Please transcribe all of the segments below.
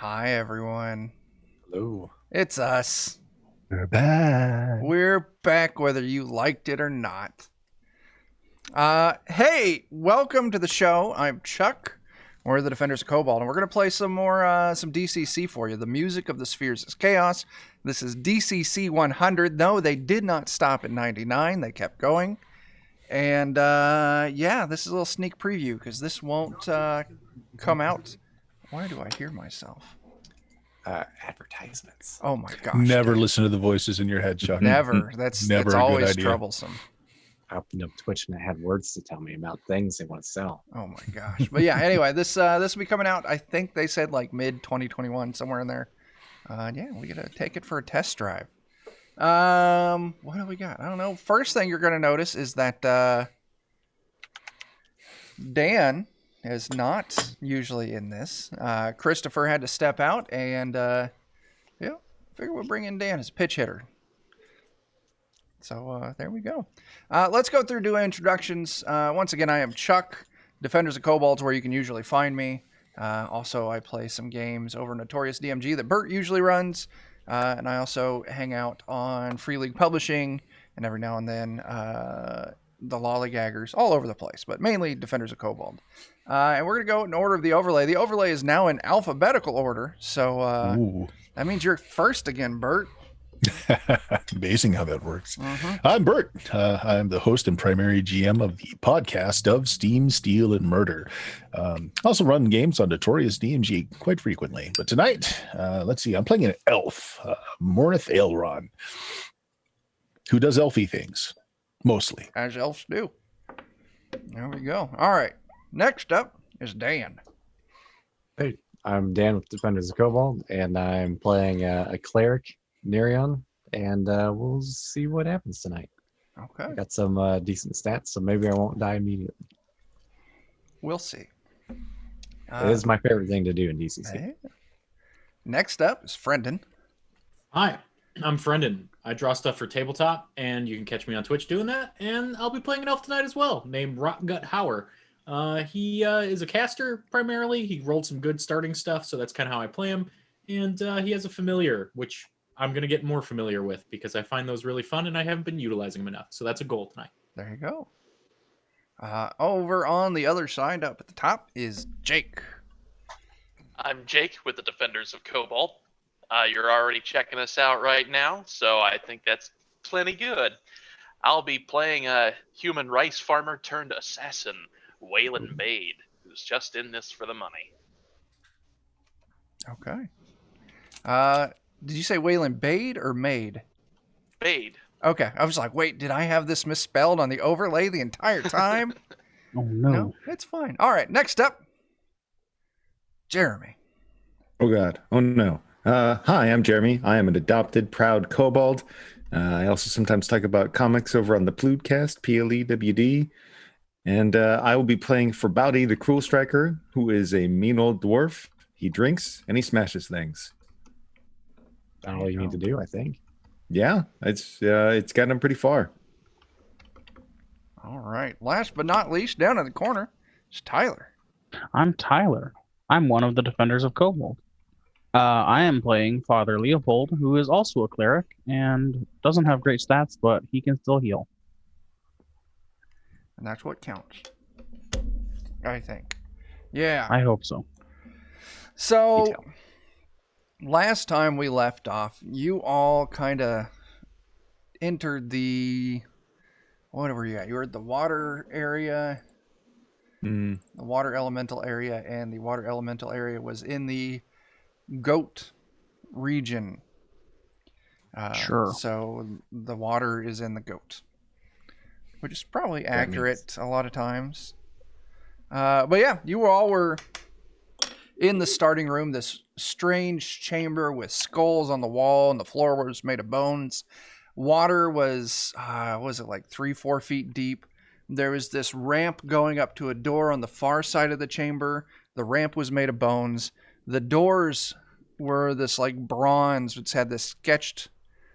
Hi, everyone. Hello. It's us. We're back. We're back whether you liked it or not. Hey, welcome to the show. I'm Chuck. We're the Defenders of Kobold, and we're going to play some more some DCC for you. The music of the spheres is chaos. This is DCC 100. No, they did not stop at 99. They kept going. And yeah, this is a little sneak preview because this won't come out. Why do I hear myself? Advertisements. Oh my gosh. Never dude. listen to the voices in your head, Chuck. Never. That's Never a good always idea. troublesome. I opened up Twitch and it had words to tell me about things they want to sell. Oh my gosh. But yeah, anyway, this will be coming out. I think they said like mid 2021, somewhere in there. Yeah, we gotta take it for a test drive. What do we got? I don't know. First thing you're gonna notice is that Dan is not usually in this. Christopher had to step out, and yeah, figure we'll bring in Dan as pitch hitter. So there we go. Let's go through doing introductions. Once again, I am Chuck, Defenders of Kobold, where you can usually find me. Also, I play some games over Notorious DMG that Bert usually runs. And I also hang out on Free League Publishing and every now and then the Lollygaggers, all over the place, but mainly Defenders of Kobold. And we're going to go in order of the overlay. The overlay is now in alphabetical order, so that means you're first again, Bert. Amazing how that works. I'm Bert. I'm the host and primary GM of the podcast of Steam, Steel, and Murder. Also run games on Notorious DMG quite frequently. But tonight, let's see, I'm playing an elf, Mornith Aelron, who does elfy things, mostly. As elves do. There we go. All right. Next up is Dan. Hey, I'm Dan with Defenders of Kobold, and I'm playing a cleric, Nerion, and we'll see what happens tonight. Okay. I got some decent stats, so maybe I won't die immediately. We'll see. It is my favorite thing to do in DCC. Hey. Next up is Friendon. Hi, I'm Friendon. I draw stuff for tabletop, and you can catch me on Twitch doing that. And I'll be playing an elf tonight as well, named Rotgut Hauer. He is a caster primarily. He rolled some good starting stuff, so that's kind of how I play him. And he has a familiar, which I'm going to get more familiar with because I find those really fun, and I haven't been utilizing them enough. So that's a goal tonight. There you go. Over on the other side, up at the top, is Jake. I'm Jake with the Defenders of Kobold. You're already checking us out right now, so I think that's plenty good. I'll be playing a human rice farmer turned assassin, Waylon Bade, who's just in this for the money. Okay. Did you say Waylon Bade or Maid? Bade. Okay. I was like, wait, did I have this misspelled on the overlay the entire time? Oh, no. No, it's fine. All right. Next up, Jeremy. Oh, God. Oh, no. Hi, I'm Jeremy. I am an adopted, proud kobold. I also sometimes talk about comics over on the Plewdcast, PLEWD. And I will be playing for Bowdy, the Cruel Striker, who is a mean old dwarf. He drinks and he smashes things. That's all you need to do, I think. Yeah, it's gotten him pretty far. All right. Last but not least, down in the corner, is Tyler. I'm Tyler. I'm one of the Defenders of Kobold. I am playing Father Leopold, who is also a cleric and doesn't have great stats, but he can still heal. And that's what counts, I think. Yeah. I hope so. So, last time we left off, you all kind of entered the... What were you at? You were at the water area, the water elemental area, and the water elemental area was in the goat region. Sure. So, the water is in the goat, which is probably accurate a lot of times. But yeah, you all were in the starting room, this strange chamber with skulls on the wall, and the floor was made of bones. Water was it like 3-4 feet deep? There was this ramp going up to a door on the far side of the chamber. The ramp was made of bones. The doors were this like bronze, which had this sketched,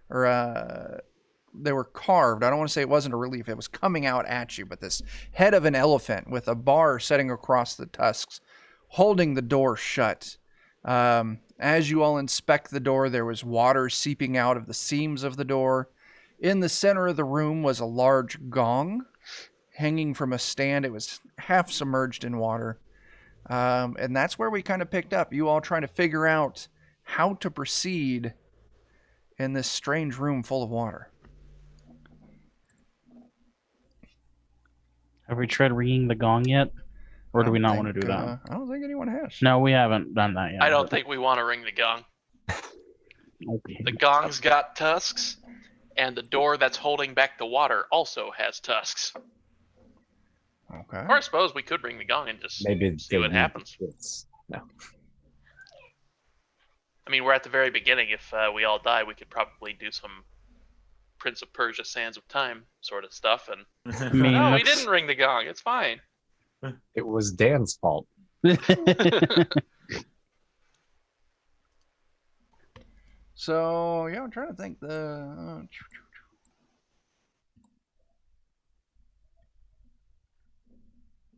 or they were carved. I don't want to say it wasn't a relief. It was coming out at you, but this head of an elephant with a bar setting across the tusks, holding the door shut. And As you all inspect the door, there was water seeping out of the seams of the door. In the center of the room was a large gong hanging from a stand. It was half submerged in water. And that's where we kind of picked up. You all trying to figure out how to proceed in this strange room full of water. Have we tried ringing the gong yet? Or do we not want to do that? I don't think anyone has. No, we haven't done that yet. I don't think we want to ring the gong. Okay. The gong's got tusks, and the door that's holding back the water also has tusks. Okay. Or I suppose we could ring the gong and just Maybe see what happens. No. I mean, we're at the very beginning. If we all die, we could probably do some Prince of Persia Sands of Time sort of stuff. And I mean, no, we didn't ring the gong. It's fine. It was Dan's fault. So, yeah, I'm trying to think.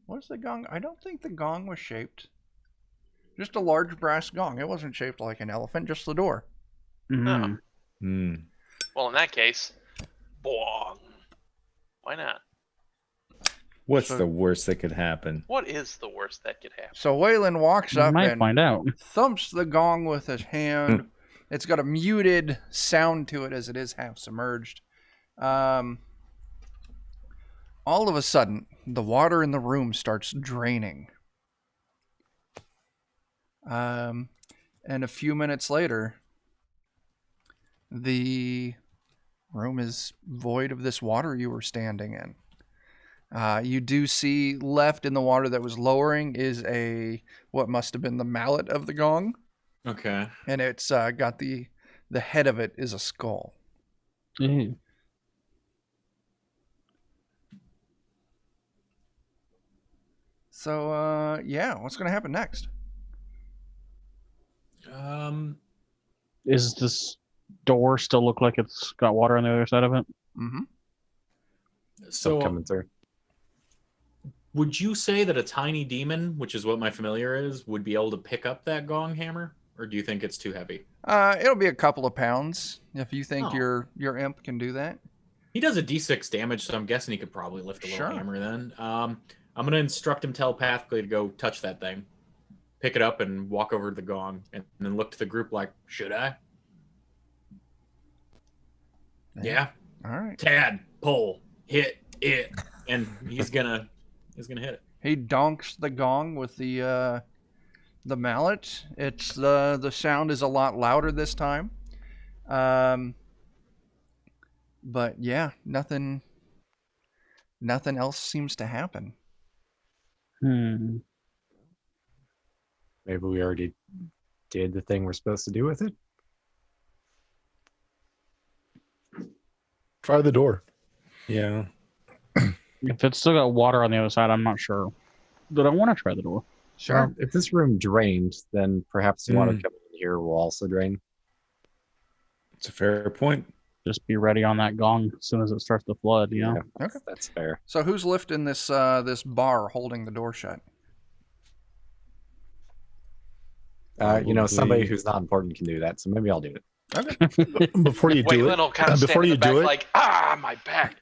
What's the gong? I don't think the gong was shaped. Just a large brass gong. It wasn't shaped like an elephant, just the door. Mhm. Hmm. Well, in that case, bong. Why not? What's So- the worst that could happen? What is the worst that could happen? So Waylon walks We up might and find out. thumps the gong with his hand. It's got a muted sound to it as it is half submerged. All of a sudden, the water in the room starts draining. And a few minutes later, the room is void of this water you were standing in. You do see left in the water that was lowering is what must have been the mallet of the gong. Okay. And it's got the head of it is a skull. Ew. So, yeah, what's going to happen next? Is this door still look like it's got water on the other side of it? Mm-hmm. So coming through. would you say that a tiny demon, which is what my familiar is, would be able to pick up that gong hammer? Or do you think it's too heavy? It'll be a couple of pounds if you think Oh. your imp can do that. He does a d6 damage, so I'm guessing he could probably lift a little Sure. hammer then. I'm going to instruct him telepathically to go touch that thing, pick it up, and walk over to the gong, and then look to the group like, should I? Yeah. All right. Tad, pull, hit it, and he's gonna hit it. He donks the gong with the mallet. It's the sound is a lot louder this time. But yeah, nothing else seems to happen. Hmm. Maybe we already did the thing we're supposed to do with it. Try the door. Yeah. If it's still got water on the other side, I'm not sure that I want to try the door. Sure. Well, if this room drained, then perhaps the water Mm. coming in here will also drain. It's a fair point. Just be ready on that gong as soon as it starts to flood, you know? Okay. That's fair. So who's lifting this bar holding the door shut? Somebody Probably. who's not important can do that, so maybe I'll do it. Before you do Waylon it, will kind of before stand you in the do back it, like, my back.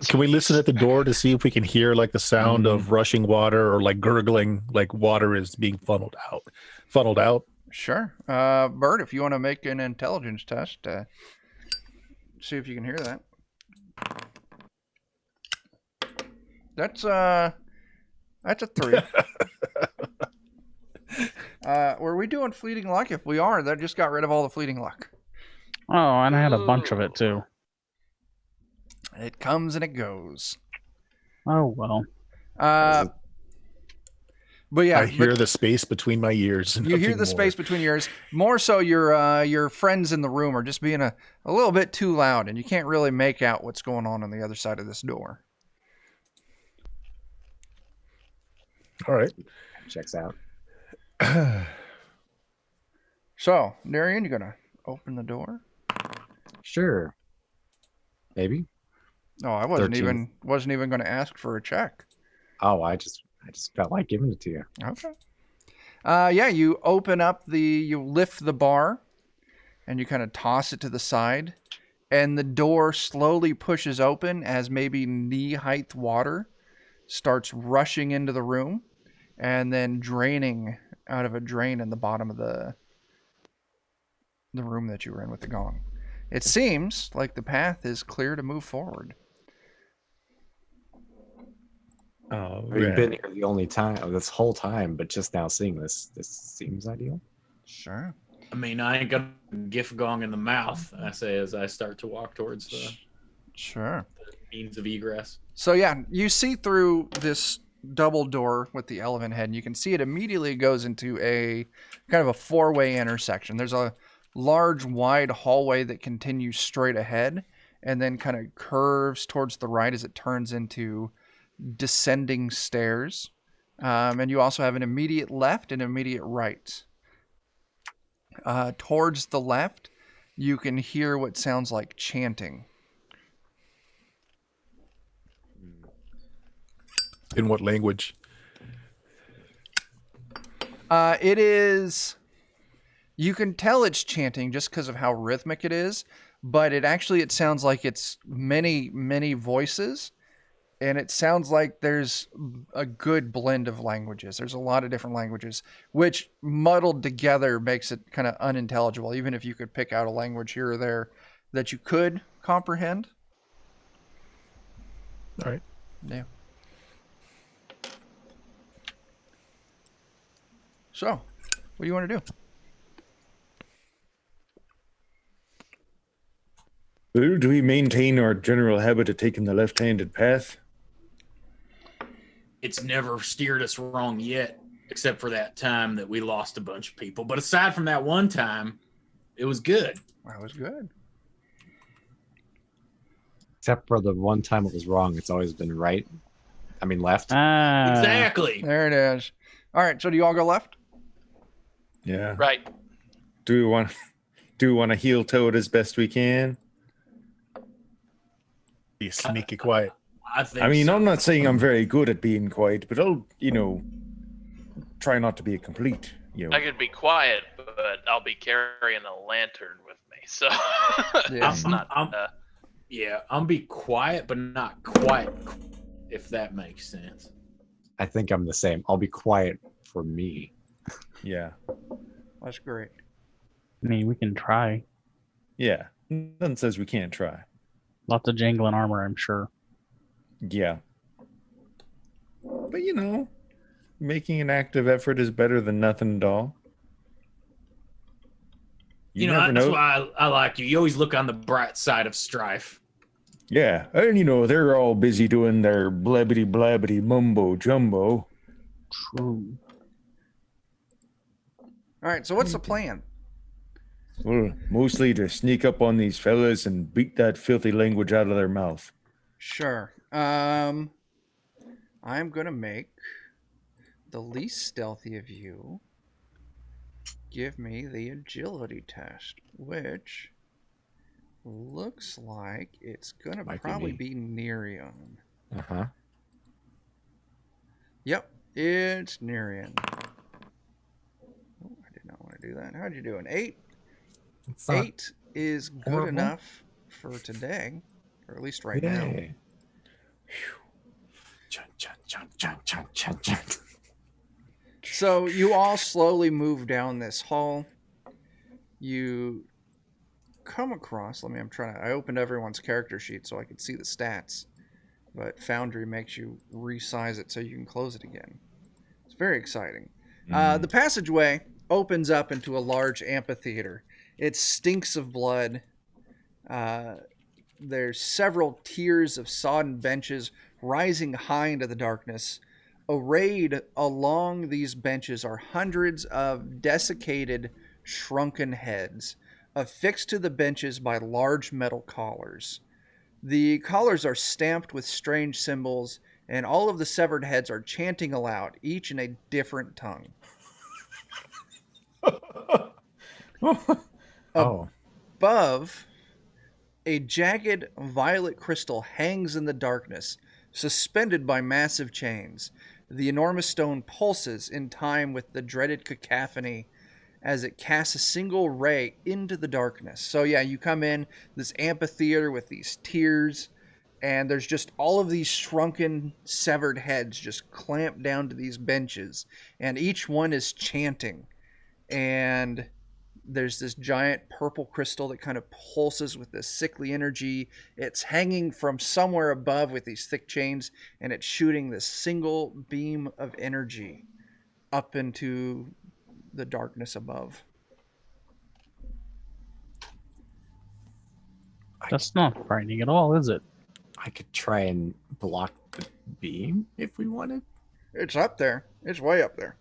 can we listen at the door to see if we can hear like the sound of rushing water or like gurgling, like water is being funneled out? Sure. Bert, if you want to make an intelligence test, see if you can hear that. That's a 3. Were we doing fleeting luck? If we are, that just got rid of all the fleeting luck. Oh, and I had a bunch of it too. It comes and it goes. Oh, well. But yeah, I hear the space between my ears. you hear nothing the more. space between yours. More so, your friends in the room are just being a little bit too loud, and you can't really make out what's going on the other side of this door. All right. Checks out. So, Darian, you gonna open the door? Sure. Maybe. No, I wasn't 13. even going to ask for a check. Oh, I just felt like giving it to you. Okay. Yeah, you lift the bar, and you kind of toss it to the side, and the door slowly pushes open as maybe knee-height water starts rushing into the room, and then draining out of a drain in the bottom of the room that you were in with the gong. It seems like the path is clear to move forward. Oh, We've been here the only time this whole time, but just now seeing this seems ideal. Sure. I mean, I ain't got a gift gong in the mouth, I say as I start to walk towards the Sure. means of egress. So yeah, you see through this double door with the elephant head, and you can see it immediately goes into a kind of a four-way intersection. There's a large, wide hallway that continues straight ahead and then kind of curves towards the right as it turns into descending stairs. And you also have an immediate left and immediate right. Towards the left, you can hear what sounds like chanting. In what language? It is... You can tell it's chanting just because of how rhythmic it is, but it sounds like it's many, many voices, and it sounds like there's a good blend of languages. There's a lot of different languages, which muddled together makes it kind of unintelligible, even if you could pick out a language here or there that you could comprehend. All right. Yeah. So, what do you want to do? Well, do we maintain our general habit of taking the left-handed path? It's never steered us wrong yet, except for that time that we lost a bunch of people. But aside from that one time, it was good. That was good. Except for the one time it was wrong, it's always been right. I mean left. Exactly. There it is. All right, so do you all go left? Yeah. Right. Do we want to heel toe it as best we can? Be sneaky quiet. I mean, so. I'm not saying I'm very good at being quiet, but I'll, try not to be a complete, I could be quiet, but I'll be carrying a lantern with me. So Yeah. it's not. I'll be quiet, but not quite, if that makes sense. I think I'm the same. I'll be quiet for me. Yeah. That's great. I mean, we can try. Yeah. Nothing says we can't try. Lots of jangling armor, I'm sure. Yeah. But making an active effort is better than nothing at all. You never that's know. why I like you. You always look on the bright side of strife. Yeah. And they're all busy doing their blabbity blabbity mumbo jumbo. True. All right, so what's the plan? Well, mostly to sneak up on these fellas and beat that filthy language out of their mouth. Sure. I'm going to make the least stealthy of you give me the agility test, which looks like it's going to Might be probably me. be Nerion. Uh-huh. Yep, it's Nerion. Oh, I did not want to do that. How'd you do? An 8? It's not 8 is good horrible. enough for today, or at least right now. Yay. Chun, chun, chun, chun, chun, chun, chun. So you all slowly move down this hall. You come across, I opened everyone's character sheet so I could see the stats, but Foundry makes you resize it so you can close it again. It's very exciting. The passageway opens up into a large amphitheater. It stinks of blood. There's several tiers of sodden benches rising high into the darkness. Arrayed along these benches are hundreds of desiccated, shrunken heads, affixed to the benches by large metal collars. The collars are stamped with strange symbols, and all of the severed heads are chanting aloud, each in a different tongue. Oh, Above, a jagged violet crystal hangs in the darkness, suspended by massive chains. The enormous stone pulses in time with the dreaded cacophony as it casts a single ray into the darkness. So yeah, you come in this amphitheater with these tiers, and there's just all of these shrunken, severed heads just clamped down to these benches, and each one is chanting. And there's this giant purple crystal that kind of pulses with this sickly energy. It's hanging from somewhere above with these thick chains, and it's shooting this single beam of energy up into the darkness above. That's not frightening at all, is it? I could try and block the beam if we wanted. It's up there. It's way up there.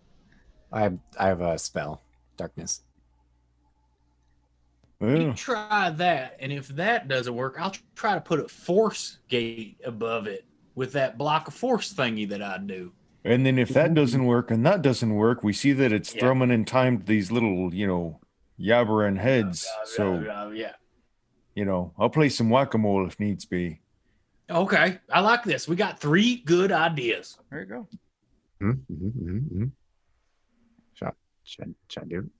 I have a spell, darkness. You Well, try that, and if that doesn't work, I'll try to put a force gate above it with that block of force thingy that I do. and then if that doesn't work and that doesn't work, we see that it's Yeah. thrumming in time to these little, yabbering heads. So, Yeah. I'll play some whack-a-mole if needs be. Okay, I like this. We got 3 good ideas. There you go. Should I do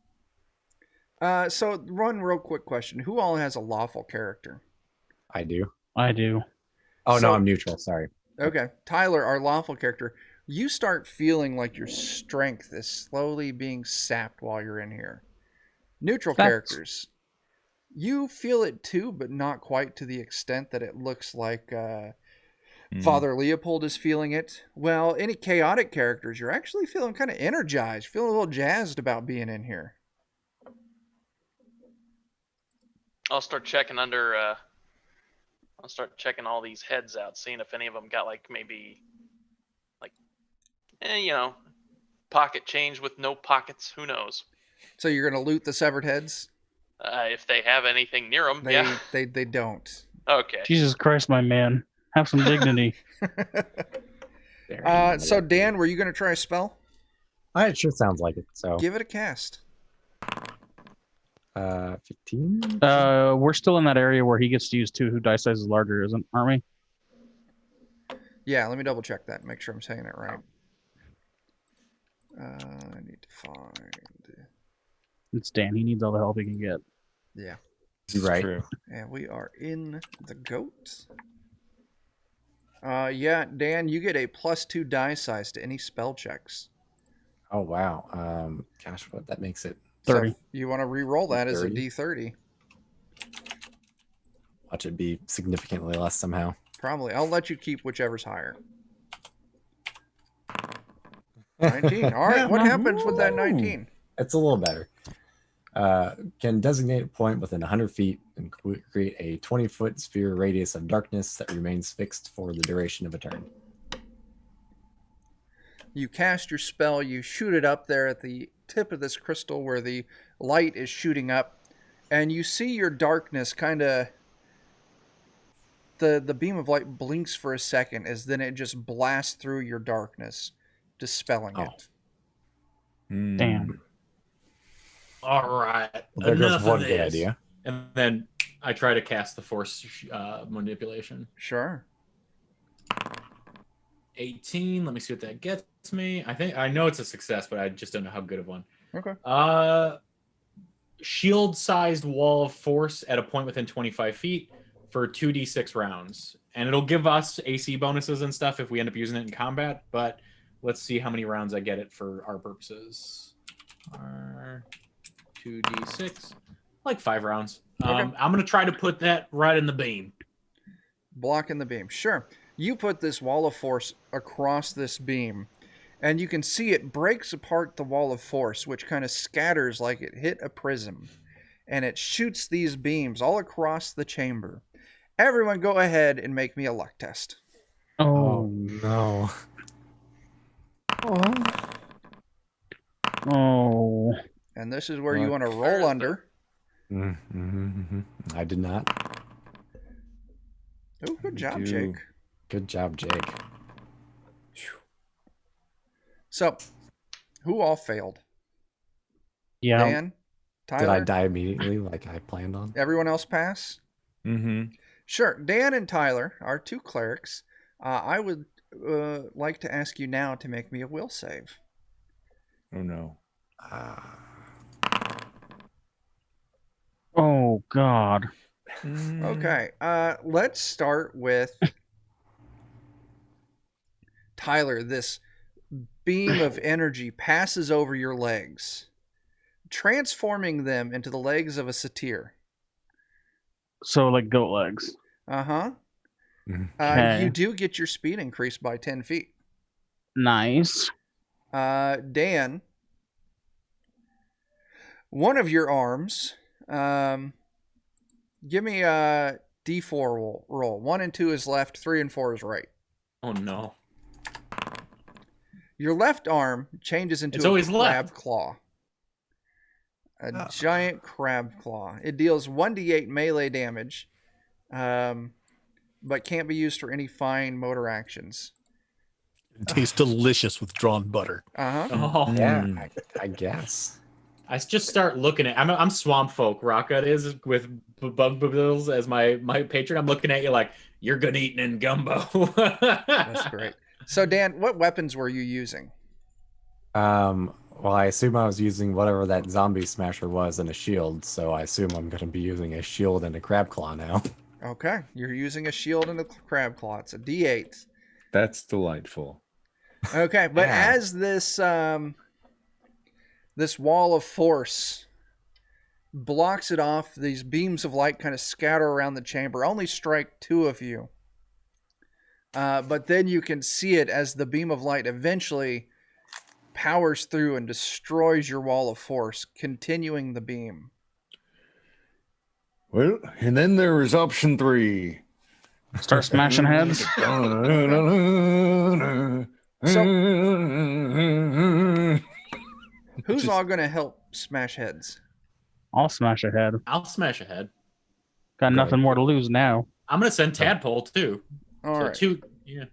it? So one real quick question. Who all has a lawful character? I do. I do. Oh, So- no, I'm neutral. Sorry. Okay. Tyler, our lawful character, you start feeling like your strength is slowly being sapped while you're in here. Neutral That's- characters, you feel it too, but not quite to the extent that it looks like Father Leopold is feeling it. Well, any chaotic characters, you're actually feeling kind of energized, feeling a little jazzed about being in here. I'll start checking under. I'll start checking all these heads out, seeing if any of them got pocket change with no pockets. Who knows? So you're going to loot the severed heads? If they have anything near them, They, yeah. they don't. Okay. Jesus Christ, my man. Have some dignity. There. So Dan, were you going to try a spell? It sure sounds like it. So, Give it a cast. 15. We're still in that area where he gets to use 2 who dice size is larger, aren't we? Yeah, let me double check that. Make sure I'm saying it right. I need to find. It's Dan. He needs all the help he can get. Yeah, This is Right. true. and we are in the goat. Yeah, Dan, you get a +2 die size to any spell checks. Oh, wow. Gosh, what that makes it. 30. So you want to re-roll that as a 30? D30? Watch it be significantly less somehow. Probably. I'll let you keep whichever's higher. 19. All right. What happens with that 19? It's a little better. Can designate a point within 100 feet and create a 20-foot sphere radius of darkness that remains fixed for the duration of a turn. You cast your spell, you shoot it up there at the tip of this crystal where the light is shooting up, and you see your darkness kind of... The beam of light blinks for a second as then it just blasts through your darkness, dispelling Oh. it. Damn. All right. Well, there goes enough one of good this. idea. And then I try to cast the force manipulation. Sure. 18. Let me see what that gets me. I know it's a success, but I just don't know how good of one. Okay. Shield-sized wall of force at a point within 25 feet for 2d6 rounds. And it'll give us AC bonuses and stuff if we end up using it in combat, but let's see how many rounds I get it for our purposes. 2d6. Like 5 rounds. Okay. I'm going to try to put that right in the beam. Blocking the beam. Sure. You put this wall of force across this beam, and you can see it breaks apart the wall of force, which kind of scatters like it hit a prism. And it shoots these beams all across the chamber. Everyone go ahead and make me a luck test. Oh, Oh. no. Oh. And this is where you want to roll under. I did not. Oh, good job, Do- Jake. Good job, Jake. So, who all failed? Yeah. Dan? Tyler? Did I die immediately like I planned on? Everyone else pass? Mm-hmm. Sure. Dan and Tyler are 2 clerics. I would like to ask you now to make me a will save. Oh no. Oh God. Okay. Let's start with Tyler. This beam of energy passes over your legs, transforming them into the legs of a satyr. So like goat legs. Uh-huh. Okay. You do get your speed increased by 10 feet. Nice. Dan, one of your arms, give me a D4 roll. 1 and 2 is left, 3 and 4 is right. Oh no. Your left arm changes into It's a always crab left. claw. A giant crab claw. It deals 1d8 melee damage, but can't be used for any fine motor actions. It tastes delicious with drawn butter. Uh-huh. Oh. Yeah, I guess. I just start looking at. I'm Swamp Folk. Rocka is with Bug Bills as my patron. I'm looking at you like you're good eating in gumbo. That's great. So Dan, what weapons were you using? Well, I assume I was using whatever that zombie smasher was and a shield, so I assume I'm going to be using a shield and a crab claw now. Okay, you're using a shield and a crab claw. It's a D8. That's delightful. Okay, but Yeah. as this this wall of force blocks it off, these beams of light kind of scatter around the chamber, only strike 2 of you. But then you can see it as the beam of light eventually powers through and destroys your wall of force, continuing the beam. Well, and then there was option 3. Start smashing heads. Who's all going to help smash heads? I'll smash a head. I'll smash a head. Got nothing more to lose now. I'm gonna send Tadpole too. All So right. 2. Yeah.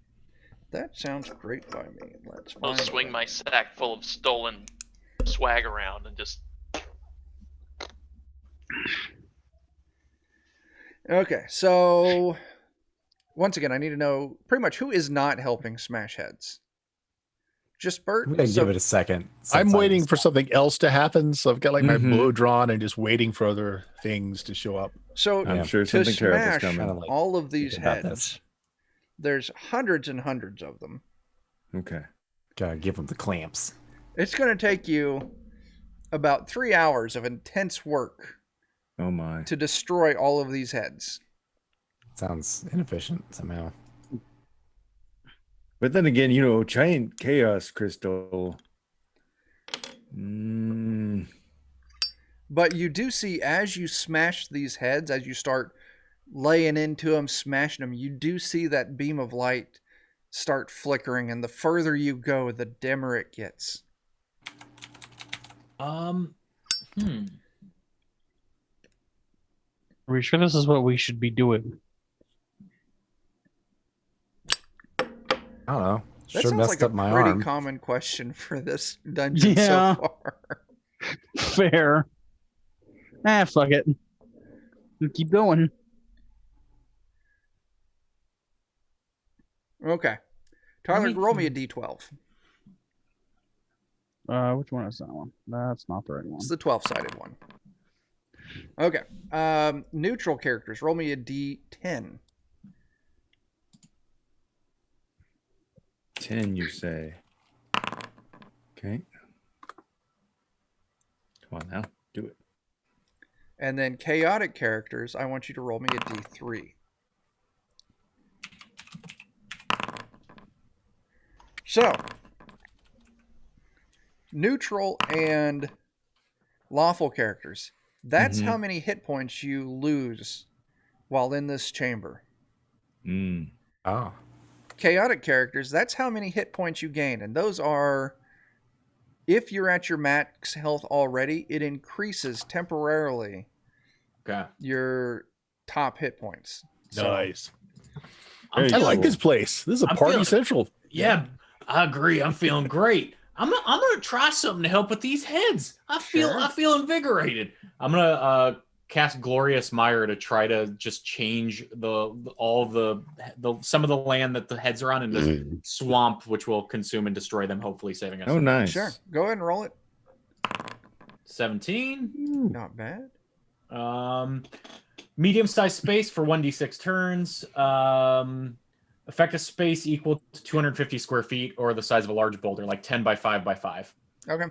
That sounds great by me. Let's I'll find swing it. my sack full of stolen swag around and just. Okay, so once again, I need to know pretty much who is not helping smash heads. Just Bert. I'm going to So- give it a second. I'm since waiting for something else to happen, so I've got like my Mhm. bow drawn and just waiting for other things to show up. So I'm Yeah. sure to something terrible's smash coming. Kinda like all of these thinking about heads, this. there's hundreds and hundreds of them. Okay. Gotta give them the clamps. It's going to take you about 3 hours of intense work Oh my. to destroy all of these heads. Sounds inefficient somehow. But then again, giant chaos crystal. But you do see, as you smash these heads, as you start laying into them, smashing them, you do see that beam of light start flickering, and the further you go, the dimmer it gets. Are we sure this is what we should be doing? I don't know. That Sure sounds messed like a up my pretty arm. common question for this dungeon Yeah. so far. Fair. Fuck it. Keep going. Okay. Tyler, roll me a d12. Which one is that one? That's not the right one. It's the 12-sided one. Okay. Neutral characters, roll me a d10. 10, you say. Okay. Come on now. Do it. And then chaotic characters, I want you to roll me a d3. So, neutral and lawful characters. That's how many hit points you lose while in this chamber. Oh. Chaotic characters, that's how many hit points you gain. And those are, if you're at your max health already, it increases temporarily Okay. your top hit points. So, Nice. I'm I Very like feeling- this place. This is a I'm party feeling- central. Yeah, I agree. I'm feeling great. I'm gonna try something to help with these heads. I feel Sure. I feel invigorated. I'm gonna cast Glorious Mire to try to just change some of the land that the heads are on into swamp, which will consume and destroy them, hopefully saving us. Oh, nice. Sure. Go ahead and roll it. 17. Not bad. Medium-sized space for 1d6 turns. Effective space equal to 250 square feet or the size of a large boulder, like 10 by 5 by 5. Okay.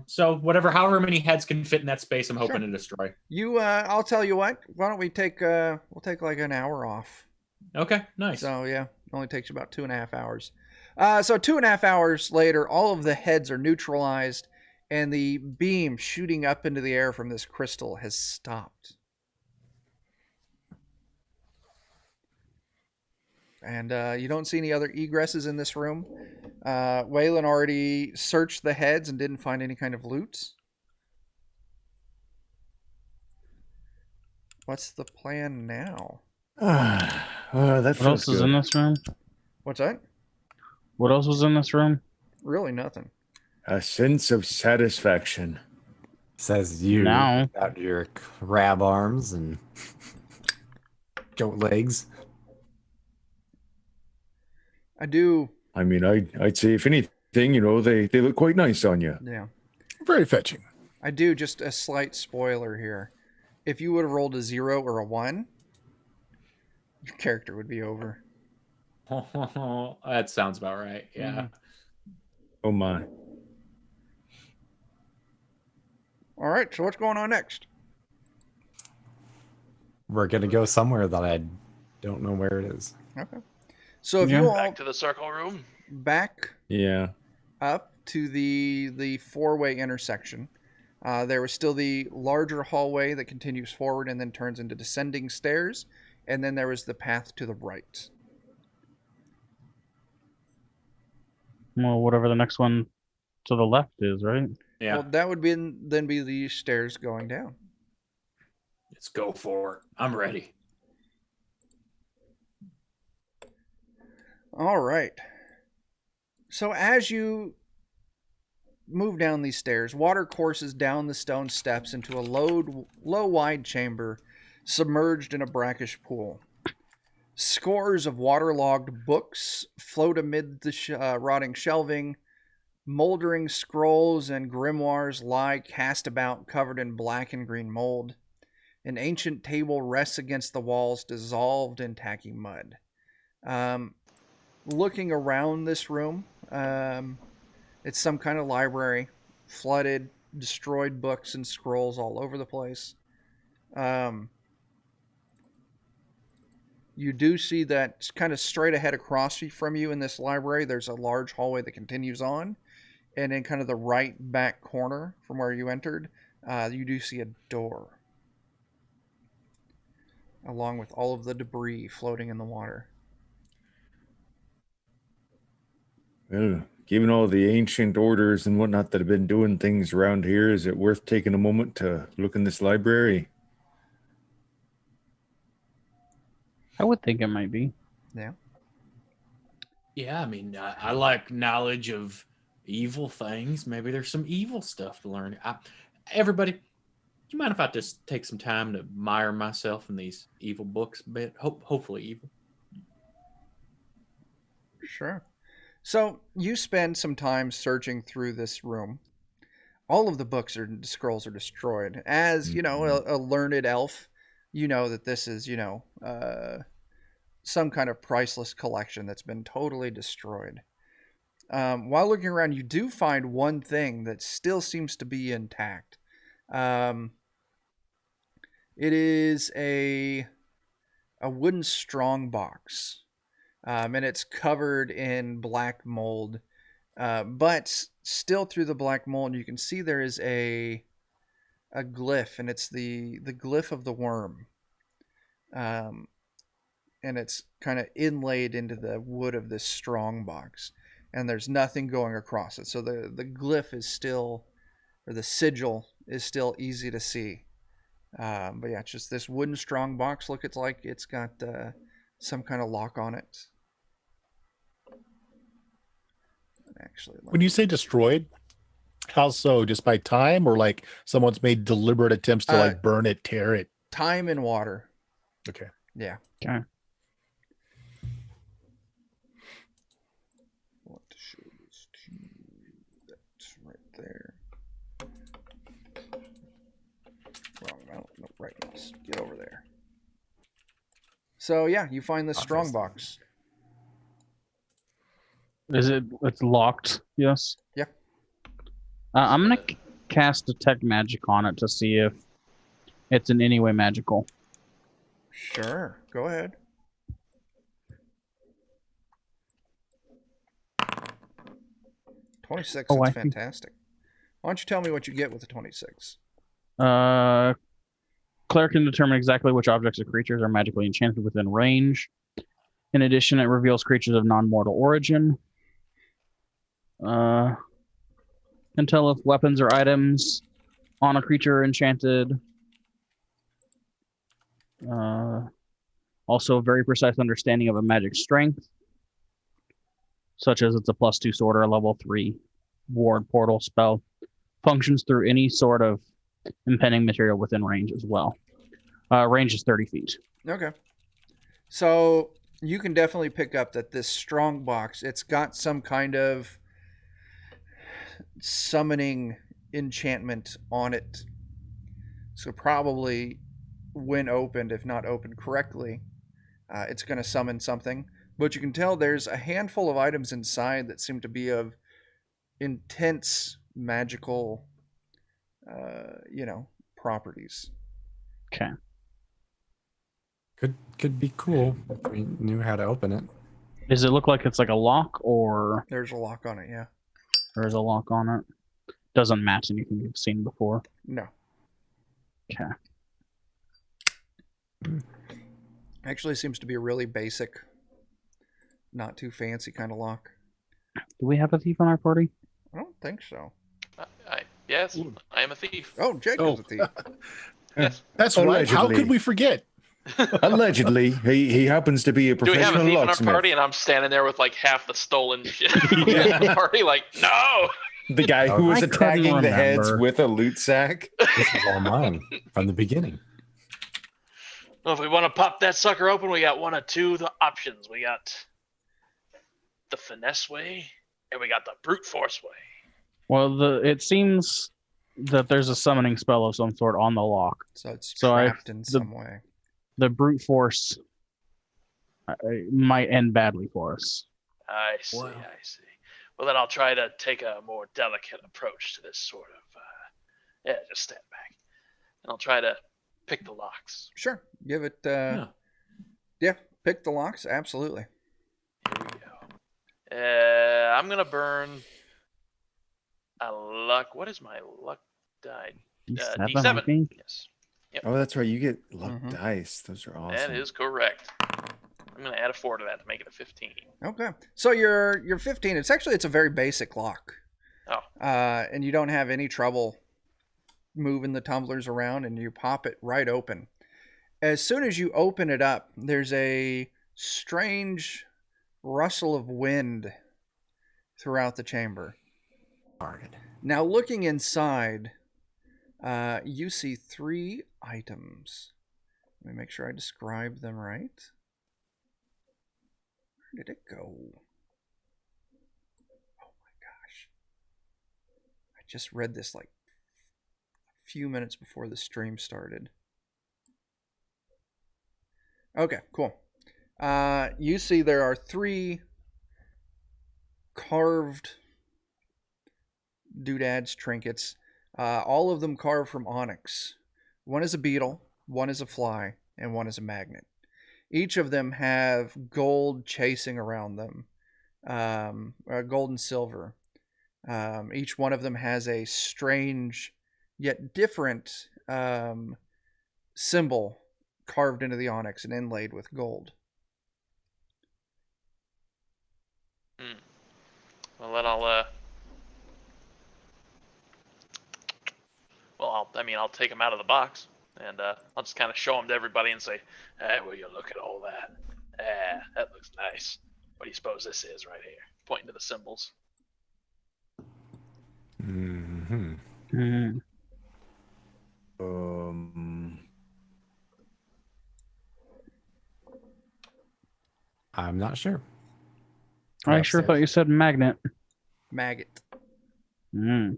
So however many heads can fit in that space, I'm hoping to destroy. I'll tell you what. Why don't we take we'll take like an hour off. Okay, nice. So yeah, it only takes about 2.5 hours. So 2.5 hours later, all of the heads are neutralized, and the beam shooting up into the air from this crystal has stopped. And you don't see any other egresses in this room. Waylon already searched the heads and didn't find any kind of loot. What's the plan now? What else is in this room? What's that? What else was in this room? Really nothing. A sense of satisfaction. Says you Now. got your crab arms and goat legs. I do. I mean, I'd say if anything, they look quite nice on you. Yeah. Very fetching. I do. Just a slight spoiler here. If you would have rolled a 0 or a 1, your character would be over. That sounds about right. Yeah. Mhm. Oh my. All right. So what's going on next? We're going to go somewhere that I don't know where it is. Okay. So if Yeah. you all Back to the circle room. back Yeah. up to the four-way intersection, there was still the larger hallway that continues forward and then turns into descending stairs, and then there was the path to the right. Well, whatever the next one to the left is, right? Yeah. Well, that would then be the stairs going down. Let's go for it. I'm ready. All right. So as you move down these stairs, water courses down the stone steps into a low, wide chamber submerged in a brackish pool. Scores of waterlogged books float amid the rotting shelving. Moldering scrolls and grimoires lie cast about, covered in black and green mold. An ancient table rests against the walls, dissolved in tacky mud. Looking around this room, it's some kind of library, flooded, destroyed books and scrolls all over the place. You do see that kind of straight ahead across from you in this library, there's a large hallway that continues on. And in kind of the right back corner from where you entered, you do see a door. Along with all of the debris floating in the water. Well, given all the ancient orders and whatnot that have been doing things around here, is it worth taking a moment to look in this library? I would think it might be. Yeah. Yeah, I mean, I like knowledge of evil things. Maybe there's some evil stuff to learn. Everybody, do you mind if I just take some time to mire myself in these evil books a bit? Hopefully evil. Sure. So you spend some time searching through this room. All of the books or scrolls are destroyed. As, a learned elf, you know that this is, some kind of priceless collection that's been totally destroyed. While looking around, you do find one thing that still seems to be intact. It is a wooden strong box. And it's covered in black mold. But still through the black mold, you can see there is a glyph, and it's the glyph of the worm. And it's kind of inlaid into the wood of this strong box. And there's nothing going across it. So the glyph is still, or the sigil is still easy to see. But yeah, it's just this wooden strong box. Look, it's like it's got some kind of lock on it. Actually, When you say destroyed, how so? Just by time, or like someone's made deliberate attempts to like burn it, tear it? Time and water. Okay. Yeah. Okay. Want to show this to you. That's right there. Wrong mouse. No, right mouse. Get over there. So yeah, you find this strong box. It's locked? Yes. Yeah. I'm gonna cast detect magic on it to see if it's in any way magical. Sure. Go ahead. $26. Oh, That's I think- fantastic. Why don't you tell me what you get with the 26? Cleric can determine exactly which objects or creatures are magically enchanted within range. In addition, it reveals creatures of non-mortal origin. Can tell if weapons or items on a creature are enchanted. Also, a very precise understanding of a magic strength, such as it's a +2 sword or a level 3 ward portal spell. Functions through any sort of impending material within range as well. Range is 30 feet. Okay. So you can definitely pick up that this strong box, it's got some kind of summoning enchantment on it. So probably when opened, if not opened correctly, it's going to summon something. But you can tell there's a handful of items inside that seem to be of intense magical, properties. Okay. Could be cool if we knew how to open it. Does it look like it's like a lock, or There's a lock on it, yeah. there's a lock on it? Doesn't match anything you've seen before. No. Okay. Actually seems to be a really basic, not too fancy kind of lock. Do we have a thief on our party? I don't think so. Yes, I am a thief. Oh, Jacob's a thief. Yes. That's right. How Allegedly. could we forget? Allegedly, he happens to be a Do we have a professional thief in our locksmith. party and I'm standing there with like half the stolen shit from the party? Like, no! The guy who was I couldn't attacking the heads remember. with a loot sack. This is all mine from the beginning. Well, if we want to pop that sucker open, we got one of two options. We got the finesse way and we got the brute force way. Well, it seems that there's a summoning spell of some sort on the lock. So it's So trapped in some way. The brute force might end badly for us. I see, Wow. I see. Well, then I'll try to take a more delicate approach to this sort of. Just stand back. And I'll try to pick the locks. Sure. Give it. Yeah. Yeah, pick the locks. Absolutely. Here we go. I'm going to burn a luck. What is my luck die? D7, I D7. think. Yes. Oh, that's right. You get luck Mhm. dice. Those are awesome. That is correct. I'm going to add a 4 to that to make it a 15. Okay. So you're 15. It's a very basic lock. Oh. And you don't have any trouble moving the tumblers around, and you pop it right open. As soon as you open it up, there's a strange rustle of wind throughout the chamber. Darn. Now, looking inside, you see 3 items. Let me make sure I describe them right. Where did it go? Oh my gosh. I just read this like a few minutes before the stream started. Okay, cool. You see there are 3 carved doodads, trinkets, all of them carved from onyx. One is a beetle, one is a fly, and one is a magnet. Each of them have gold chasing around them, gold and silver. Each one of them has a strange yet different symbol carved into the onyx and inlaid with gold. Well, then I'll I'll take them out of the box, and I'll just kind of show them to everybody and say, will you look at all that? That looks nice. What do you suppose this is right here? Pointing to the symbols. Mm-hmm. Mm. I'm not sure. I sure thought you said magnet. Maggot. Mm.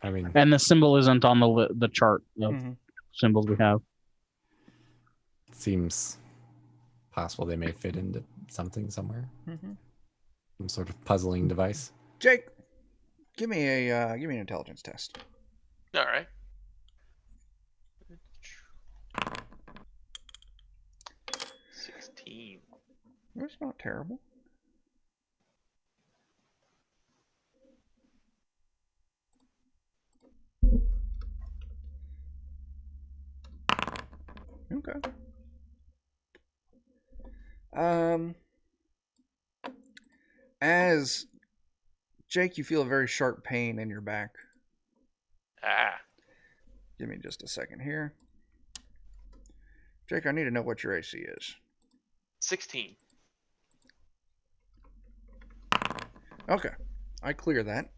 I mean, And the symbol isn't on the chart of Mhm. symbols we have. it seems possible they may fit into something somewhere. Mhm. Some sort of puzzling device. Jake, give me an intelligence test. All right. 16. That's not terrible. Okay. As Jake, you feel a very sharp pain in your back. Ah. Give me just a second here. Jake, I need to know what your AC is. 16. Okay. I clear that.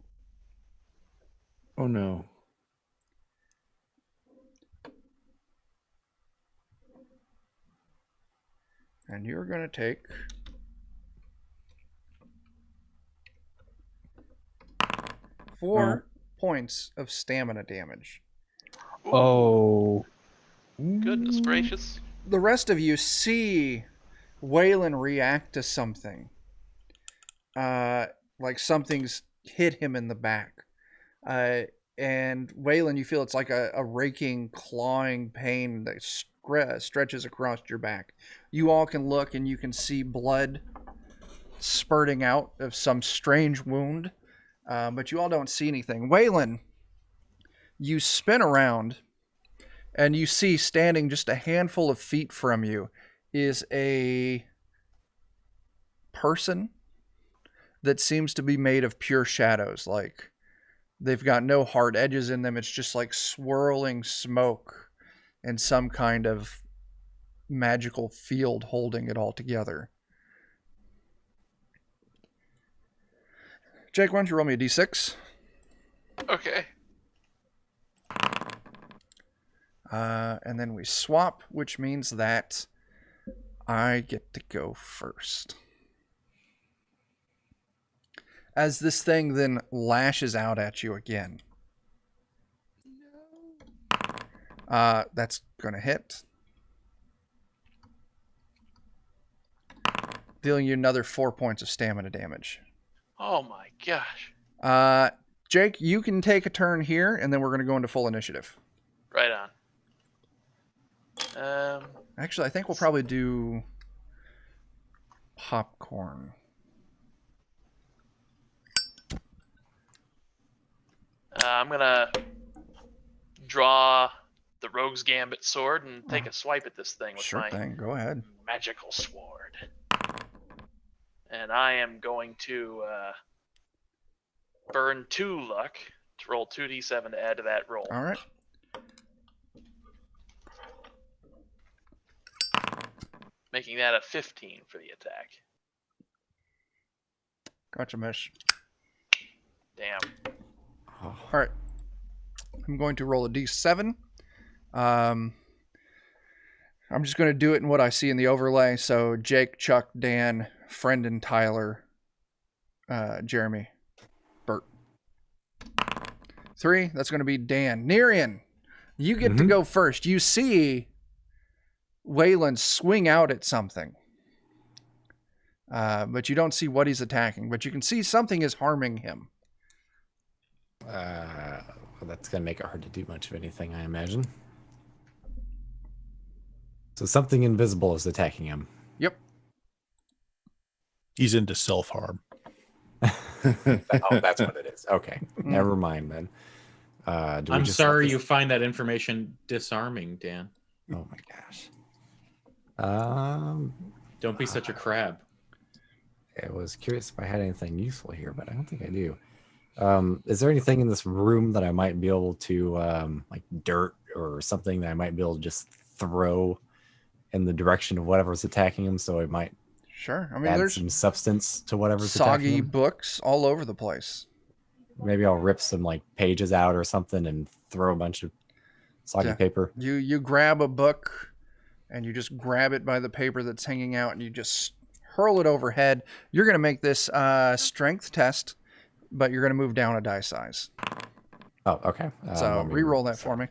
Oh no. And you're going to take 4 points of stamina damage. Ooh, Oh. Goodness gracious. The rest of you see Waylon react to something. Like something's hit him in the back. And Waylon, you feel it's like a raking, clawing pain that stretches across your back. You all can look and you can see blood spurting out of some strange wound. But you all don't see anything. Waylon, you spin around and you see standing just a handful of feet from you is a person that seems to be made of pure shadows. Like they've got no hard edges in them. It's just like swirling smoke and some kind of magical field holding it all together. Jake, why don't you roll me a d6? Okay. And then we swap, which means that I get to go first. As this thing then lashes out at you again. That's going to hit. Dealing you another 4 points of stamina damage. Oh my gosh. Jake, you can take a turn here, and then we're going to go into full initiative. Right on. Actually, I think we'll probably do popcorn. I'm gonna draw the Rogue's Gambit sword and take a swipe at this thing with Sure my thing. Go ahead. magical sword. And I am going to burn 2 luck to roll 2d7 to add to that roll. All right. Making that a 15 for the attack. Gotcha, Mish. Damn. All right. I'm going to roll a d7. I'm just going to do it in what I see in the overlay. So Jake, Chuck, Dan, Friend, Tyler, Jeremy, Bert. 3. That's going to be Dan. Nerian, you get to go first. You see Waylon swing out at something. But you don't see what he's attacking. But you can see something is harming him. Well, that's going to make it hard to do much of anything, I imagine. So something invisible is attacking him. Yep. He's into self-harm. Oh, that's what it is. Okay. Never mind then. I'm sorry you find that information disarming, Dan. Oh my gosh. Don't be such a crab. I was curious if I had anything useful here, but I don't think I do. Is there anything in this room that I might be able to, like dirt or something that I might be able to just throw in the direction of whatever's attacking him, so it might Sure. I mean, add there's some substance to whatever's attacking soggy him? books all over the place. Maybe I'll rip some like pages out or something and throw a bunch of soggy Yeah. paper. You grab a book and you just grab it by the paper that's hanging out and you just hurl it overhead. You're going to make this strength test, but you're going to move down a die size. Oh, okay. So let me- re-roll that for me.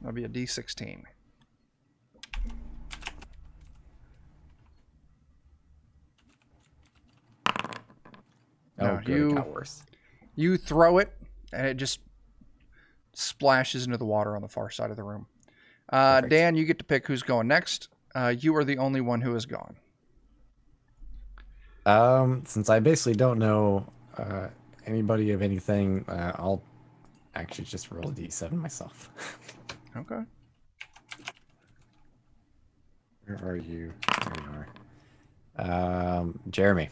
That'll be a D16. Oh, No, good. It got worse. You throw it, and it just splashes into the water on the far side of the room. Perfect. Dan, you get to pick who's going next. You are the only one who is gone. Since I basically don't know anybody of anything, I'll actually just roll a d7 myself. Okay. Where are you? There you are. Jeremy.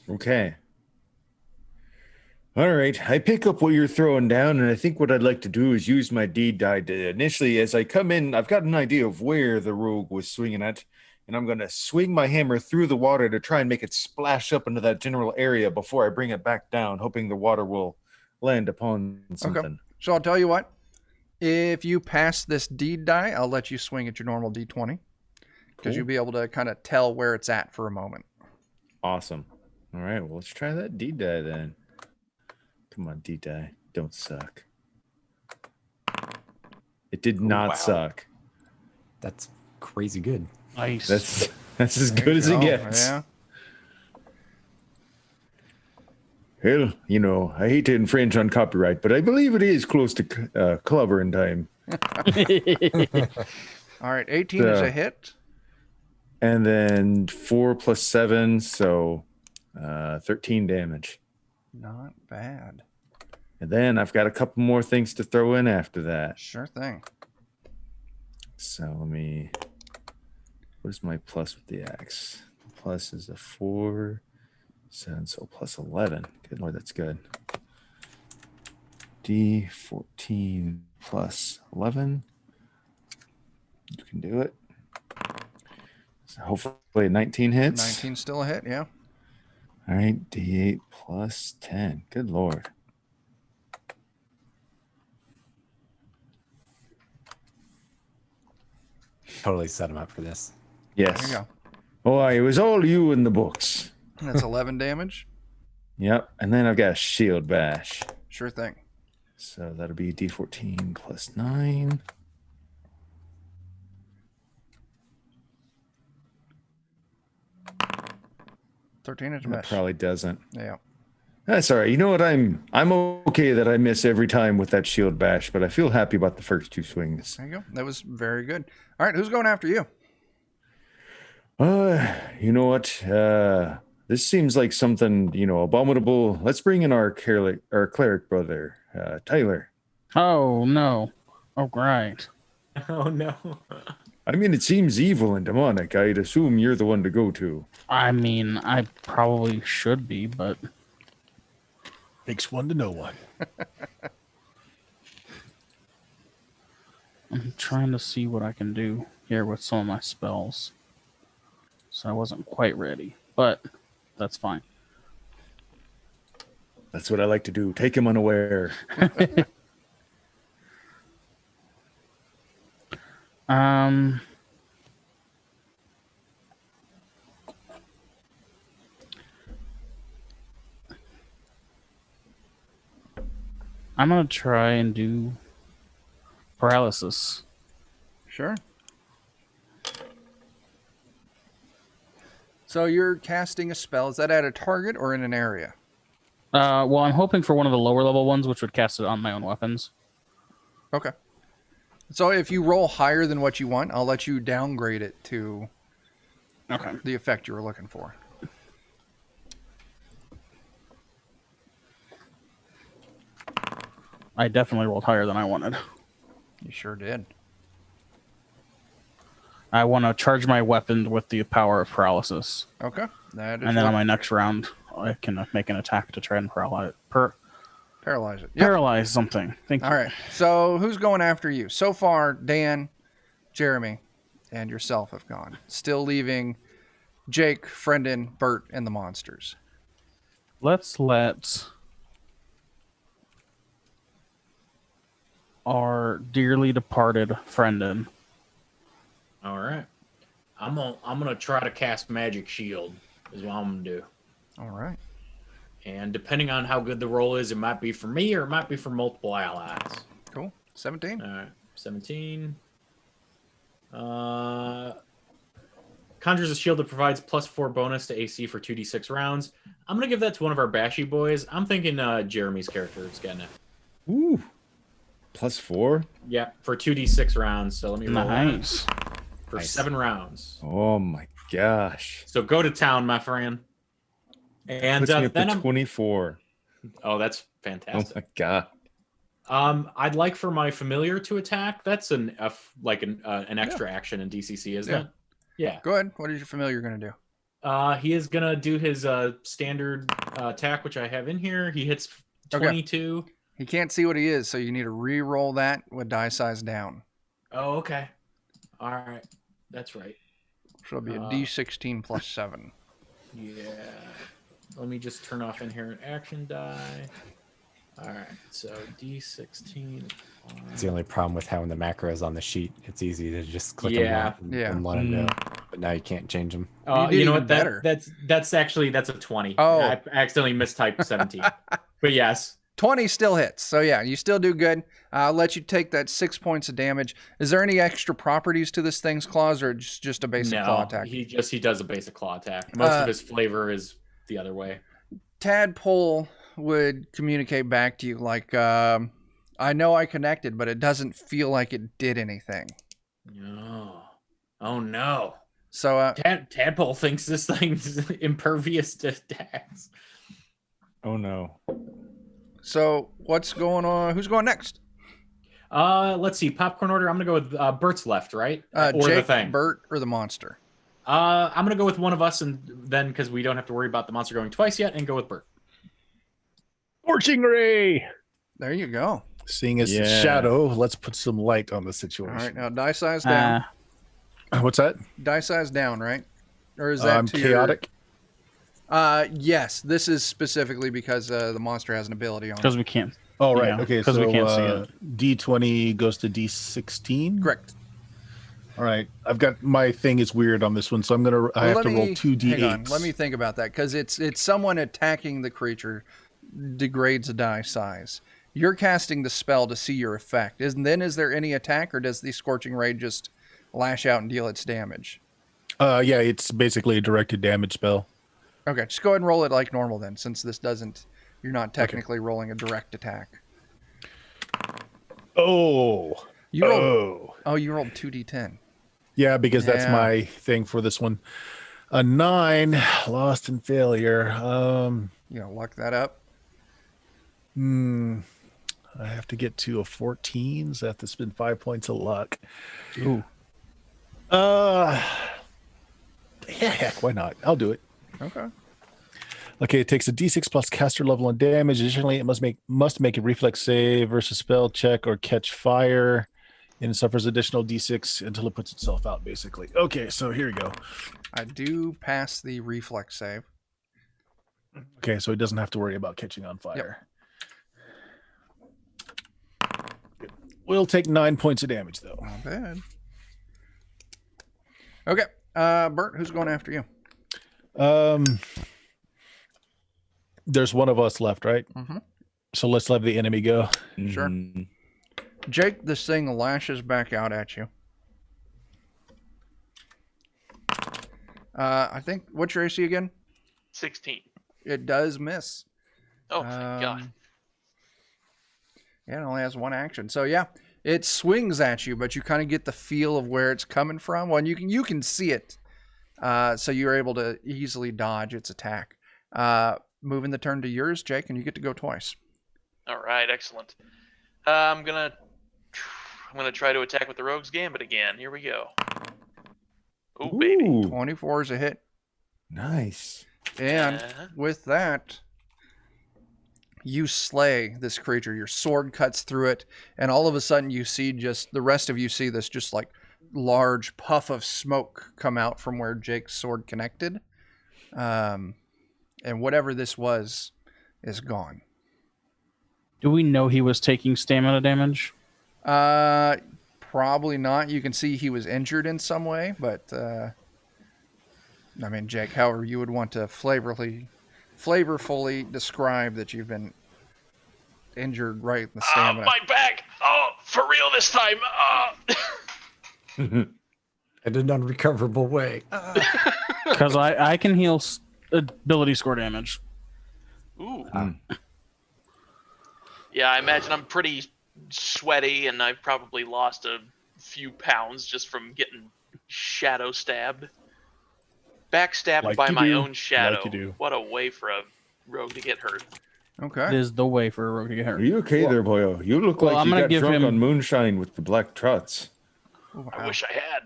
Okay. All right. I pick up what you're throwing down, and I think what I'd like to do is use my deed die to initially, as I come in, I've got an idea of where the rogue was swinging at, and I'm going to swing my hammer through the water to try and make it splash up into that general area before I bring it back down, hoping the water will land upon something. Okay. So I'll tell you what. If you pass this deed die, I'll let you swing at your normal D20 because Cool. you'll be able to kind of tell where it's at for a moment. Awesome. All right. Well, let's try that deed die then. Come on, deed die. Don't suck. It did not wow. suck. That's crazy good. Nice. That's as There good you as it go. gets. Yeah. Well, you know, I hate to infringe on copyright, but I believe it is close to clobbering time. All right. 18 is a hit. And then 4 plus 7, so 13 damage. Not bad. And then I've got a couple more things to throw in after that. Sure thing. So let me. What is my plus with the axe? Plus is a 4, 7, so plus 11. Good Lord, that's good. D14 plus 11. You can do it. So hopefully 19 hits. 19 still a hit, yeah. All right, D8 plus 10. Good Lord. Totally set him up for this. Yes. There you go. Oh, it was all you in the books. And that's 11 damage. Yep. And then I've got a shield bash. Sure thing. So that'll be D14 plus 9. Thirteen inch That mesh. probably doesn't. Yeah. That's all right. You know what? I'm okay that I miss every time with that shield bash, but I feel happy about the first 2 swings. There you go. That was very good. All right, who's going after you? You know what? This seems like something, abominable. Let's bring in our cleric brother, Tyler. Oh no. Oh right. Oh no. I mean, it seems evil and demonic. I'd assume you're the one to go to. I mean, I probably should be, but Takes one to know one. I'm trying to see what I can do here with some of my spells. So I wasn't quite ready, but that's fine. That's what I like to do. Take him unaware. I'm gonna try and do paralysis. Sure. So you're casting a spell. Is that at a target or in an area? Well, I'm hoping for one of the lower level ones, which would cast it on my own weapons. Okay. So if you roll higher than what you want, I'll let you downgrade it to Okay. the effect you were looking for. I definitely rolled higher than I wanted. You sure did. I want to charge my weapon with the power of paralysis. Okay. That is And then what- on my next round, I can make an attack to try and paralyze paralyze it. Yep. paralyze something. Thank you. All right. So who's going after you? So far, Dan, Jeremy, and yourself have gone. Still leaving Jake, Friendin, Bert, and the monsters. Let's let our dearly departed friend in. All right. I'm gonna try to cast magic shield. is what I'm gonna do. All right. And depending on how good the roll is, it might be for me or it might be for multiple allies. Cool. 17. All right, 17. Conjures a shield that provides +4 bonus to AC for 2d6 rounds. I'm gonna give that to one of our bashy boys. I'm thinking Jeremy's character is getting it. Ooh. +4. Yeah, for 2d6 rounds. So let me roll Nice. for Nice. 7 rounds. Oh my gosh. So go to town, my friend. And Puts me up then to I'm. 24. Oh, that's Oh fantastic. my god. I'd like for my familiar to attack. That's an extra action in DCC, isn't Yeah. it? Yeah. Go ahead. What is your familiar going to do? He is gonna do his standard attack, which I have in here. He hits 22. He can't see what he is, so you need to re-roll that with die size down. Oh, okay. All right, that's right. So it'll be a D16 plus 7. Yeah. Let me just turn off inherent action die. All right, so D16. It's the only problem with having the macros on the sheet. It's easy to just click Yeah. them Yeah. and let them go. But now you can't change them. You did You know even what? better. That's actually a 20. Oh. I accidentally mistyped 17. But yes. 20 still hits. So yeah, you still do good. I'll let you take that 6 points of damage. Is there any extra properties to this thing's claws, or just a basic claw attack? he does a basic claw attack. Most of his flavor is the other way. Tadpole would communicate back to you like, I know I connected, but it doesn't feel like it did anything. No. Oh no. So Tadpole thinks this thing's impervious to attacks. Oh no. so what's going on? Who's going next? Let's see. Popcorn order. I'm gonna go with Bert's left, right? Or the Jake, thing. Bert, or the monster? I'm gonna go with one of us, and then because we don't have to worry about the monster going twice yet, and go with Bert. Scorching ray. There you go. Seeing as Yeah. shadow, let's put some light on the All situation. right, now die size down. What's that? Die size down, right? Or is that I'm to your- chaotic. Yes, this is specifically because the monster has an ability on it. Because we can't. Oh, right. Yeah, Okay, 'cause so we can't see it. D20 goes to D16. Correct. All right. I've got my thing is weird on this one, so I have to roll 2 Hang on, D8s. let me think about that, because it's someone attacking the creature degrades the die size. You're casting the spell to see your effect. Is there any attack, or does the Scorching Ray just lash out and deal its damage? Yeah, it's basically a directed damage spell. Okay, just go ahead and roll it like normal then, since this doesn't. You're not technically rolling a direct attack. Oh. You rolled. Oh, you rolled 2d10. Yeah, because that's Yeah. my thing for this one. A 9, lost in failure. You know, luck that up. I have to get to a 14, so I have to spend 5 points of luck. Ooh. Yeah, heck, why not? I'll do it. Okay. Okay, it takes a D6 plus caster level and damage. Additionally, it must make a reflex save versus spell check or catch fire, and it suffers additional D6 until it puts itself out. Basically. Okay, so here we go. I do pass the reflex save. Okay, so it doesn't have to worry about catching on fire. We'll take 9 points of damage though. Not bad. Okay. Bert, who's going after you? There's one of us left, right? Mhm. So let's let the enemy go. Sure. Mhm. Jake, this thing lashes back out at you. I think, what's your AC again? 16. It does miss. Oh, thank God. Yeah, it only has one action. So yeah, it swings at you, but you kind of get the feel of where it's coming from. Well, and you can see it. So you're able to easily dodge its attack. Moving the turn to yours, Jake, and you get to go twice. All right, excellent. I'm gonna try to attack with the Rogue's Gambit again. Here we go. Oh, baby. Ooh, 24 is a hit. nice. And with that, you slay this creature. Your sword cuts through it, and all of a sudden you see the rest of you see this just like large puff of smoke come out from where Jake's sword connected. And whatever this was is gone. Do we know he was taking stamina damage? Probably not. You can see he was injured in some way, but I mean, Jake, however you would want to flavorfully describe that you've been injured right in the stamina. My back! Oh, for real this time! In an unrecoverable way. Because I can heal ability score damage. Ooh. Yeah, I imagine I'm pretty sweaty, and I've probably lost a few pounds just from getting shadow stabbed. Backstabbed Like by you my do. own shadow. Like you do. What a way for a rogue to get hurt. It Okay. is the way for a rogue to get Are hurt. you okay there, boyo? You look Well, like I'm you gonna got give drunk him- on moonshine with the black trots. Wow. I wish I had.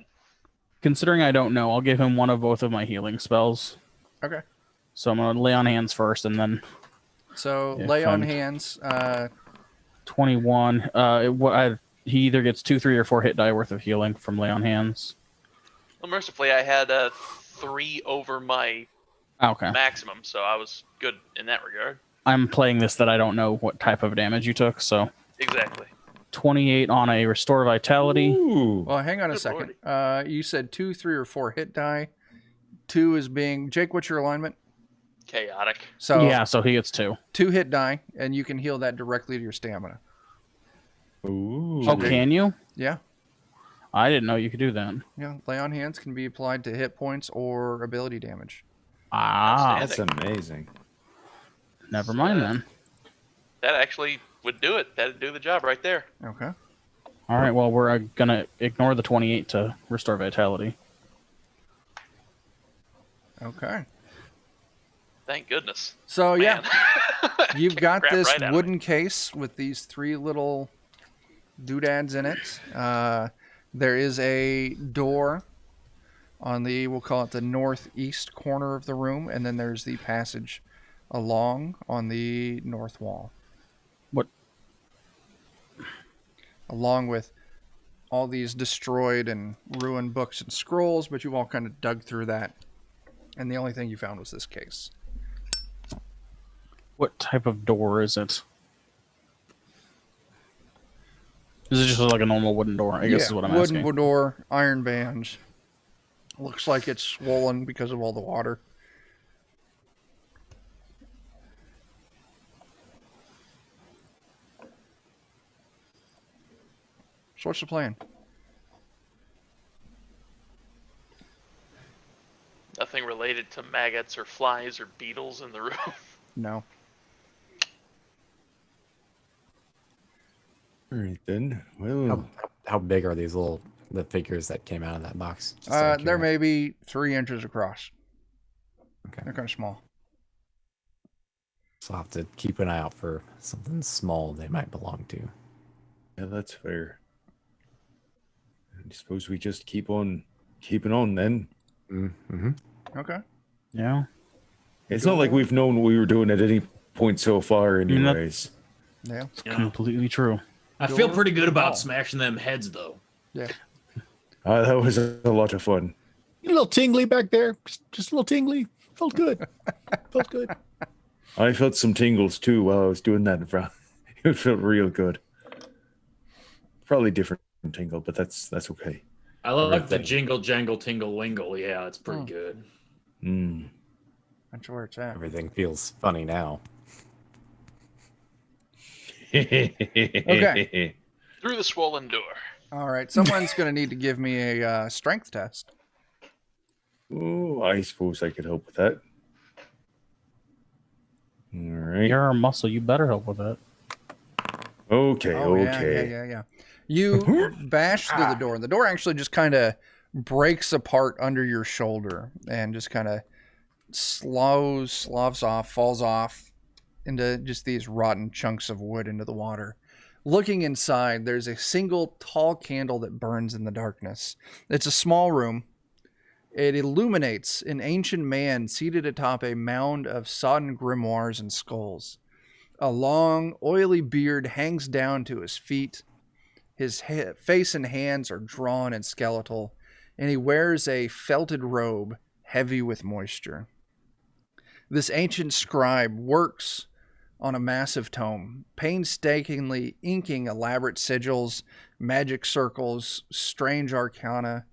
Considering I don't know, I'll give him one of both of my healing spells. Okay. So I'm going to lay on hands first, and then So Yeah, lay on fine. hands. 21. He either gets 2, 3, or 4 hit die worth of healing from lay on hands. Well, mercifully, I had 3 over my Okay. maximum, so I was good in that regard. I'm playing this that I don't know what type of damage you took, so Exactly. 28 on a restore vitality. Ooh. Well, hang on a Good second. You said 2, 3, or 4 hit die. 2 is being Jake. What's your alignment? Chaotic. So Yeah, so he gets 2. 2 hit die, and you can heal that directly to your stamina. Ooh. Oh, can you? Yeah. I didn't know you could do that. Yeah. Lay on hands can be applied to hit points or ability damage. Ah, That's amazing. never mind then. That actually would do it. That'd do the job right there. Okay. All right, well, we're going to ignore the 28 to restore vitality. Okay. Thank goodness. So yeah, Man. you've got Crap this right out of wooden case with these 3 little doodads in it. There is a door on the, we'll call it the northeast corner of the room, and then there's the passage along on the north wall. What? Along with all these destroyed and ruined books and scrolls, but you all kind of dug through that, and the only thing you found was this case. What type of door is it? Is it just like a normal wooden door? I guess is what I'm wooden asking. door, iron bands. Looks like it's swollen because of all the water. So what's the plan? Nothing related to maggots or flies or beetles in the room. No. All right then. Well, How big are these the figures that came out of that box? Just out of They're curiosity. maybe 3 inches across. Okay. They're kind of small. So I'll have to keep an eye out for something small they might belong to. yeah, that's fair. I suppose we just keep on keeping on then. Mm-hmm. Okay. Yeah. It's not like we've known what we were doing at any point so far, mean, that- anyways. Yeah. Yeah. Completely true. I feel Door pretty good wall. about smashing them heads, though. Yeah. That was a lot of fun. A little tingly back there. Just a little tingly. Felt good. Felt good. I felt some tingles too while I was doing that in front. It felt real good. Probably different tingle, but that's okay. I like the Everything. jingle, jangle, tingle, wingle. Yeah, it's pretty Hmm. good. Mm. That's where it's at. Everything feels funny now. Okay. Through the swollen door. All right. Someone's going to need to give me a strength test. Oh, I suppose I could help with that. All right. You're a muscle. You better help with that. Okay. Oh, okay. yeah. You bash through the door, and the door actually just kind of breaks apart under your shoulder and just kind of falls off into just these rotten chunks of wood into the water. Looking inside, there's a single tall candle that burns in the darkness. It's a small room. It illuminates an ancient man seated atop a mound of sodden grimoires and skulls. A long, oily beard hangs down to his feet. His face and hands are drawn and skeletal, and he wears a felted robe heavy with moisture. This ancient scribe works on a massive tome, painstakingly inking elaborate sigils, magic circles, strange arcana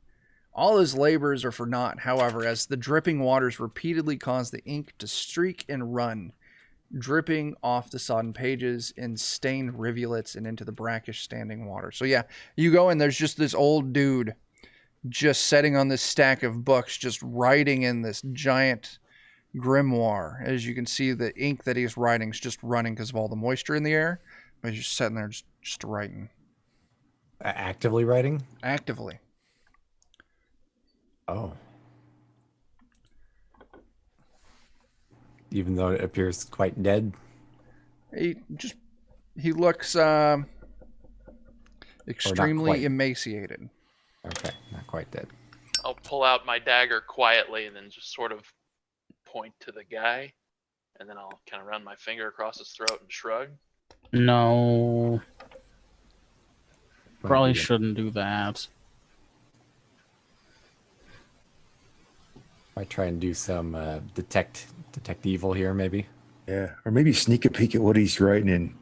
All his labors are for naught, however, as the dripping waters repeatedly cause the ink to streak and run, dripping off the sodden pages in stained rivulets and into the brackish standing water. So yeah, you go and there's just this old dude just sitting on this stack of books, just writing in this giant grimoire. As you can see, the ink that he's writing is just running because of all the moisture in the air, but he's just sitting there just writing. Actively writing? Actively. Oh. Even though it appears quite dead? He looks extremely emaciated. Okay, not quite dead. I'll pull out my dagger quietly and then just sort of point to the guy, and then I'll kind of run my finger across his throat and shrug. No. Probably Yeah. shouldn't do that. Might try and do some detect evil here, maybe. Yeah, or maybe sneak a peek at what he's writing in.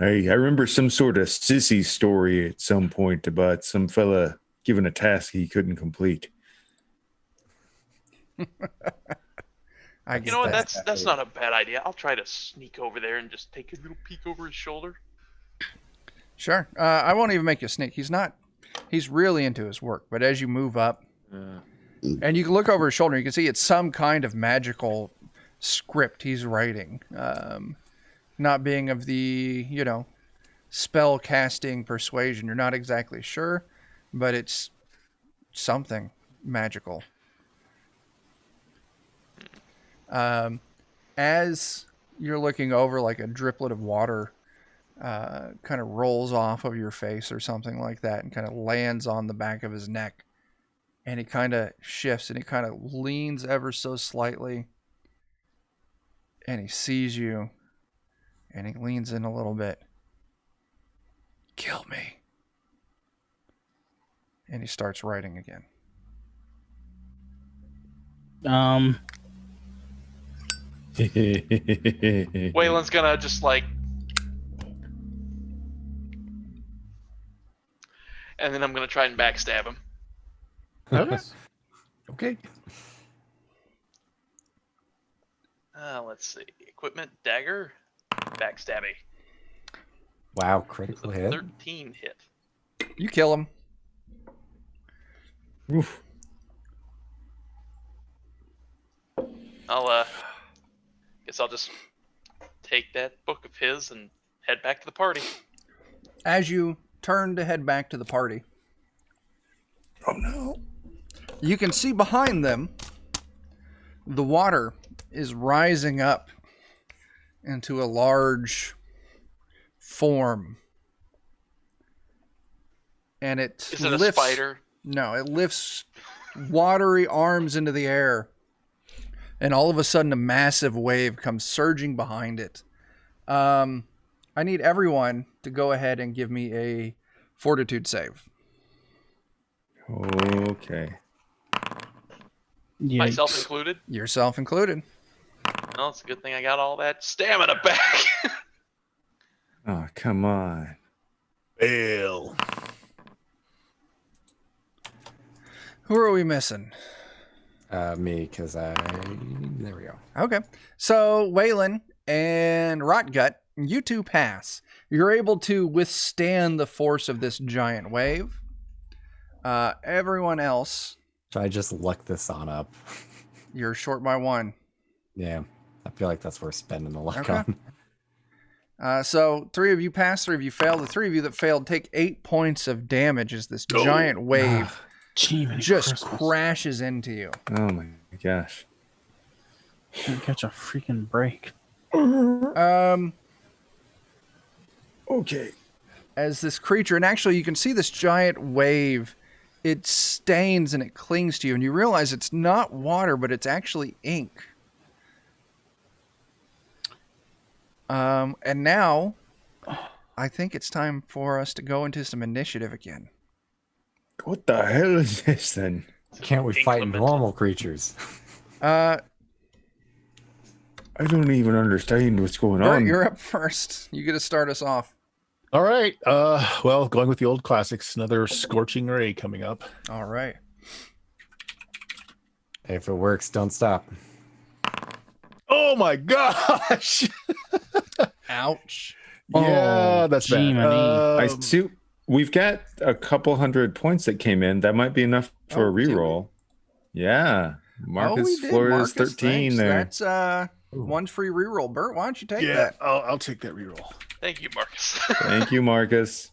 I remember some sort of sissy story at some point about some fella given a task he couldn't complete. You know what? That's not a bad idea. I'll try to sneak over there and just take a little peek over his shoulder. Sure. I won't even make you sneak. He's really into his work, but as you move up, and you can look over his shoulder, you can see it's some kind of magical script he's writing. Not being of the, spell casting persuasion, you're not exactly sure, but it's something magical. As you're looking over, like a driplet of water kind of rolls off of your face or something like that and kind of lands on the back of his neck. And he kind of shifts and he kind of leans ever so slightly. And he sees you. And he leans in a little bit. Kill me. And he starts writing again. Waylon's gonna just and then I'm gonna try and backstab him. Okay. Let's see. Equipment, dagger, backstabbing. Wow, critical hit. 13 hit. You kill him. Oof. Guess I'll just take that book of his and head back to the party. As you turn to head back to the party, Oh no. you can see behind them the water is rising up into a large form. And it Is it a lifts, spider? No, it lifts watery arms into the air. And all of a sudden a massive wave comes surging behind it. I need everyone to go ahead and give me a fortitude save. Okay. Myself Yikes. included? Yourself included. Well, it's a good thing I got all that stamina back. Oh, come on. Fail. Who are we missing? Me, because there we go. Okay. So, Waylon and Rotgut, you two pass. You're able to withstand the force of this giant wave. Everyone else, Should I just luck this on up? you're short by one. Yeah, I feel like that's worth spending the luck Okay. on. So, 3 of you pass, 3 of you fail. The 3 of you that failed take 8 points of damage as this giant wave Jiminy just Christmas. crashes into you. Oh my gosh. Can't catch a freaking break. Okay. As this creature, and actually you can see this giant wave, it stains and it clings to you, and you realize it's not water, but it's actually ink. And now, I think it's time for us to go into some initiative again. What the hell is this then? Can't we fight Inclement. normal creatures? I don't even understand what's going Bert, on. you're up first. You get to start us off. All right. Well, going with the old classics, another Scorching Ray coming up. All right. If it works, don't stop. Oh my gosh! Ouch. Yeah, that's bad. Jiminy. I see. We've got a couple hundred points that came in. That might be enough for a Oh, do we? reroll. Yeah. Marcus we did, Flores Marcus. 13 Thanks. there. That's one free reroll. Bert, why don't you take Yeah, that? I'll take that reroll. Thank you, Marcus. Thank you, Marcus.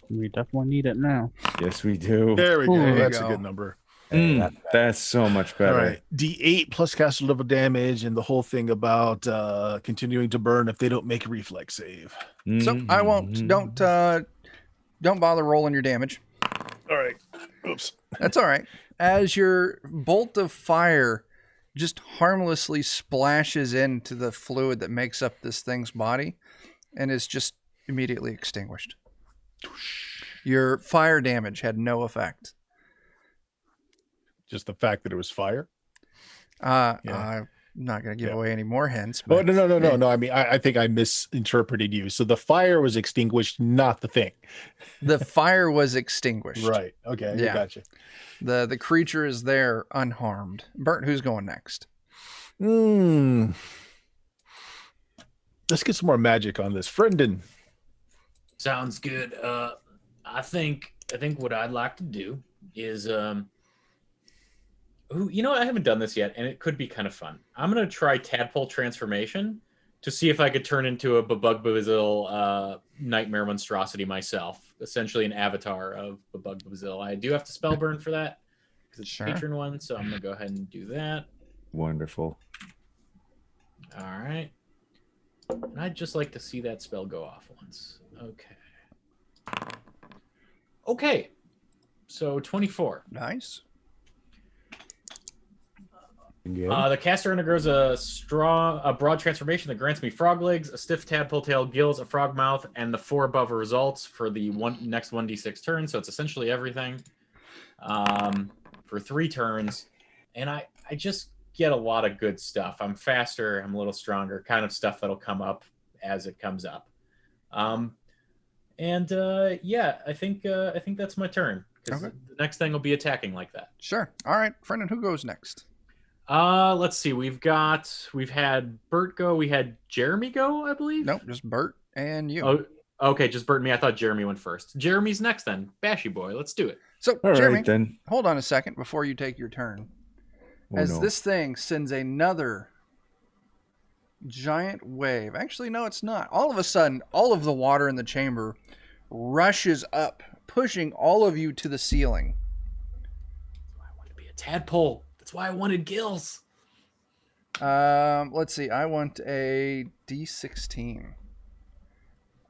We definitely need it now. Yes, we do. There we go. There you That's go. a good number. That's so much All better. right. D8 plus caster level damage, and the whole thing about continuing to burn if they don't make a reflex save. So I won't. Mhm. Don't bother rolling your damage. All right. Oops. That's all right. As your bolt of fire just harmlessly splashes into the fluid that makes up this thing's body and is just immediately extinguished. Your fire damage had no effect. Just the fact that it was fire. I'm not going to give away any more hints. Oh, But no. I mean, I think I misinterpreted you. So the fire was extinguished, not the thing. the fire was extinguished. Right. Okay. Yeah. I gotcha. The creature is there unharmed. Bert, who's going next? Let's get some more magic on this. Friendon. Sounds good. I think what I'd like to do is you know what? I haven't done this yet, and it could be kind of fun. I'm gonna try tadpole transformation to see if I could turn into a Babugbazill nightmare monstrosity myself. Essentially an avatar of Babugbazill. I do have to spell burn for that because it's Sure. a patron one, so I'm gonna go ahead and do that. Wonderful. All right. And I'd just like to see that spell go off once. Okay. So 24. Nice. Good. The caster undergoes a broad transformation that grants me frog legs, a stiff tadpole tail, gills, a frog mouth, and the 4 above results for the next 1d6 turns. So it's essentially everything for 3 turns. And I just get a lot of good stuff. I'm faster. I'm a little stronger. Kind of stuff that'll come up as it comes up. I think that's my turn. 'Cause Okay. the next thing will be attacking like that. Sure. All right. Friendon, who goes next? Let's see. We've had Bert go. We had Jeremy go, I believe. Nope, just Bert and you. Oh, okay. Just Bert and me. I thought Jeremy went first. Jeremy's next then. Bashy boy. Let's do it. So, All Jeremy, right, then. hold on a second before you take your turn. Oh, As no. this thing sends another giant wave. Actually, no, it's not. All of a sudden, all of the water in the chamber rushes up, pushing all of you to the ceiling. I want to be a tadpole. That's why I wanted gills. Let's see. I want a D16.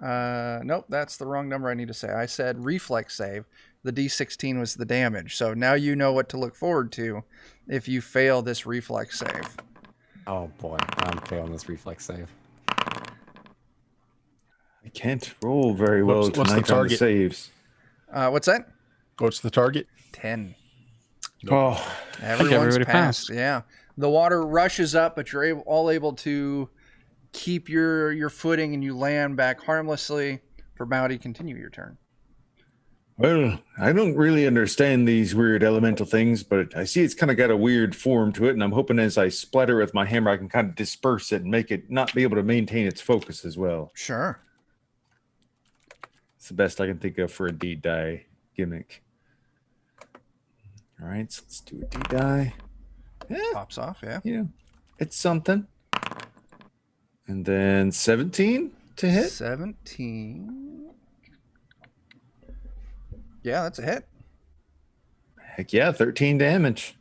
Nope, that's the wrong number I need to say. I said reflex save. The D16 was the damage. So now you know what to look forward to if you fail this reflex save. Oh boy, I'm failing this reflex save. I can't roll very well What's the tonight on the target? saves. What's that? What's the target? 10. Oh, Everyone's everybody passed. passed. Yeah. The water rushes up, but you're all able to keep your footing and you land back harmlessly. For Bounty, continue your turn. well, I don't really understand these weird elemental things, but I see it's kind of got a weird form to it, and I'm hoping as I splatter with my hammer, I can kind of disperse it and make it not be able to maintain its focus as well. Sure. It's the best I can think of for a D-die gimmick. All right, so let's do a D-die. Yeah, Pops off, yeah. yeah, it's something. And then 17 to hit. 17. Yeah, that's a hit. Heck yeah, 13 damage.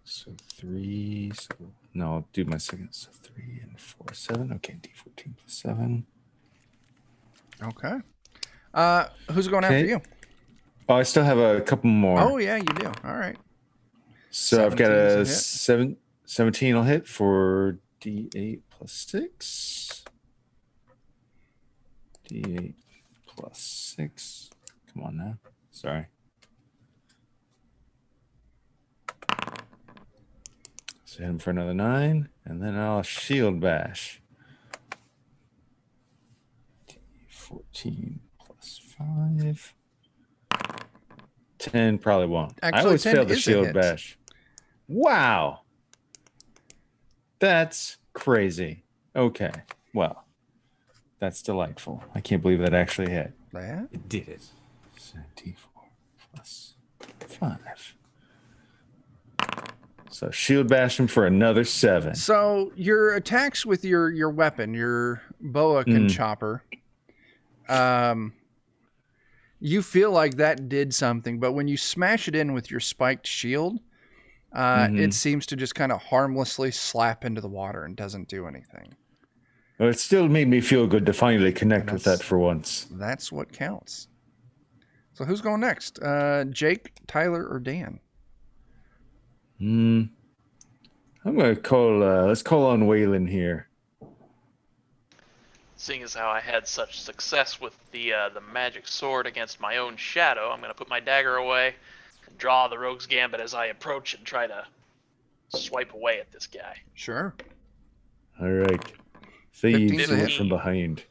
So 3. So no, I'll do my second. So 3 and 4, 7. Okay, D14 plus 7. Okay. Who's going after Okay. you? Oh, I still have a couple more. Oh, yeah, you do. All right. So I've got 17's a a hit. 17 will hit for D8 plus 6. D8 plus 6. Come on now. Sorry. So hit him for another 9, and then I'll shield bash. 14 plus 5. 10 probably won't. I Actually, always 10 fail the is a shield hit. bash. Wow. That's crazy. Okay. Well, that's delightful. I can't believe that actually hit. That? It did it. 74 plus 5. So shield bash him for another 7. So your attacks with your weapon, your boa chopper, you feel like that did something, but when you smash it in with your spiked shield, it seems to just kind of harmlessly slap into the water and doesn't do anything. Well, it still made me feel good to finally connect with that for once. That's what counts. So who's going next? Jake, Tyler, or Dan? I'm gonna call. Let's call on Waylon here. Seeing as how I had such success with the magic sword against my own shadow, I'm gonna put my dagger away, and draw the rogue's gambit as I approach and try to swipe away at this guy. Sure. All right, thieves 15's a hit. from behind.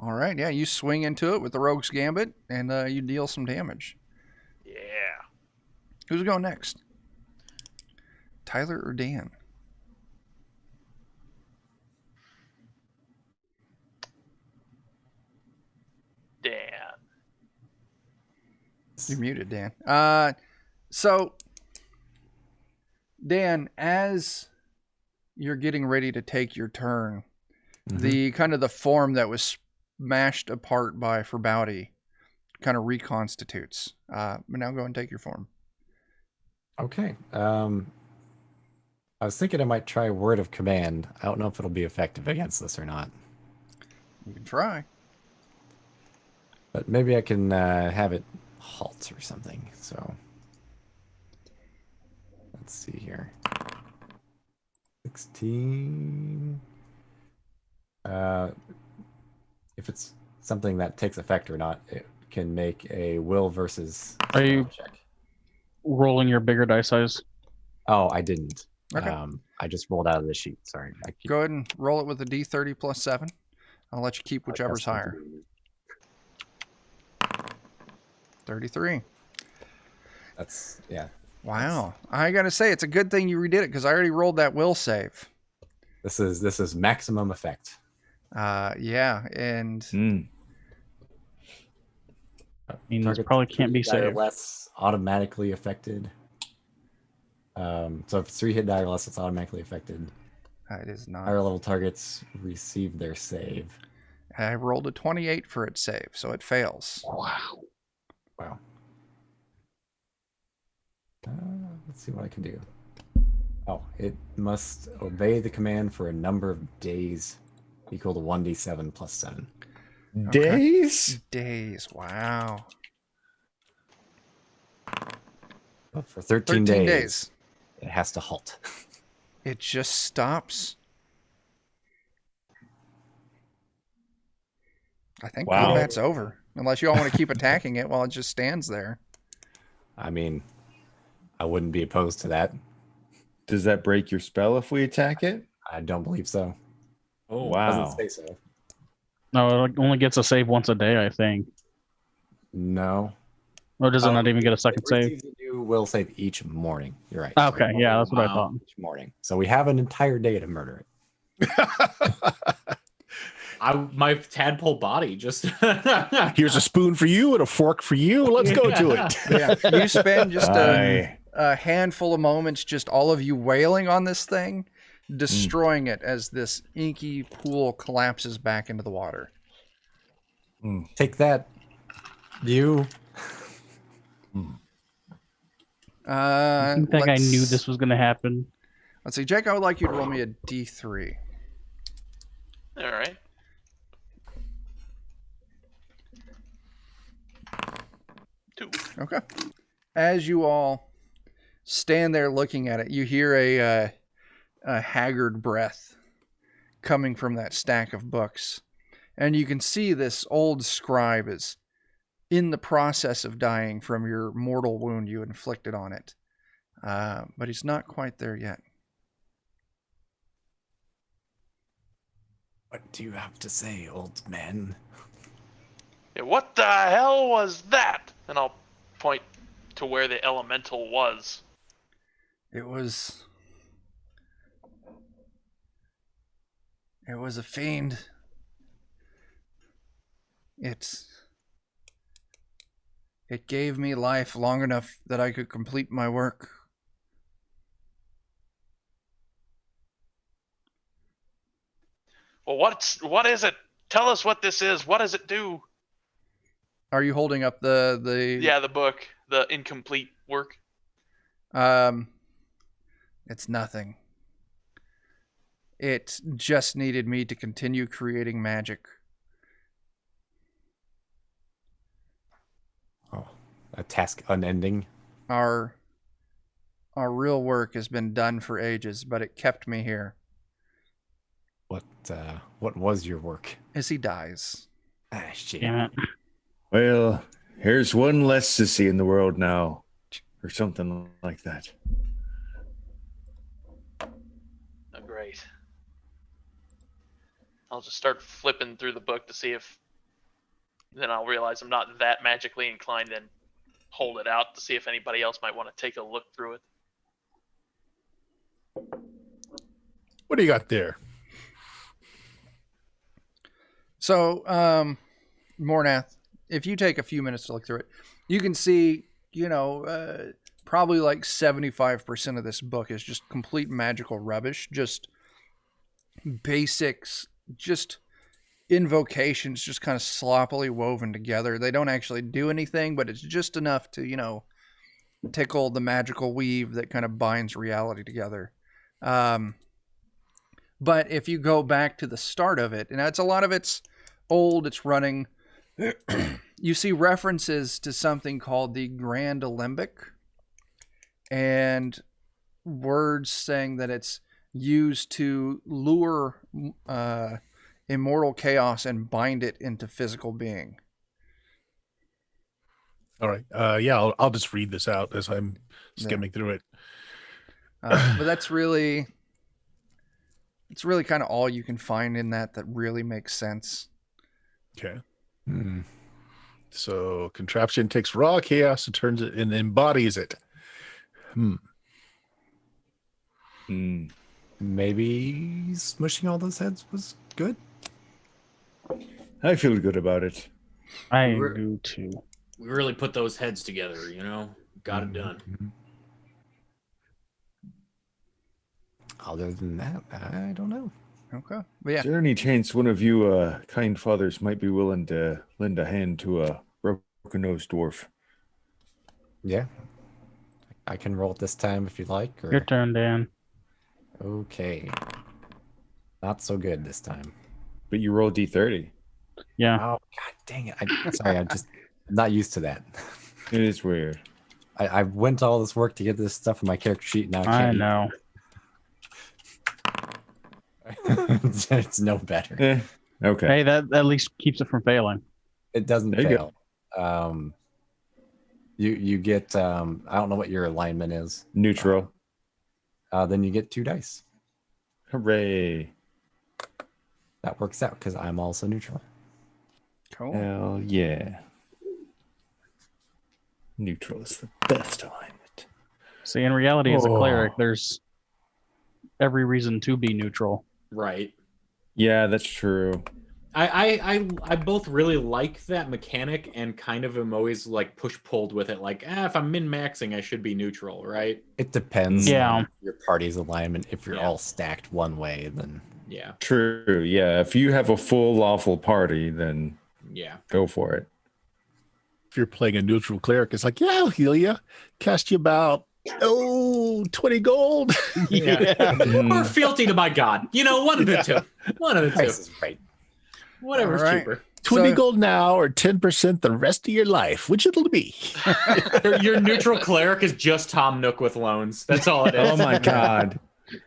All right, yeah, you swing into it with the rogue's gambit, and you deal some damage. Yeah. Who's going next? Tyler or Dan? Dan. You're muted, Dan. So, Dan, as you're getting ready to take your turn, the kind of the form that was smashed apart by Forbauti kind of reconstitutes. But now go and take your form. Okay. I was thinking I might try Word of Command. I don't know if it'll be effective against this or not. You can try. But maybe I can have it halt or something. So let's see here. 16. If it's something that takes effect or not, it can make a will versus Are you check. rolling your bigger dice size? Oh, I didn't. Okay. I just rolled out of the sheet. Sorry. Go ahead and roll it with a D30 plus 7. I'll let you keep whichever's higher. 33. That's, yeah. Wow. I got to say, it's a good thing you redid it because I already rolled that will save. This is maximum effect. Yeah, and Means probably can't be die or saved. less automatically affected. So if it's 3 hit die or less, it's automatically affected. it is not. Higher level targets receive their save. I rolled a 28 for its save, so it fails. Wow. Let's see what I can do. Oh, it must obey the command for a number of days equal to 1d7 plus 7. Days? Days. Wow. But for 13 days, it has to halt. It just stops. I think combat's over. Unless you all want to keep attacking it while it just stands there. I mean, I wouldn't be opposed to that. Does that break your spell if we attack it? I don't believe so. Oh, It wow. doesn't say so. No, it only gets a save once a day, I think. No. Or does it not even get a second It save? receives a new will save each morning. You're right. Okay, yeah, that's what I thought. Each morning. So we have an entire day to murder it. My tadpole body just. Here's a spoon for you and a fork for you. Let's go to it. Yeah, you spend just a handful of moments, just all of you wailing on this thing, destroying it as this inky pool collapses back into the water. Take that. You. I think I knew this was going to happen. Let's see, Jake, I would like you to roll me a D3. All right. Two. Okay. As you all stand there looking at it, you hear a haggard breath coming from that stack of books. And you can see this old scribe is in the process of dying from your mortal wound you inflicted on it. But he's not quite there yet. What do you have to say, old man? Yeah, what the hell was that? And I'll point to where the elemental was. It was a fiend. It gave me life long enough that I could complete my work. Well, what is it? Tell us what this is. What does it do? Are you holding up the Yeah, the book, the incomplete work. It's nothing. It just needed me to continue creating magic. Oh, a task unending. Our real work has been done for ages, but it kept me here. What was your work? As he dies. Ah, shit. Damn it. Well, here's one less to see in the world now, or something like that. Oh, great. I'll just start flipping through the book to see if... Then I'll realize I'm not that magically inclined and hold it out to see if anybody else might want to take a look through it. What do you got there? So, Mornath, if you take a few minutes to look through it, you can see, probably like 75% of this book is just complete magical rubbish. Just basics, just invocations, just kind of sloppily woven together. They don't actually do anything, but it's just enough to, tickle the magical weave that kind of binds reality together. But if you go back to the start of it, and a lot of it's old, it's running, you see references to something called the Grand Alembic, and words saying that it's used to lure immortal chaos and bind it into physical being. All right. Yeah, I'll just read this out as I'm skimming through it. But it's really kind of all you can find in that really makes sense. Okay. Hmm. So contraption takes raw chaos and turns it and embodies it. Maybe smushing all those heads was good. I feel good about it. I do too. We really put those heads together, Got it done. Other than that, I don't know. Okay. But yeah. Is there any chance one of you kind fathers might be willing to lend a hand to a broken-nosed dwarf? Yeah. I can roll it this time if you'd like. Or... Your turn, Dan. Okay. Not so good this time. But you roll D30. Yeah. Oh, god dang it. Sorry, I'm just not used to that. It is weird. I went to all this work to get this stuff in my character sheet. Now I know. It's no better. Okay. Hey, that at least keeps it from failing. It doesn't There you fail. You get I don't know what your alignment is. Neutral. Then you get 2 dice. Hooray. That works out because I'm also neutral. Cool. Hell yeah. Neutral is the best alignment. See, in reality, as a cleric, there's every reason to be neutral. Right. Yeah, that's true. I both really like that mechanic and kind of am always like push-pulled with it. Like, if I'm min-maxing, I should be neutral, right? It depends Yeah. on your party's alignment. If you're Yeah. all stacked one way, then Yeah. True. Yeah. If you have a full lawful party, then Yeah. go for it. If you're playing a neutral cleric, it's like, yeah, I'll heal you. Cast you about 20 gold. Yeah. Mm. Or fealty to my god. One of the two. One of the price two. is right. Whatever's All right. cheaper. 20 So- gold now or 10% the rest of your life, which it'll be. Your neutral cleric is just Tom Nook with loans. That's all it is. Oh my God.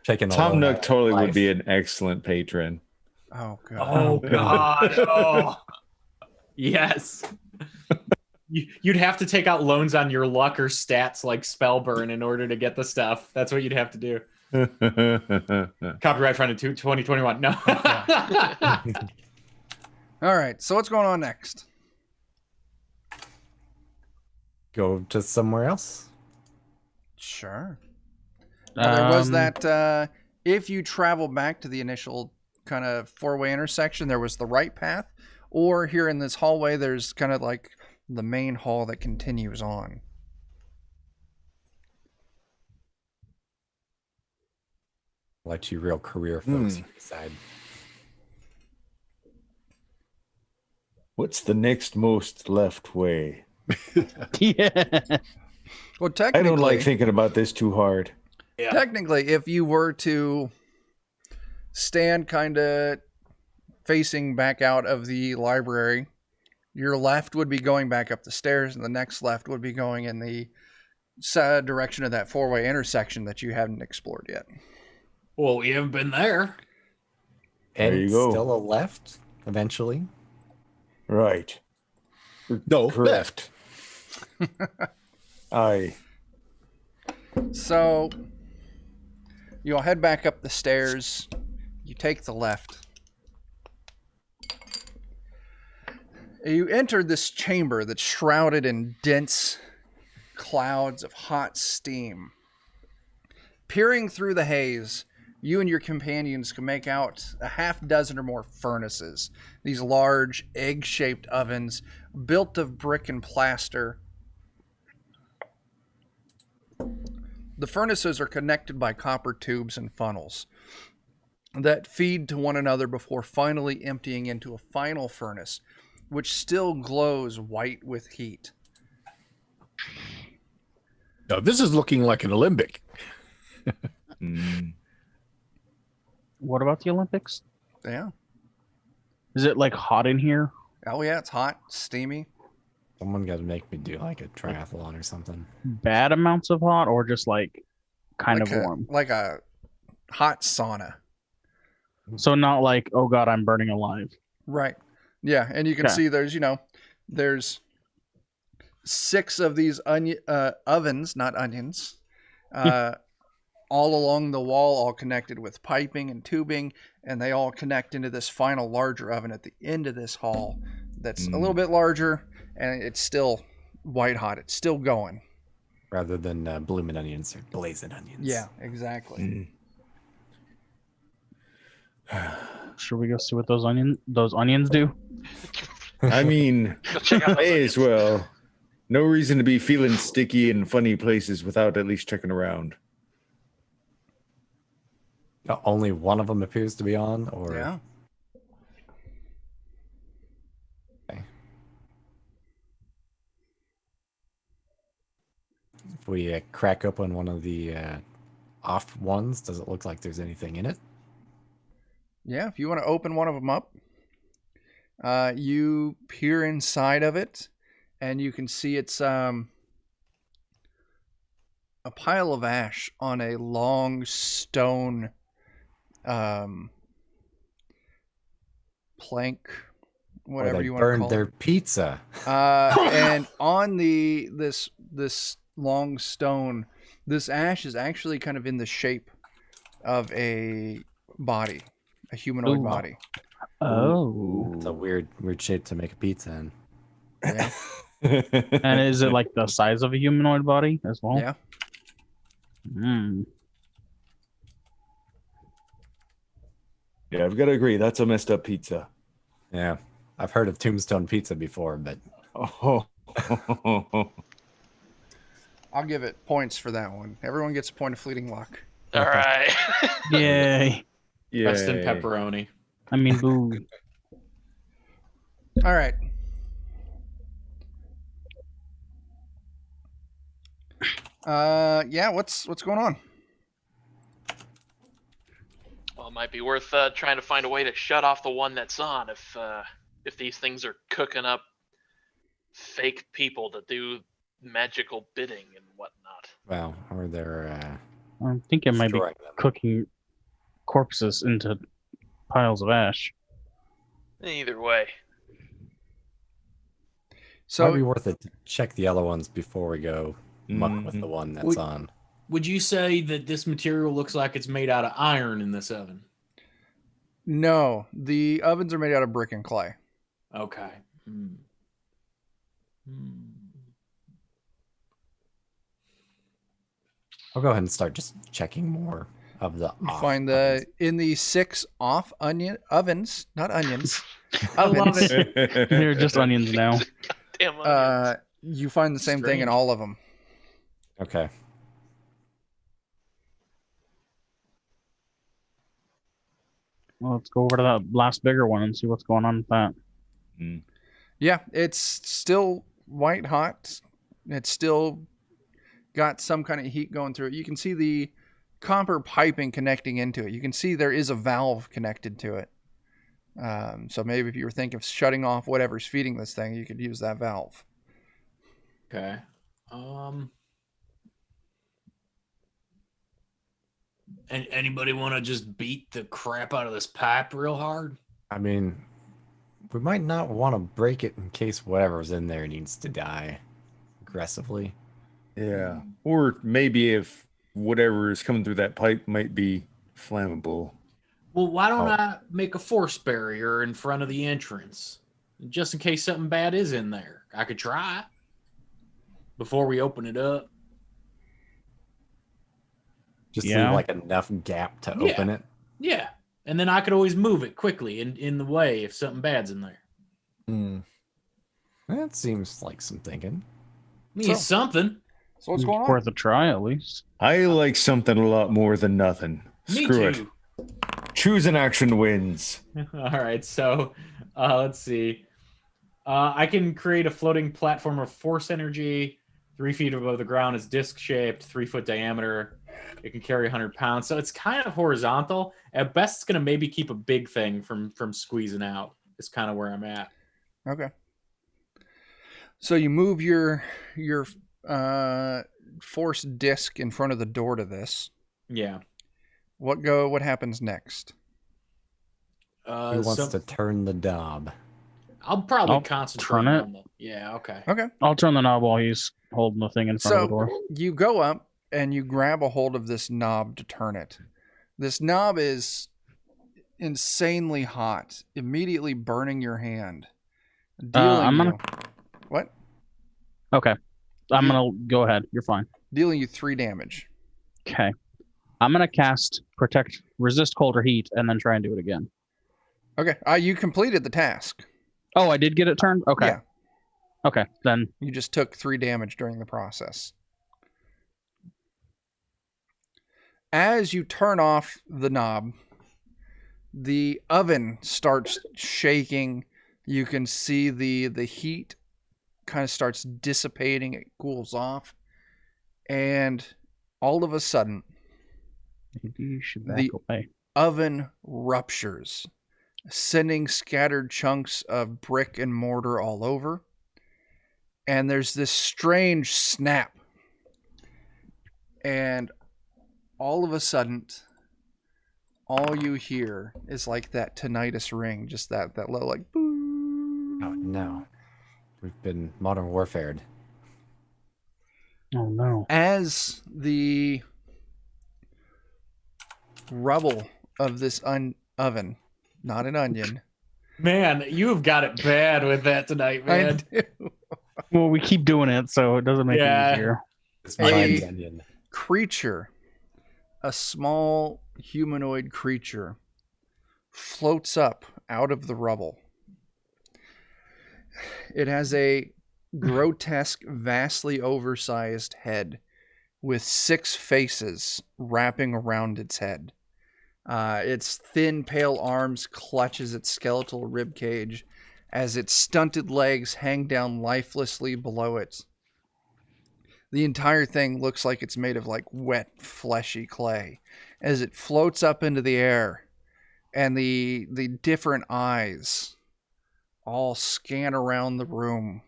Taking a Tom loan Nook out totally of would life. be an excellent patron. Oh god. Oh god. Oh. Yes. You'd have to take out loans on your luck or stats like spell burn in order to get the stuff. That's what you'd have to do. Copyright friendly 2021. No. All right. So what's going on next? Go to somewhere else. Sure. Now, there was Um, that. If you travel back to the initial kind of four-way intersection, there was the right path, or here in this hallway, there's kind of like the main hall that continues on. Let you real career folks decide. What's the next most left way? Yeah. Well, I technically, don't like thinking about this too hard. technically, if you were to stand kind of facing back out of the library, your left would be going back up the stairs, and the next left would be going in the direction of that four-way intersection that you haven't explored yet. Well, we haven't been there. And There you go. still a left eventually. Right. No, Correct. Aye. So you'll head back up the stairs. You take the left. You enter this chamber that's shrouded in dense clouds of hot steam. Peering through the haze, you and your companions can make out a half dozen or more furnaces. These large, egg-shaped ovens built of brick and plaster. The furnaces are connected by copper tubes and funnels that feed to one another before finally emptying into a final furnace, which still glows white with heat. Now, this is looking like an Olympic. What about the Olympics? Yeah. Is it like hot in here? Oh, yeah, it's hot, steamy. Someone got to make me do like a triathlon or something. Bad amounts of hot or just like kind like of warm? Like a hot sauna. So not like, oh God, I'm burning alive. Right. Yeah, and you can Okay. see there's 6 of these ovens, not onions, all along the wall, all connected with piping and tubing, and they all connect into this final larger oven at the end of this hall that's a little bit larger, and it's still white hot. It's still going. Rather than blooming onions or blazing onions. Yeah, exactly. Should we go see what those onions do? I mean, Go check out those may onions. as well. No reason to be feeling sticky in funny places without at least checking around. Only one of them appears to be on, or Yeah. if we crack open one of the off ones, does it look like there's anything in it? Yeah, if you want to open one of them up, you peer inside of it, and you can see it's a pile of ash on a long stone plank, Or whatever they you want to burned call their it. pizza. And on this long stone, this ash is actually kind of in the shape of a body, a humanoid Ooh. body. Oh. It's a weird shape to make a pizza in. Yeah. And is it like the size of a humanoid body as well? Yeah. Hmm. Yeah, I've got to agree. That's a messed up pizza. Yeah, I've heard of Tombstone Pizza before, but Oh. I'll give it points for that one. Everyone gets a point of fleeting luck. All right. Yay. Rest in Yay. pepperoni. I mean, boo. All right. Yeah, what's going on? Well, it might be worth trying to find a way to shut off the one that's on if these things are cooking up fake people to do magical bidding and whatnot. well, or they're I think it might be destroying them. cooking corpses into piles of ash. Either way. Might So be worth it to check the other ones before we go muck with the one that's We- on. Would you say that this material looks like it's made out of iron in this oven? No, the ovens are made out of brick and clay. Okay. I'll go ahead and start just checking more of the. You off find ovens. in the 6 off ovens, not onions. I love ovens. it. They're just onions now. Damn onions. You find the same thing in Strange. all of them. Okay. Well, let's go over to that last bigger one and see what's going on with that. Yeah, it's still white hot. It's still got some kind of heat going through it. You can see the copper piping connecting into it. You can see there is a valve connected to it. So maybe if you were thinking of shutting off whatever's feeding this thing, you could use that valve. Okay. And anybody want to just beat the crap out of this pipe real hard? I mean, we might not want to break it in case whatever's in there needs to die aggressively. Yeah. Or maybe if whatever is coming through that pipe might be flammable. Well, why don't Oh. I make a force barrier in front of the entrance? Just in case something bad is in there. I could try before we open it up. Just Yeah. leave like enough gap to Yeah. open it. Yeah. And then I could always move it quickly in the way if something bad's in there. That seems like some thinking. I mean, it's something. So what's going on? Worth a try, at least. I like something a lot more than nothing. Me Screw too. it. Choose an action wins. All right, so let's see. I can create a floating platform of force energy, 3 feet above the ground. It's disc shaped, 3 foot diameter. It can carry 100 pounds, so it's kind of horizontal. At best, it's gonna maybe keep a big thing from squeezing out. Is kind of where I'm at. Okay. So you move your force disc in front of the door to this. Yeah. What happens next? Who wants to turn the knob? I'll probably I'll concentrate turn it. on the. Yeah. Okay. Okay. I'll turn the knob while he's holding the thing in front of the door. You go up and you grab a hold of this knob to turn it. This knob is insanely hot, immediately burning your hand. I'm gonna- What? Okay. I'm going to go ahead. You're fine. Dealing you 3 damage. Okay. I'm going to cast Protect, Resist Cold or Heat, and then try and do it again. Okay. You completed the task. Oh, I did get it turned? Okay. Yeah. Okay. Then, You just took 3 damage during the process. As you turn off the knob, the oven starts shaking. You can see the heat kind of starts dissipating. It cools off. And all of a sudden, you should back The- away. oven ruptures, sending scattered chunks of brick and mortar all over. And there's this strange snap. And all of a sudden, all you hear is like that tinnitus ring, just that little like boo. Oh no. We've been modern warfared. Oh, no. As the rubble of this oven, not an onion, Man, you've got it bad with that tonight, man. I do. Well, we keep doing it, so it doesn't make Yeah. it easier. It's Hey. giant onion. Creature, a small humanoid creature, floats up out of the rubble. It has a grotesque, vastly oversized head with 6 faces wrapping around its head. Its thin, pale arms clutches its skeletal rib cage as its stunted legs hang down lifelessly below it. The entire thing looks like it's made of like wet, fleshy clay as it floats up into the air, and the different eyes all scan around the room.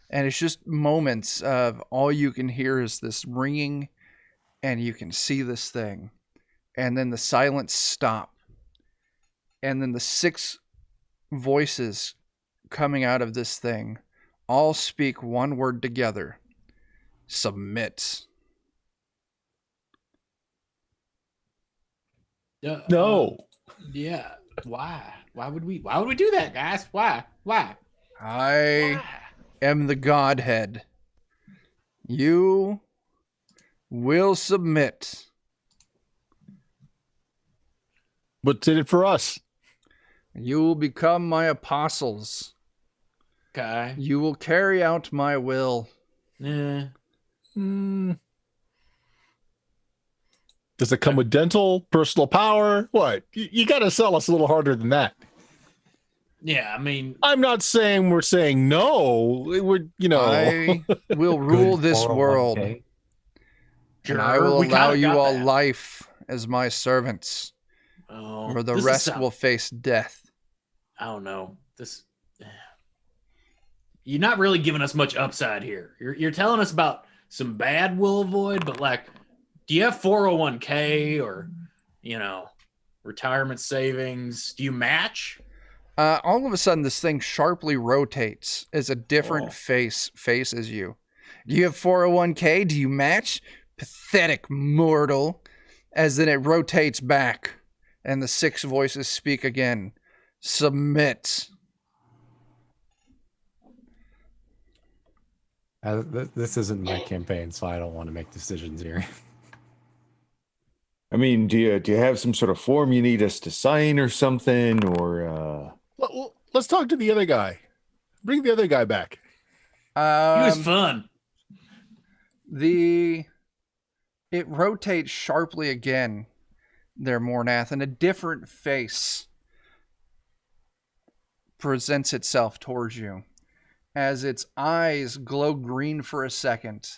And it's just moments of all you can hear is this ringing, and you can see this thing. And then the silence stop. And then the 6 voices coming out of this thing all speak one word together. Submit. No. Yeah. Why? Why would we do that, guys? Why? I am the Godhead. You will submit. What's in it for us? You will become my apostles. Okay. You will carry out my will. Yeah. Does it come with dental, personal power? What? You got to sell us a little harder than that. Yeah, I mean, I'm not saying we're saying no. We're, I will rule this world. Okay. And I will we allow kinda you got all that. life as my servants, Oh, or the this rest is will face death. I don't know. You're not really giving us much upside here. You're telling us about some bad we'll avoid, but like, do you have 401k or, retirement savings? Do you match? All of a sudden, this thing sharply rotates as a different Oh. face faces you. Do you have 401k? Do you match? Pathetic mortal. As then it rotates back, and the 6 voices speak again. Submit. This isn't my campaign, so I don't want to make decisions here. I mean, do you have some sort of form you need us to sign or something, or Let's talk to the other guy. Bring the other guy back. He was Um, fun. it rotates sharply again there, Mornath, and a different face presents itself towards you as its eyes glow green for a second,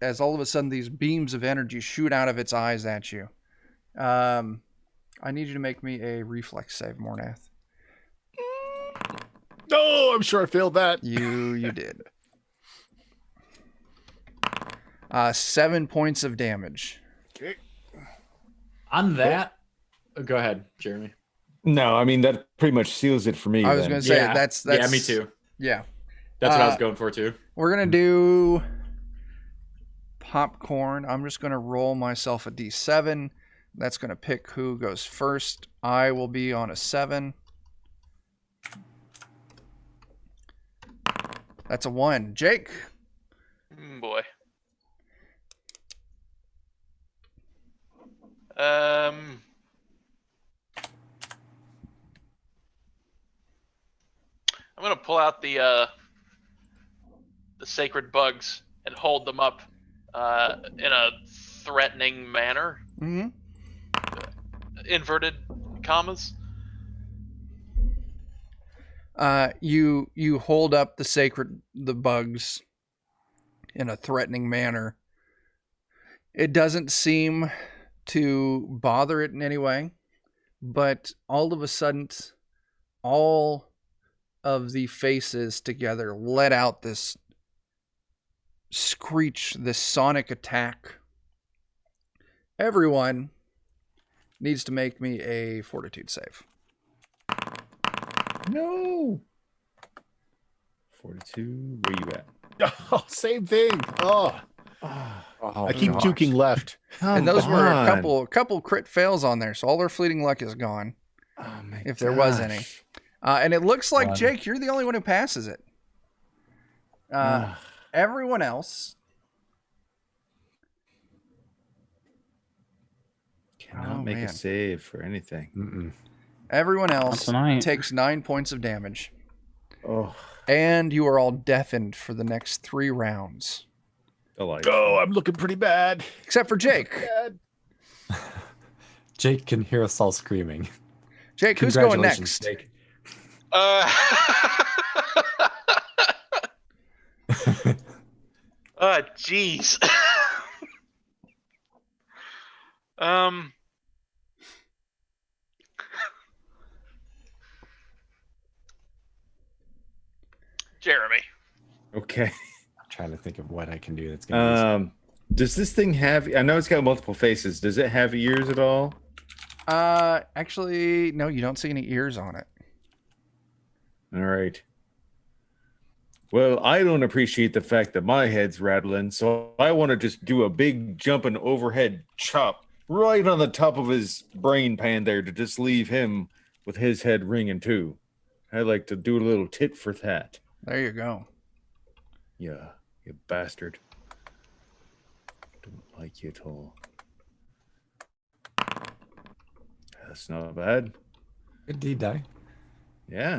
as all of a sudden these beams of energy shoot out of its eyes at you. I need you to make me a reflex save, Mornath. No, I'm sure I failed that. You did. 7 points of damage. Okay. On that, go ahead, Jeremy. no? I mean, that pretty much seals it for me. I was then. going to say Yeah. that's Yeah, me too. Yeah. That's what I was going for too. We're going to do popcorn. I'm just going to roll myself a d7. That's going to pick who goes first. I will be on a 7. That's a 1. Jake. Boy. I'm gonna pull out the sacred bugs and hold them up in a threatening manner. Mm-hmm. Inverted commas. You hold up the bugs in a threatening manner. It doesn't seem to bother it in any way, but all of a sudden, all of the faces together let out this screech, this sonic attack. Everyone needs to make me a fortitude save. No. 42. Where you at? Oh, same thing. Oh, Oh, I keep gosh. juking left. And those were a Come couple crit fails on there, so all their fleeting luck is gone, on. Oh my if there was any. gosh. And it looks like, One. Jake, you're the only one who passes it. Everyone else, Cannot Oh, make man. a save for anything. Mm-mm. everyone else tonight. takes 9 points of damage, Oh, and you are all deafened for the next 3 rounds, delightful. Oh, I'm looking pretty bad. except for Jake. Jake can hear us all screaming. Jake, who's going Congratulations, next? Jake. Jeez. Jeremy. Okay. I'm trying to think of what I can do that's gonna be Does this thing have? I know it's got multiple faces. Does it have ears at all? Actually, no, you don't see any ears on it. All right. Well, I don't appreciate the fact that my head's rattling, so I want to just do a big jumping overhead chop right on the top of his brain pan there to just leave him with his head ringing too. I'd like to do a little tit for that. There you go. Yeah, you bastard. Don't like you at all. That's not bad. Good D die. Yeah.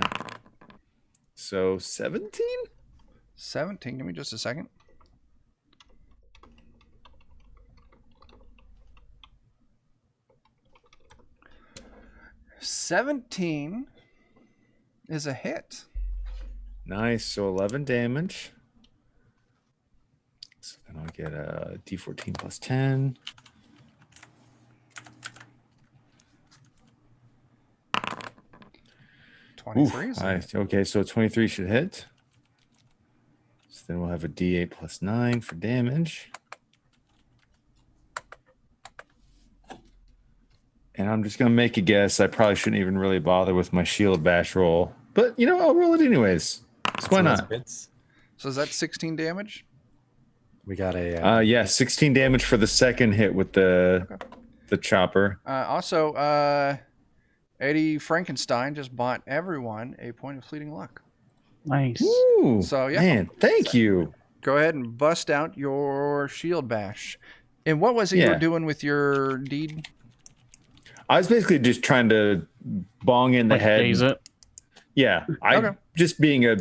So 17? 17. Give me just a second. $17 is a hit. Nice. So 11 damage. So then I'll get a D14 plus 10. Oof, 23 is a hit. okay, so 23 should hit. So then we'll have a D8 plus 9 for damage. And I'm just going to make a guess. I probably shouldn't even really bother with my shield bash roll. But, you know, I'll roll it anyways. So why not? So is that 16 damage? We got a. Yeah, 16 damage for the second hit with the chopper. Also, Eddie Frankenstein just bought everyone a point of fleeting luck. Nice. Ooh, So, yeah. man, thank you. Go ahead and bust out your shield bash. And what was it you were Yeah. doing with your deed? I was basically just trying to bong in the Like head. daze it. Yeah, I Okay. just being a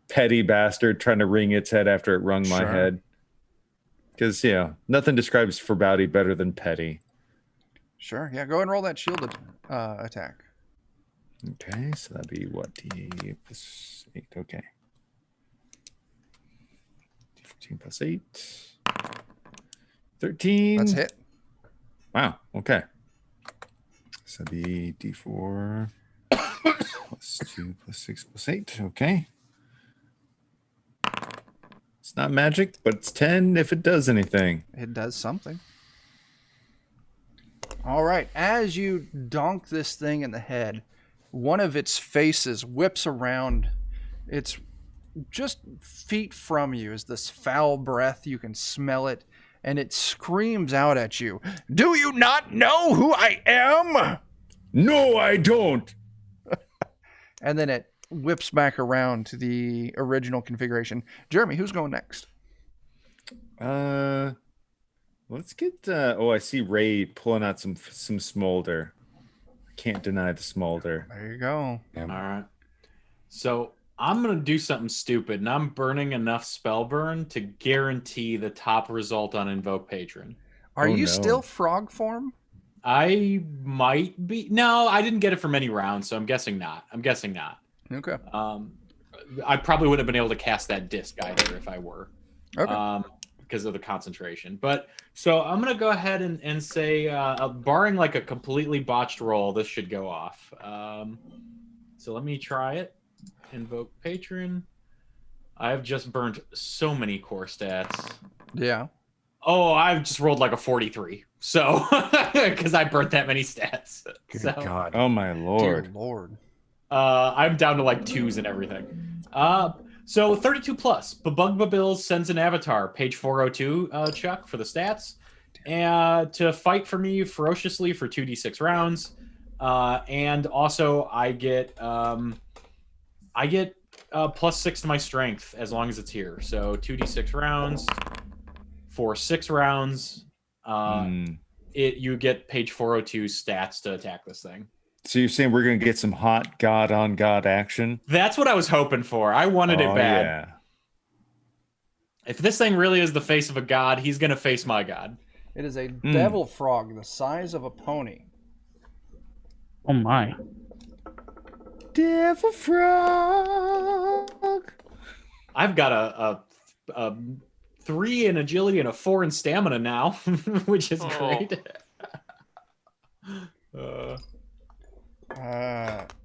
petty bastard trying to wring its head after it wrung my Sure. head. Because, yeah, nothing describes Forbowdy better than petty. Sure. Yeah, go ahead and roll that shield attack. Okay, so that'd be what? D8 plus 8. Okay. D14 plus 8. 13. That's a hit. Wow, okay. So the D4 plus 2 plus 6 plus 8. Okay. It's not magic, but it's 10 if it does anything. It does something. All right. As you donk this thing in the head, one of its faces whips around. It's just feet from you is this foul breath. You can smell it, and it screams out at you. Do you not know who I am? No, I don't. And then it whips back around to the original configuration. Jeremy, who's going next? Let's get I see Ray pulling out some smolder. I can't deny the smolder. There you go. All right. So I'm going to do something stupid, and I'm burning enough spell burn to guarantee the top result on Invoke Patron. Are Oh, you no. still frog form? I might be. No, I didn't get it from any round, so I'm guessing not. Okay. I probably would have been able to cast that disc either if I were. Okay. Because of the concentration. But so I'm going to go ahead and say, barring like a completely botched roll, this should go off. So let me try it. Invoke Patron. I've just burned so many core stats. Yeah. Oh, I've just rolled like a 43. So, because I burnt that many stats. Good So, God. Oh my Dear lord. Lord. I'm down to like 2s and everything. So 32 plus. Babugbabills sends an avatar, page 402, Chuck, for the stats. And to fight for me ferociously for 2d6 rounds. And also I get plus 6 to my strength as long as it's here. So 2d6 rounds. For 6 rounds, you get page 402 stats to attack this thing. So you're saying we're gonna get some hot god on god action? That's what I was hoping for. I wanted it bad. Yeah. If this thing really is the face of a god, he's gonna face my god. It is a devil frog the size of a pony. Oh my. Devil frog. I've got a 3 in agility and a 4 in stamina now, which is great.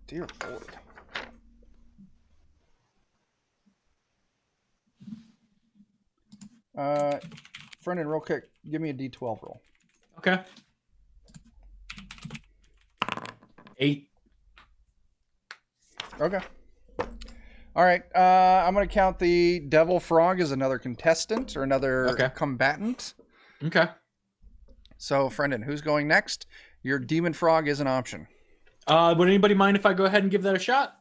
Dear Lord. Brendan, real quick, give me a D12 roll. Okay. 8. Okay. All right. I'm going to count the devil frog as another contestant or another combatant. Okay. So, Friendin, who's going next? Your demon frog is an option. Would anybody mind if I go ahead and give that a shot?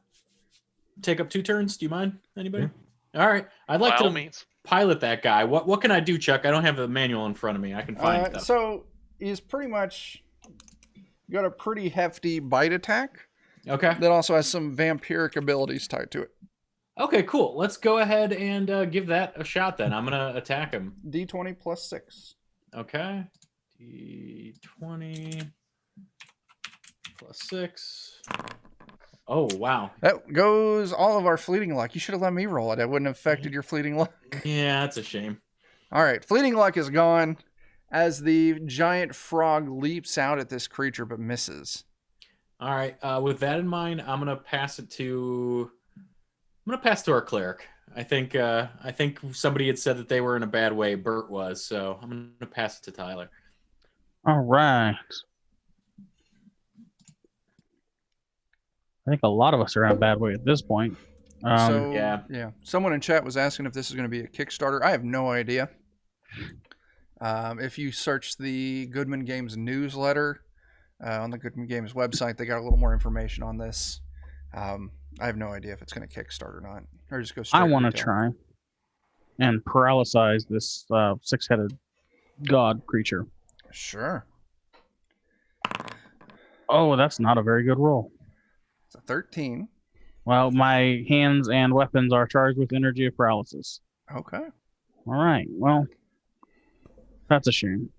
Take up 2 turns. Do you mind? Anybody? All right. I'd like By all to means. pilot that guy. What can I do, Chuck? I don't have the manual in front of me. I can find stuff. So he's pretty much got a pretty hefty bite attack Okay. that also has some vampiric abilities tied to it. Okay, cool. Let's go ahead and give that a shot then. I'm going to attack him. D20 plus 6. Okay. D20 plus 6. Oh, wow. That goes all of our fleeting luck. You should have let me roll it. It wouldn't have affected your fleeting luck. Yeah, that's a shame. All right, fleeting luck is gone as the giant frog leaps out at this creature but misses. All right. With that in mind, I'm gonna pass it to. I'm gonna pass to our cleric. I think somebody had said that they were in a bad way. Bert was, so I'm gonna pass it to Tyler. All right. I think a lot of us are in a bad way at this point. yeah. Someone in chat was asking if this is going to be a Kickstarter. I have no idea. If you search the Goodman Games newsletter on the Goodman Games website, they got a little more information on this. I have no idea if it's going to Kickstart or not, or just go straight. I want to retail. try and paralyze this 6-headed god creature. Sure. Oh, that's not a very good roll. It's a 13. Well, my hands and weapons are charged with energy of paralysis. Okay. All right. Well, that's a shame.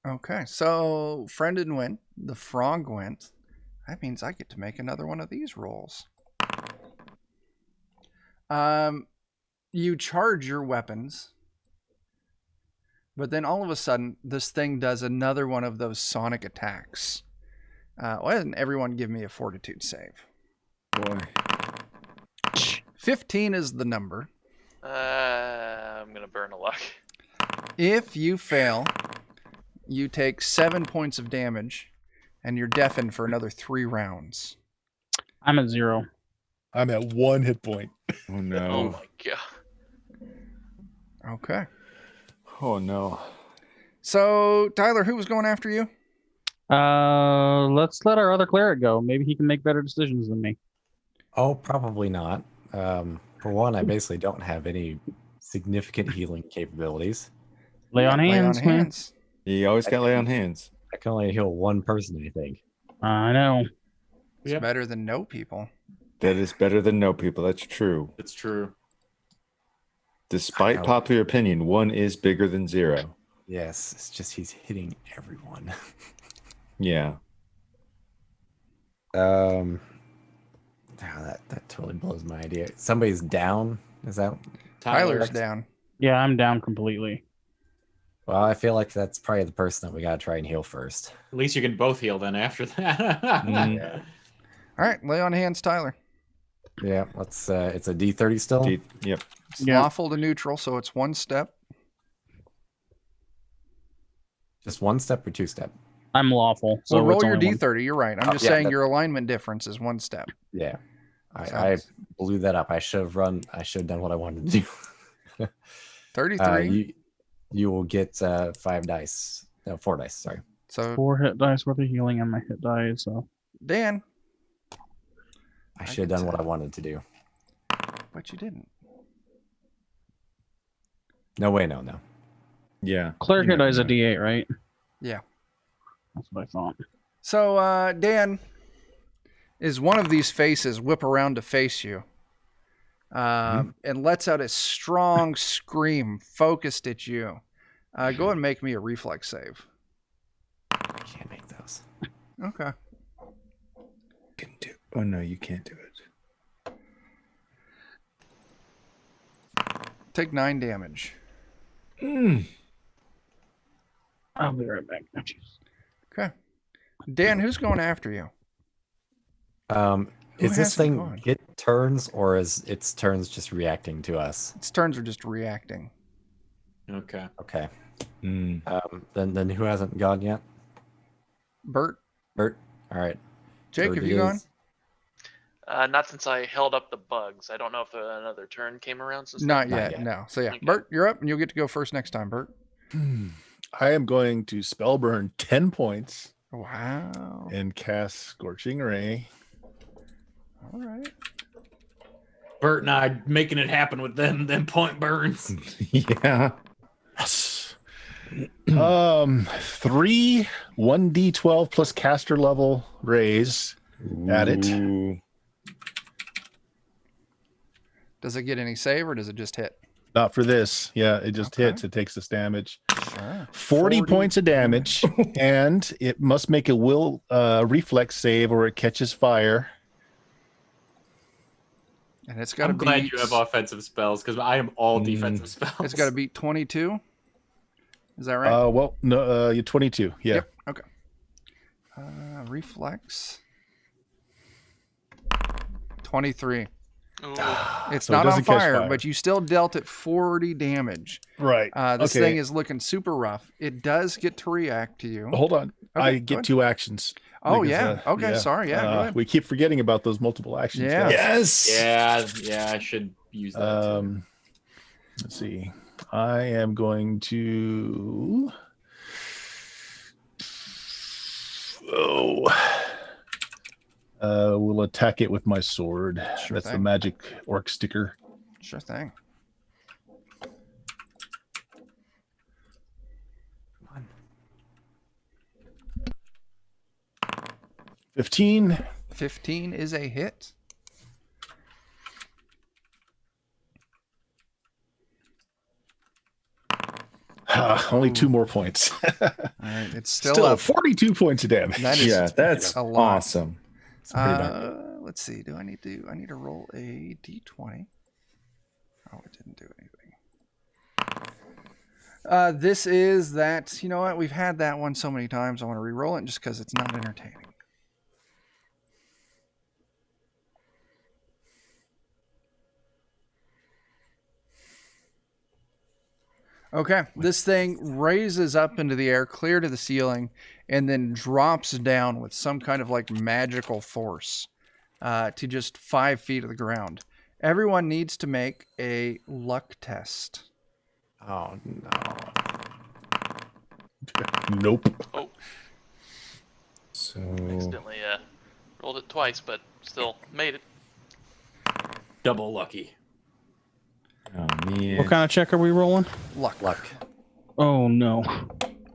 Okay. So Friendin went. The frog went. That means I get to make another one of these rolls. You charge your weapons, but then all of a sudden, this thing does another one of those sonic attacks. Why doesn't everyone give me a fortitude save? Boy. 15 is the number. I'm gonna burn a luck. If you fail, you take 7 points of damage, and you're deafened for another 3 rounds. I'm at 0. I'm at 1 hit point. Oh Oh no. my god. Okay. Oh no. So, Tyler, who was going after you? Let's let our other cleric go. Maybe he can make better decisions than me. Oh, probably not. For one, I basically don't have any significant healing capabilities. Lay on hands, man. You always got to lay on hands. I can only heal one person, I think. I know. It's Yep. better than no people. That is better than no people. That's true. It's true. Despite Ow. popular opinion, 1 is bigger than 0. Yes, it's just he's hitting everyone. Yeah. That totally blows my idea. Somebody's down. Is that? Tyler's down. Yeah, I'm down completely. Well, I feel like that's probably the person that we gotta try and heal first. At least you can both heal then after that. Mm. All right, lay on hands, Tyler. Yeah, let's. It's a D30 still. Yep. It's Yeah. lawful to neutral, so it's 1 step. Just 1 step or 2 step. I'm lawful. So So roll it's your only one. D30. You're right. I'm Oh, just yeah, saying that- your alignment difference is 1 step. Yeah, I Sounds- blew that up. I should have run. I should have done what I wanted to do. 33. You will get 5 dice. No, 4 dice. Sorry. So 4 hit dice worth of healing on my hit die. So Dan, I should have done what I wanted to do. but you didn't. No way. No. Yeah. cleric You hit never die is a know. D8, right? Yeah. That's what I thought. So Dan, is one of these faces whip around to face you, and lets out a strong scream focused at you. Go ahead and make me a reflex save. I can't make those. Okay. Can do. Oh no, you can't do it. Take 9 damage. I'll be right back. Oh, jeez. Okay. Dan, who's going after you? Who Is this hasn't thing gone? get turns or is its turns just reacting to us? Its turns are just reacting. Okay. Okay. Mm. Then who hasn't gone yet? Bert, Bert. All right. Jake, Bert have it you gone? is. Not since I held up the bugs. I don't know if another turn came around since. Not Not yet, yet. no. So yeah, Okay. Bert, you're up, and you'll get to go first next time, Bert. I am going to spell burn 10 points Wow. and cast Scorching Ray. All right. Bert and I making it happen with them point burns. Yeah. Yes. 3 1d12 plus caster level raise. Add it. Ooh. Does it get any save or does it just hit? Not for this. Yeah, it just Okay. hits. It takes this damage. Sure. 40 points of damage, and it must make a will reflex save or it catches fire. And it's got to I'm beat. glad you have offensive spells because I am all defensive spells. It's got to beat 22. Is that right? Well, no, you're 22. Yeah. Yep. Okay. Reflex. 23. Ooh. It's So it not on doesn't catch fire, fire. but you still dealt it 40 damage. Right. This Okay. thing is looking super rough. It does get to react to you. Hold on. Okay, I go get ahead. 2 actions. Oh, because, yeah. Okay, sorry. Yeah, go ahead. We keep forgetting about those multiple actions. Yeah. guys. Yes. Yeah, I should use that. Too. Let's see. I am going to. We'll attack it with my sword. Sure That's the thing. magic orc sticker. Sure thing. 15. 15 is a hit. Only 2 more points. All right. It's still, Still up. 42 points of damage. That is Yeah, that's a lot. awesome. It's pretty darn Let's see. I need to roll a d20. Oh, it didn't do anything. This is that, you know what? We've had that one so many times. I want to re-roll it just because it's not entertaining. Okay, this thing raises up into the air, clear to the ceiling, and then drops down with some kind of like magical force to just 5 feet of the ground. Everyone needs to make a luck test. Oh no. Nope. Oh, So accidentally rolled it twice, but still made it. Double lucky. oh man. What kind of check are we rolling? Luck. Luck. Oh no.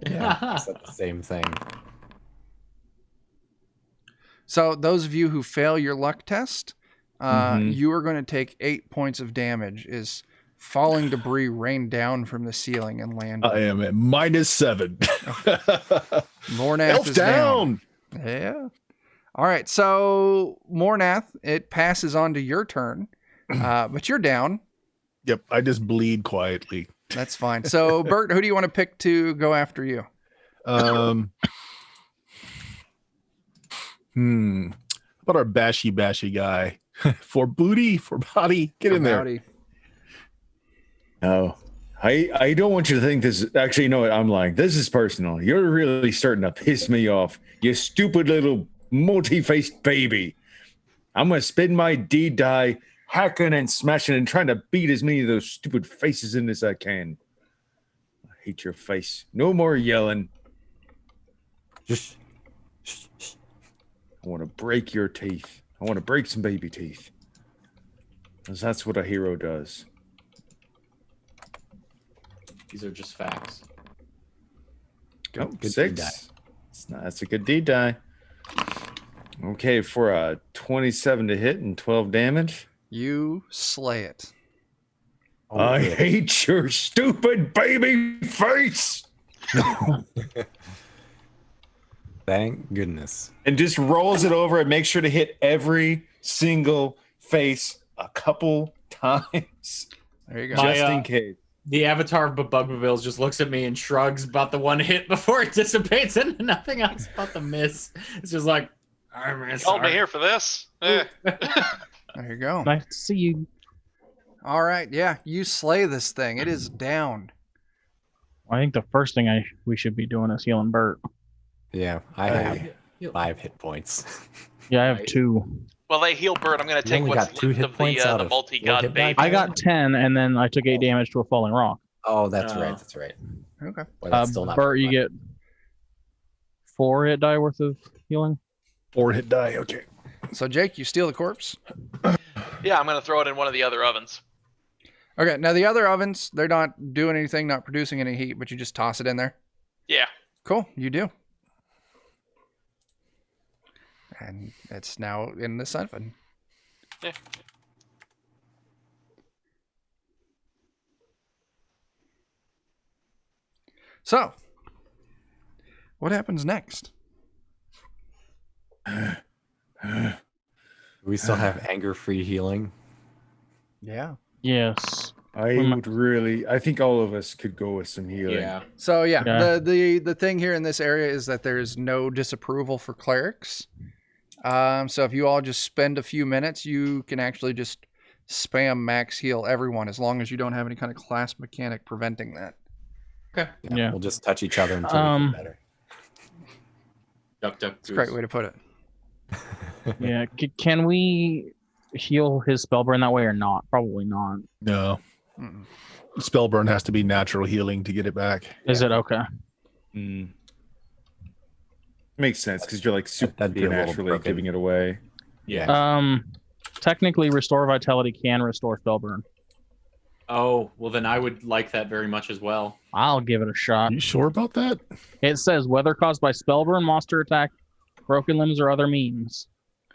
Yeah, it's the same thing. So those of you who fail your luck test, Mhm. you are going to take 8 points of damage. Is falling debris rain down from the ceiling and land. I am at -7. Mornath Elf is down. down. Yeah. All right. So Mornath, it passes on to your turn, but you're down. Yep. I just bleed quietly. That's fine. So Bert, who do you want to pick to go after you? How about our bashy guy? For booty, for body. Get in there. Howdy. Oh, I don't want you to think this. Actually, you know what? I'm lying. This is personal. You're really starting to piss me off. You stupid little multi-faced baby. I'm gonna spin my D die, hacking and smashing and trying to beat as many of those stupid faces in as I can. I hate your face. No more yelling. Just I want to break your teeth. I want to break some baby teeth. Because that's what a hero does. These are just facts. Oh, good Six. die. That's a good D die. Okay, for a 27 to hit and 12 damage. You slay it. Oh, I good. hate your stupid baby face. Thank goodness. And just rolls it over and makes sure to hit every single face a couple times. There you go. My, Just in case. The avatar of Bugmabills just looks at me and shrugs about the one hit before it dissipates and nothing else about the miss. It's just like, I'm Called me here for this. Eh. There you go. Nice to see you. All right. Yeah, you slay this thing. It is down. I think the first thing we should be doing is healing Bert. Yeah, I have 5 hit points. Yeah, I have Right. 2. Well, they heal Bird. I'm going to take only what's got 2 left hit of points the out of 4 multi-god hit baby. die? I got 10, and then I took 8 damage to a falling rock. Oh, that's Oh. right. That's right. Okay. But that's still not Bert, you very much. get 4 hit die worth of healing. 4 hit die. Okay. So Jake, you steal the corpse. Yeah, I'm gonna throw it in one of the other ovens. Okay. Now the other ovens, they're not doing anything, not producing any heat, but you just toss it in there. Yeah. Cool. You do. And it's now in the oven. Yeah. So, what happens next? We still have anger-free healing. Yeah. Yes. I think all of us could go with some healing. Yeah. So yeah, Yeah. the thing here in this area is that there's no disapproval for clerics. So if you all just spend a few minutes, you can actually just spam max heal everyone as long as you don't have any kind of class mechanic preventing that. Okay. Yeah. We'll just touch each other until we feel better. Duck, duck, It's a great way to put it. Yeah. Can we heal his spellburn that way or not? Probably not. No. Mm-mm. Spellburn has to be natural healing to get it back. Is it okay? Makes sense because you're like That'd be a little supernaturally broken. giving it away. Yeah. Technically, restore vitality can restore spellburn. Oh, well then I would like that very much as well. I'll give it a shot. You sure about that? It says whether caused by spellburn, monster attack, broken limbs, or other means.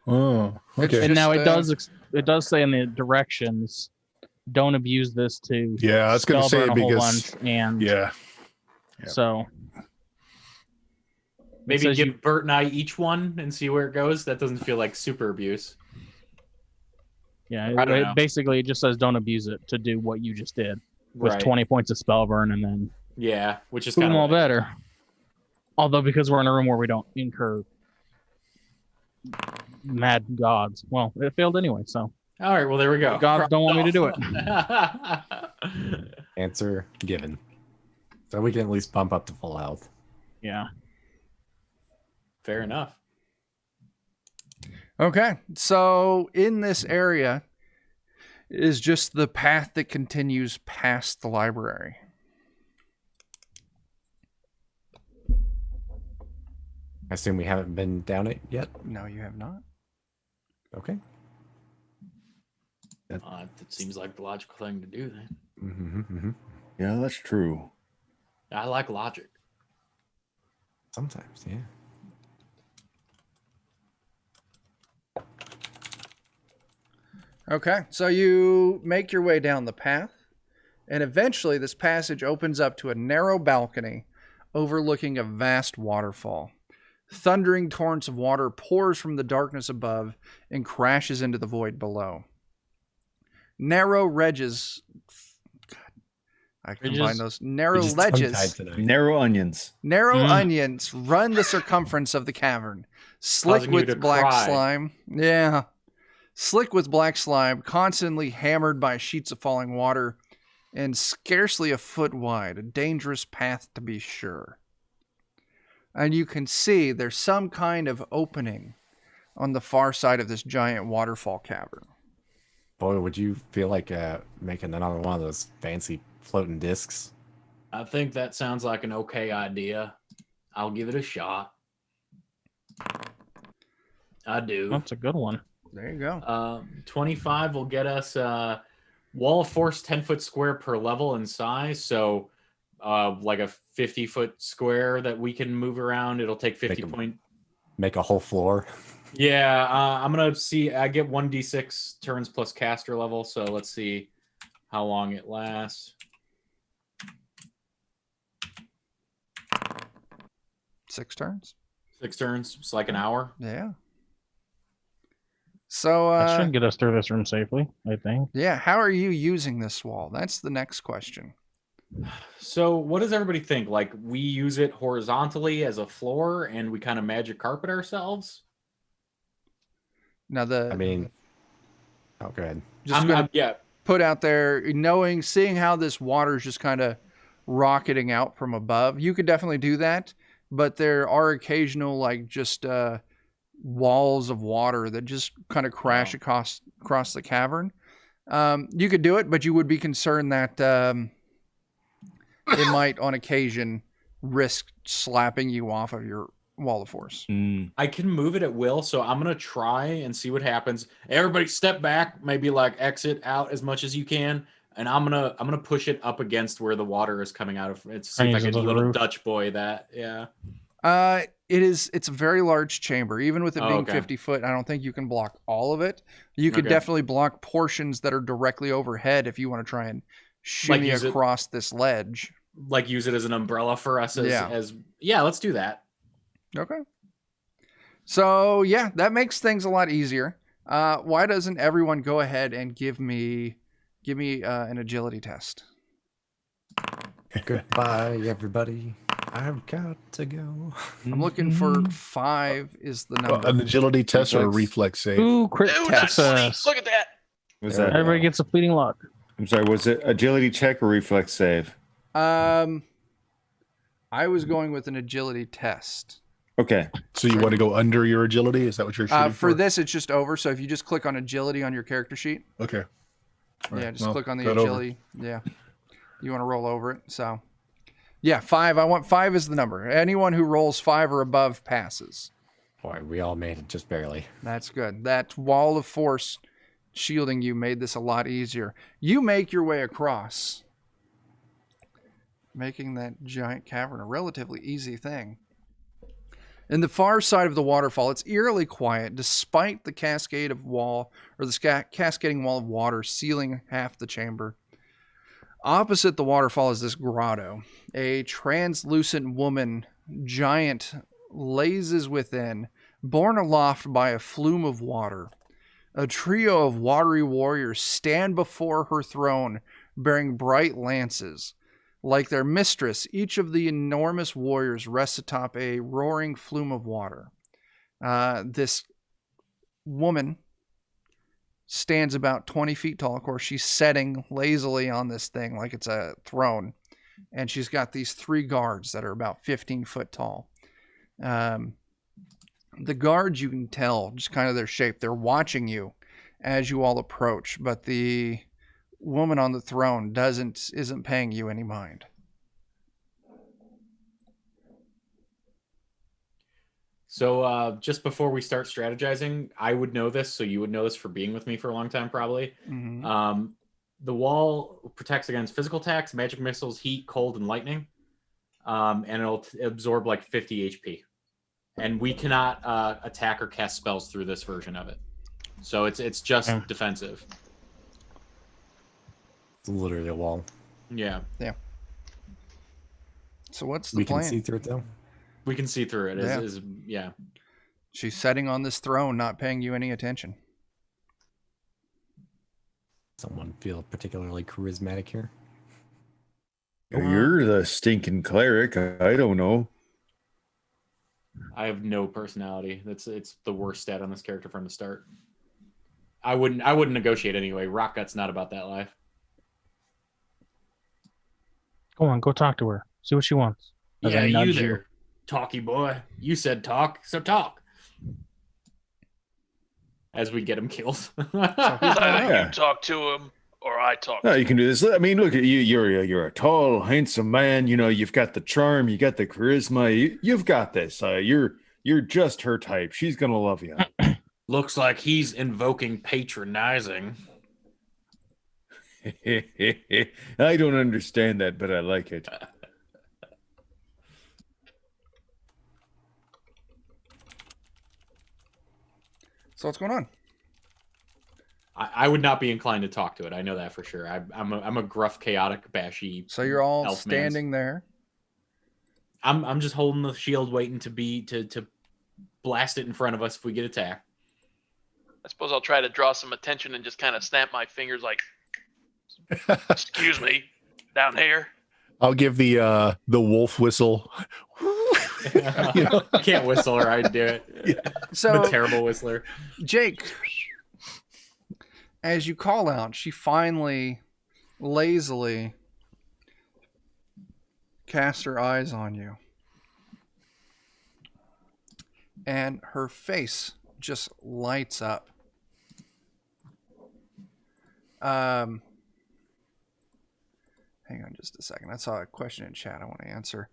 Oh, okay. And now Just, it does say in the directions, don't abuse this to Yeah, I was going to say spellburn a whole because bunch, and yeah, so Maybe says give you- Bert and I each one and see where it goes. That doesn't feel like super abuse. yeah, I don't know. basically it just says don't abuse it to do what you just did with Right. 20 points of spellburn, and then Yeah, which is boom, kind all of better. Although because we're in a room where we don't incur mad gods, well, it failed anyway. So all right. Well, there we go. gods don't want me to do it. Answer given. So we can at least bump up to full health. Yeah. Fair enough. Okay, so in this area is just the path that continues past the library. I assume we haven't been down it yet. No, you have not. Okay. That seems like the logical thing to do then. Yeah, that's true. I like logic. Sometimes, yeah. Okay, so you make your way down the path, and eventually this passage opens up to a narrow balcony overlooking a vast waterfall. Thundering torrents of water pours from the darkness above and crashes into the void below. Narrow ledges. God, I combine those. Narrow Just ledges. tongue-tied tonight. Narrow onions. Narrow onions run the circumference of the cavern, slick Causing you to with black cry. slime. Yeah. Slick with black slime, constantly hammered by sheets of falling water, and scarcely a foot wide, a dangerous path to be sure. And you can see there's some kind of opening on the far side of this giant waterfall cavern. Boy, would you feel like making another one of those fancy floating discs? I think that sounds like an okay idea. I'll give it a shot. I do. That's a good one. There you go. 25 will get us wall of force 10-foot square per level in size. So like a 50-foot square that we can move around. It'll take 50 point. Make a whole floor. Yeah, I'm going to see. I get 1d6 turns plus caster level. So let's see how long it lasts. 6 turns. 6 turns. It's like an hour. Yeah. So, That should get us through this room safely, I think. yeah, how are you using this wall? That's the next question. So what does everybody think? Like we use it horizontally as a floor and we kind of magic carpet ourselves? Now, I mean, oh, go ahead. just gonna yeah. put out there, seeing how this water is just kind of rocketing out from above, you could definitely do that. But there are occasional, like, just walls of water that just kind of crash across the cavern. You could do it, but you would be concerned that it might on occasion risk slapping you off of your wall of force. I can move it at will, so I'm gonna try and see what happens. Everybody step back, maybe like exit out as much as you can, and I'm gonna push it up against where the water is coming out of it to see if I can little Dutch boy that. Yeah. It's a very large chamber. Even with it being okay. 50 foot, I don't think you can block all of it. You could definitely block portions that are directly overhead if you want to try and shimmy across this ledge. Like use it as an umbrella for us as let's do that. Okay. So yeah, that makes things a lot easier. Why doesn't everyone go ahead and give me an agility test? Goodbye, everybody. I've got to go. I'm looking for 5 is the number. An agility test or a reflex save? Ooh, crit Dude, test. nice. Look at that. Was that? Everybody gets a fleeting luck. I'm sorry. Was it agility check or reflex save? I was going with an agility test. Okay. So you want to go under your agility? Is that what you're shooting for this, it's just over. So if you just click on agility on your character sheet. Okay. Yeah, just click on the agility. Yeah. You want to roll over it. So, yeah, 5. I want 5 is the number. Anyone who rolls 5 or above passes. Boy, we all made it just barely. That's good. That wall of force shielding you made this a lot easier. You make your way across, making that giant cavern a relatively easy thing. In the far side of the waterfall, it's eerily quiet despite the cascading wall of water sealing half the chamber. Opposite the waterfall is this grotto. A translucent woman giant lazes within, borne aloft by a flume of water. A trio of watery warriors stand before her throne, bearing bright lances. Like their mistress, each of the enormous warriors rests atop a roaring flume of water. This woman stands about 20 feet tall. Of course, she's sitting lazily on this thing like it's a throne. And she's got these 3 guards that are about 15 foot tall. The guards, you can tell, just kind of their shape. They're watching you as you all approach, but the woman on the throne isn't paying you any mind. So just before we start strategizing, I would know this, so you would know this for being with me for a long time, probably. Mm-hmm. The wall protects against physical attacks, magic missiles, heat, cold, and lightning. And it'll absorb like 50 HP. And we cannot attack or cast spells through this version of it. So it's just defensive. It's literally a wall. Yeah. Yeah. So what's the We plan? can see through it, though. We can see through it. Yeah. She's sitting on this throne, not paying you any attention. Someone feel particularly charismatic here? You're the stinking cleric. I don't know. I have no personality. It's the worst stat on this character from the start. I wouldn't negotiate anyway. Rockgut's not about that life. Go on, go talk to her. See what she wants. As I Yeah, nudge you there, talky boy. You said talk, so talk. As we get him killed. Either you talk to him or I talk. No, you can do this. I mean, look at you. You're a tall, handsome man. You know, you've got the charm. You got the charisma. You've got this. You're just her type. She's gonna love you. Looks like he's invoking patronizing. I don't understand that, but I like it. So what's going on? I would not be inclined to talk to it. I know that for sure. I'm a gruff, chaotic, bashy. So you're all elf standing there. I'm just holding the shield, waiting to blast it in front of us if we get attacked. I suppose I'll try to draw some attention and just kind of snap my fingers like, excuse me, down here. I'll give the wolf whistle. You know? I can't whistle or I'd do it. Yeah. So I'm a terrible whistler. Jake, as you call out, she finally, lazily casts her eyes on you. And her face just lights up. hang on just a second. I saw a question in chat I want to answer.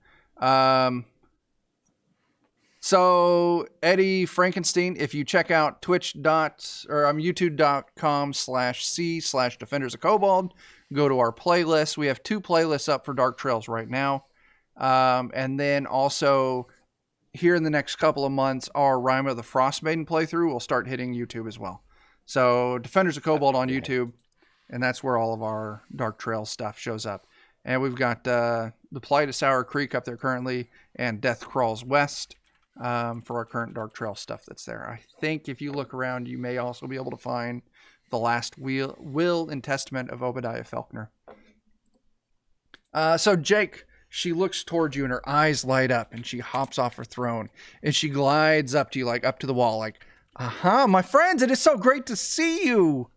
So Eddie Frankenstein, if you check out youtube.com/c/Defenders of Kobold, go to our playlist. We have 2 playlists up for Dark Trails right now. And then also here in the next couple of months, our Rhyma the Frostmaiden playthrough will start hitting YouTube as well. So Defenders of Kobold on YouTube, and that's where all of our Dark Trails stuff shows up. And we've got The Plight of Sour Creek up there currently, and Death Crawls West for our current Dark Trail stuff that's there. I think if you look around, you may also be able to find The Last Will and Testament of Obadiah Faulkner. So Jake, she looks towards you and her eyes light up and she hops off her throne and she glides up to you, like up to the wall, like, my friends, it is so great to see you.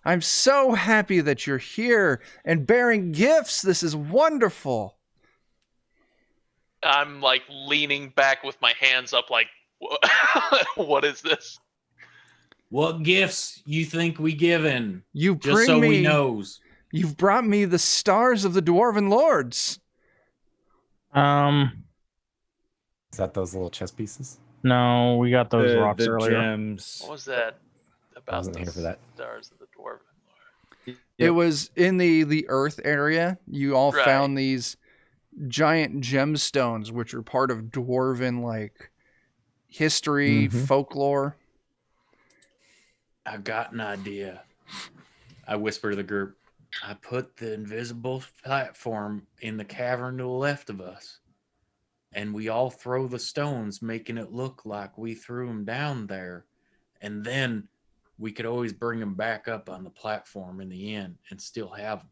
I'm so happy that you're here and bearing gifts. This is wonderful. I'm like leaning back with my hands up like, what is this? What gifts you think we given? You Just bring so me, we knows. You've brought me the stars of the Dwarven Lords. Um, Is that those little chess pieces? no, we got those rocks the earlier. gems. What was that about? wasn't here for that. Stars of the Dwarven Lord. It was in the Earth area. You all Right. found these giant gemstones, which are part of Dwarven like history, folklore. I got an idea. I whisper to the group. I put the invisible platform in the cavern to the left of us. And we all throw the stones, making it look like we threw them down there. And then we could always bring them back up on the platform in the end and still have them.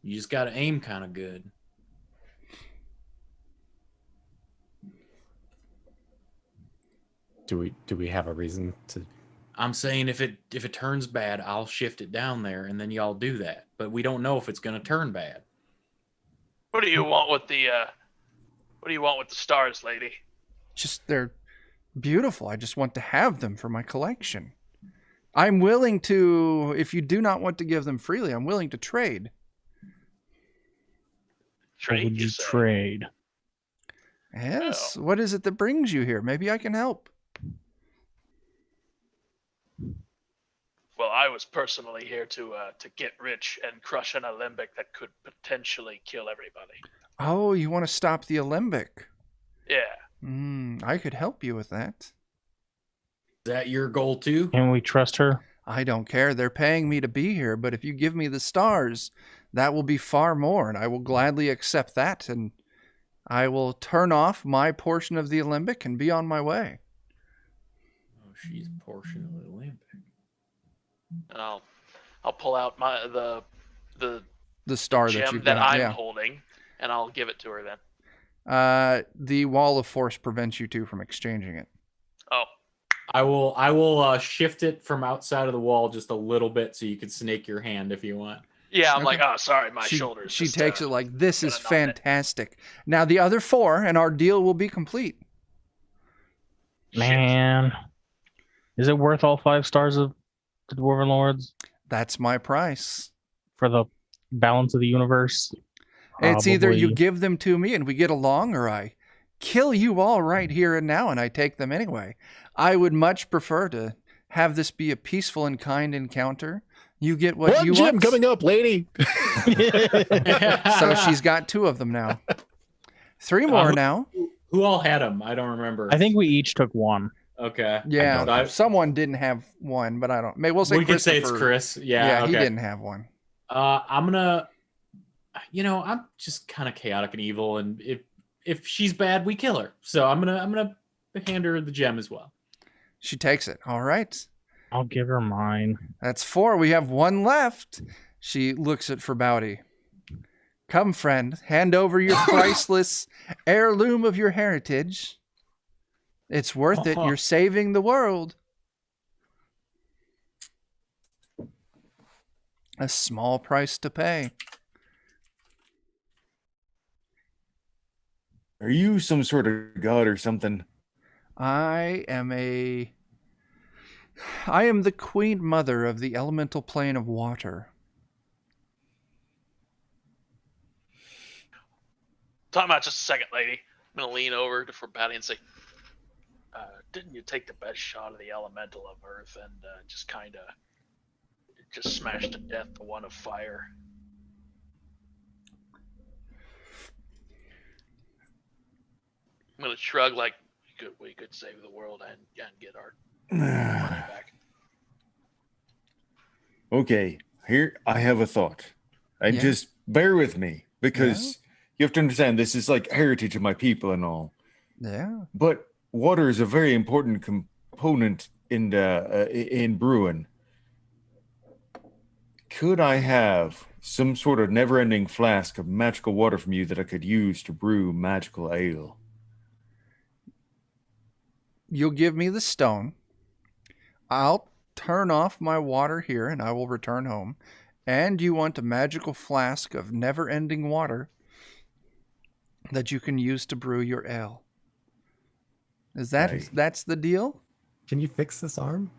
You just got to aim kind of good. Do we have a reason to? I'm saying if it turns bad, I'll shift it down there, and then y'all do that. But we don't know if it's going to turn bad. What do you want with the stars, lady? Just they're beautiful. I just want to have them for my collection. I'm willing to, if you do not want to give them freely, I'm willing to trade. What Trade, would you say? trade? Yes. What is it that brings you here? Maybe I can help. Well, I was personally here to get rich and crush an alembic that could potentially kill everybody. Oh, you want to stop the Alembic? Yeah. I could help you with that. Is that your goal too? Can we trust her? I don't care. They're paying me to be here, but if you give me the stars, that will be far more, and I will gladly accept that, and I will turn off my portion of the Alembic and be on my way. Oh, she's a portion of the Olympic. And I'll pull out the Star that gem you've that got. I'm Yeah. holding, and I'll give it to her then. The Wall of Force prevents you two from exchanging it. Oh, I will shift it from outside of the wall just a little bit so you can snake your hand if you want. yeah. I'm Okay. like, oh, sorry, my She shoulders. She just, takes it like, this is gonna knock it. fantastic. Now the other 4, and our deal will be complete. Man, is it worth all 5 stars of the Dwarven Lords That's my price. for the balance of the universe? It's either you Probably. give them to me and we get along, or I kill you all right here and now and I take them anyway. I would much prefer to have this be a peaceful and kind encounter. You get what One you gem want. coming up, lady. So she's got 2 of them now. 3 more now. Who all had them? I don't remember. I think we each took one. Okay. Yeah, So I- someone didn't have one, but I don't. Maybe we'll say we could say it's Christopher. Chris. Yeah. he okay. didn't have one. I'm gonna. I'm just kind of chaotic and evil, and if she's bad, we kill her. So I'm gonna hand her the gem as well. She takes it. All right. I'll give her mine. That's 4. We have 1 left. She looks at Forbouty. Come, friend, hand over your priceless heirloom of your heritage. It's worth it. You're saving the world. A small price to pay. Are you some sort of god or something? I am the queen mother of the elemental plane of water. Time out just a second, lady. I'm going to lean over to Forbati and say, didn't you take the best shot of the elemental of Earth and just kind of just smash to death the one of fire? I'm going to shrug like, we could save the world and get our money back. Okay, here I have a thought. And just bear with me, because you have to understand this is like heritage of my people and all. Yeah. But water is a very important component in brewing. Could I have some sort of never-ending flask of magical water from you that I could use to brew magical ale? You'll give me the stone. I'll turn off my water here and I will return home. And you want a magical flask of never-ending water that you can use to brew your ale. Is that that's the deal? Can you fix this arm?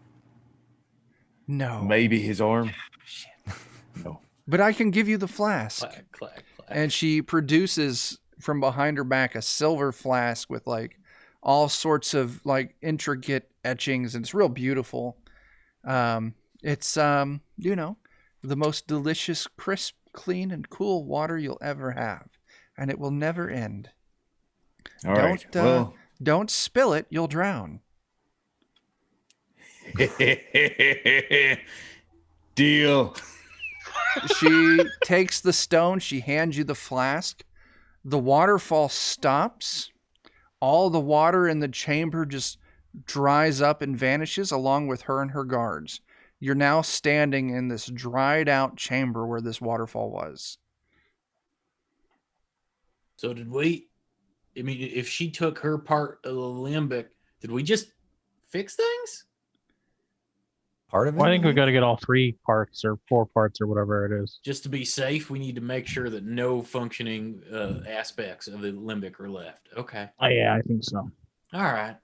No. Maybe his arm. Shit. No. But I can give you the flask. Clack, clack, clack. And she produces from behind her back a silver flask with like all sorts of like intricate etchings, and it's real beautiful. It's you know, the most delicious, crisp, clean, and cool water you'll ever have, and it will never end. All right. Well, don't spill it; you'll drown. deal. She takes the stone. She hands you the flask. The waterfall stops. All the water in the chamber just dries up and vanishes along with her and her guards. You're now standing in this dried out chamber where this waterfall was. So did we, I mean, if she took her part of the limbic, did we just fix things? Part of it? Well, I think we got to get all 3 parts or 4 parts or whatever it is. Just to be safe, we need to make sure that no functioning aspects of the limbic are left. Okay. Oh, yeah, I think so. All right.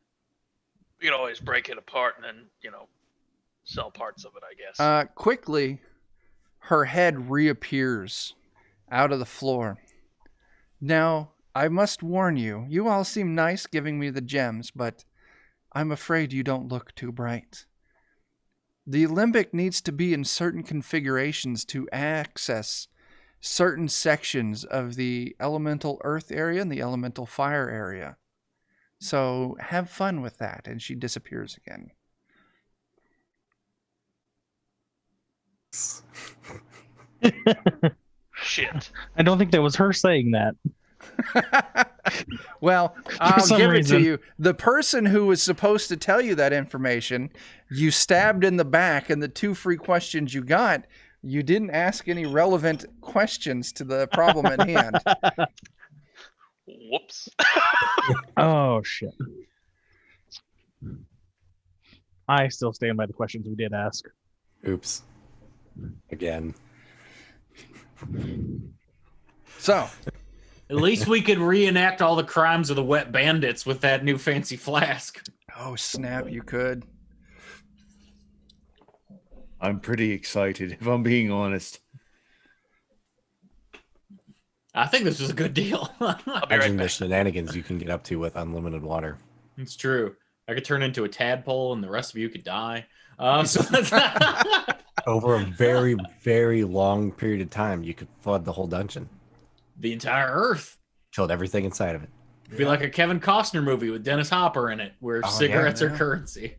We can always break it apart and then, sell parts of it, I guess. Quickly, her head reappears out of the floor. Now, I must warn you, you all seem nice giving me the gems, but I'm afraid you don't look too bright. The limbic needs to be in certain configurations to access certain sections of the elemental earth area and the elemental fire area. So have fun with that. And she disappears again. Shit. I don't think that was her saying that. Well, I'll some give reason. it to you. The person who was supposed to tell you that information, you stabbed in the back, and the 2 free questions you got, you didn't ask any relevant questions to the problem at hand. Whoops. Oh, shit. I still stand by the questions we did ask. Oops. Again. So, At least we could reenact all the crimes of the wet bandits with that new fancy flask. oh snap, you could. I'm pretty excited, if I'm being honest. I think this was a good deal. I'll be right Imagine the back. shenanigans you can get up to with unlimited water. It's true. I could turn into a tadpole and the rest of you could die. Over a very, very long period of time, you could flood the whole dungeon. The entire Earth. Killed everything inside of it. It'd be like a Kevin Costner movie with Dennis Hopper in it, where cigarettes are currency.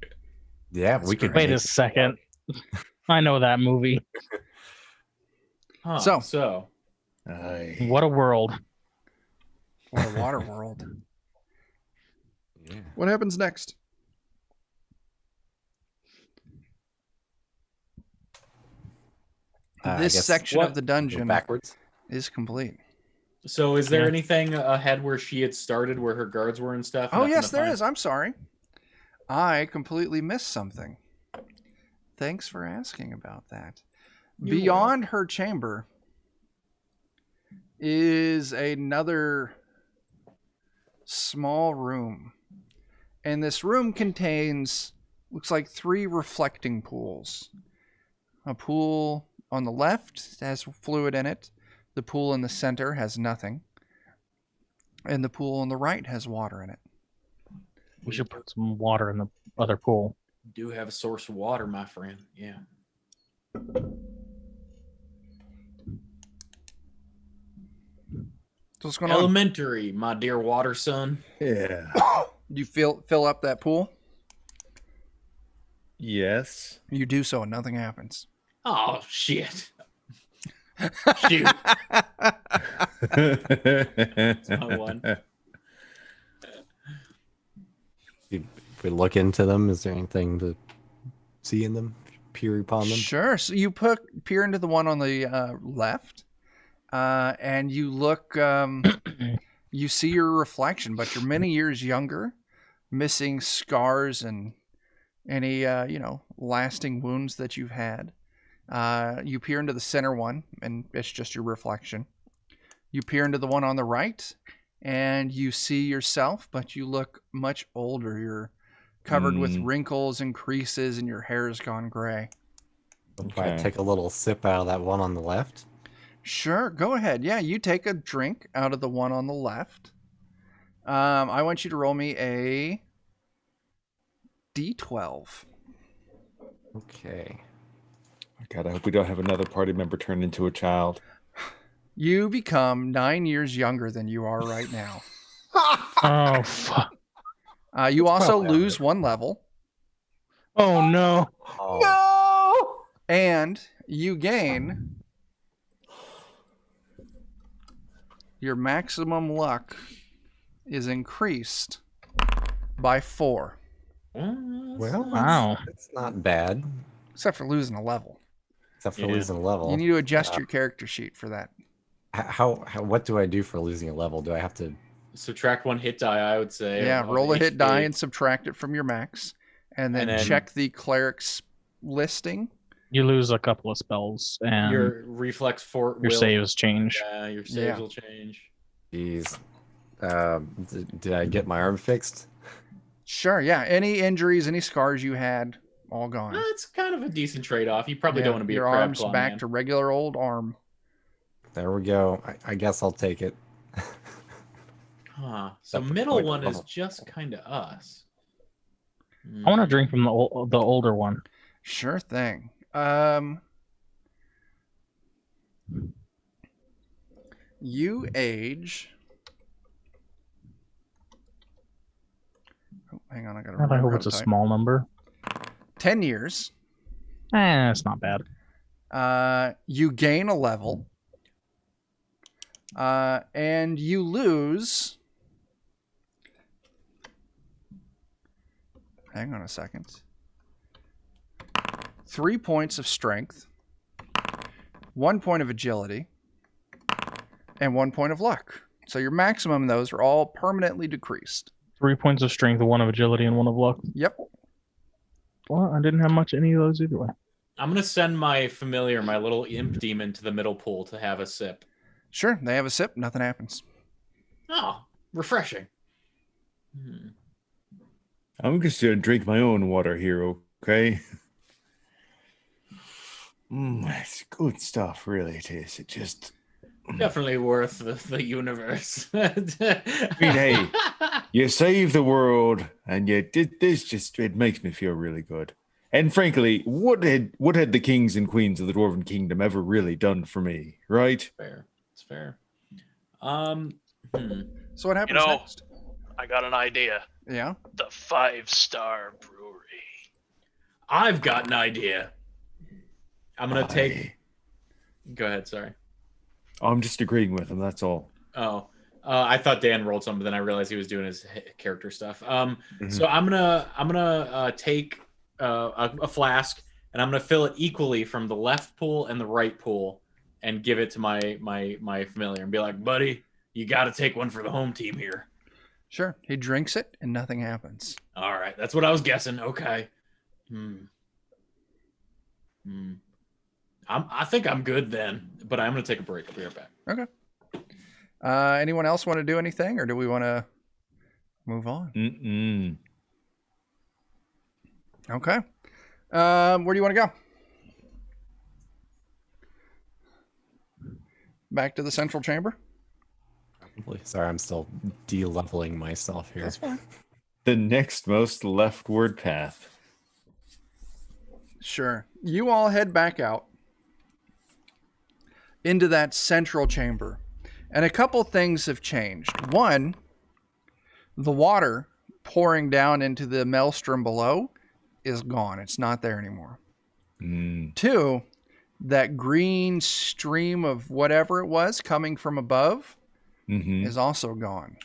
Yeah, That's we could. Wait a make- second. I know that movie. Huh, So. What a world. What a water world. Yeah. What happens next? I This guess section what- of the go dungeon backwards. is complete. So is there Yeah. anything ahead where she had started, where her guards were and stuff? Oh, Nothing yes, to there find? is. I'm sorry. I completely missed something. Thanks for asking about that. You're Beyond her chamber is another small room. And this room contains, looks like 3 reflecting pools. A pool on the left has fluid in it. The pool in the center has nothing. And the pool on the right has water in it. We should put some water in the other pool. Do have a source of water, my friend. Yeah. So what's going on? Elementary, my dear water son. Yeah. You fill up that pool? Yes. You do so and nothing happens. Oh, shit. Shoot. That's my one. If we look into them, is there anything to see in them? Peer upon them? Sure. So you peer into the one on the left, and you look. You see your reflection, but you're many years younger, missing scars and any lasting wounds that you've had. You peer into the center one, and it's just your reflection. You peer into the one on the right, and you see yourself, but you look much older. You're covered with wrinkles and creases, and your hair has gone gray. If I take a little sip out of that one on the left. Sure, go ahead. Yeah, you take a drink out of the one on the left. I want you to roll me a D12. Okay. God, I hope we don't have another party member turn into a child. You become 9 years younger than you are right now. Oh, fuck. You also lose 1 level. Oh, no. Oh. And you gain your maximum luck is increased by 4. Well, Wow. it's not bad. Except for losing a level. Except for losing a level. You need to adjust your character sheet for that. How what do I do for losing a level? Do I have to Subtract 1 hit die, I would say. Yeah, of roll a hit HP. die and subtract it from your max. And then check the cleric's listing. You lose a couple of spells, and Your reflex fort your will, saves change. Yeah, your saves Yeah. will change. Jeez. Did I get my arm fixed? Sure, yeah. Any injuries, any scars you had, all gone. That's kind of a decent trade-off. You probably don't want to be your a crab arm's claw back man. to regular old arm. There we go. I guess I'll take it. Huh. So That's middle quite one is level. just kind of us. I want to drink from the older one. Sure thing. You age. Oh, hang on, I gotta I remember. hope it's a small number. 10 years. It's not bad. You gain a level. And you lose. Hang on a second. 3 points of strength, 1 point of agility, and 1 point of luck. So your maximum of those are all permanently decreased. 3 points of strength, 1 of agility, and 1 of luck. Yep. Well, I didn't have much any of those either way. I'm going to send my familiar, my little imp demon, to the middle pool to have a sip. Sure, they have a sip, nothing happens. Oh, refreshing. I'm just gonna drink my own water here, okay? It's good stuff, really. It is. It just Definitely worth the universe. I mean, hey, you saved the world, and you did this. Just it makes me feel really good. And frankly, what had the kings and queens of the Dwarven Kingdom ever really done for me, right? Fair. It's fair. So what happens next? I got an idea. Yeah? The 5-star brewery. I've got an idea. I'm gonna take. Go ahead. Sorry. I'm just agreeing with him. That's all. Oh, I thought Dan rolled some, but then I realized he was doing his character stuff. So I'm gonna take a flask, and I'm gonna fill it equally from the left pool and the right pool, and give it to my familiar, and be like, buddy, you got to take one for the home team here. Sure. He drinks it and nothing happens. All right, that's what I was guessing. Okay. I think I'm good then, but I'm gonna take a break. I'll be right back. Okay. Anyone else want to do anything, or do we want to move on? Okay. Where do you want to go? Back to the central chamber? Sorry, I'm still de-leveling myself here. That's fine. The next most leftward path. Sure. You all head back out into that central chamber. And a couple things have changed. One, the water pouring down into the maelstrom below is gone. It's not there anymore. Two, that green stream of whatever it was coming from above is also gone.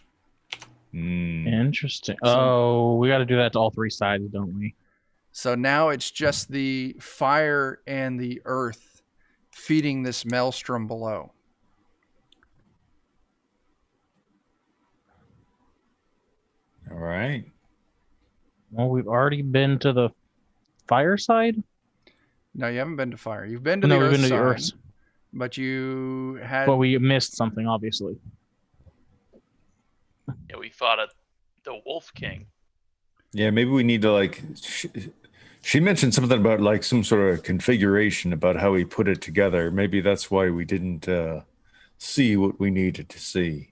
Interesting. Oh, we got to do that to all three sides, don't we? So now it's just the fire and the earth feeding this maelstrom below. All right. Well, we've already been to the fire side. No, you haven't been to fire. You've been to No, the we've earth been to the side, earth. but you had... But we missed something, obviously. Yeah, we fought the Wolf King. Yeah, maybe we need to like. She mentioned something about like some sort of configuration about how we put it together. Maybe that's why we didn't see what we needed to see.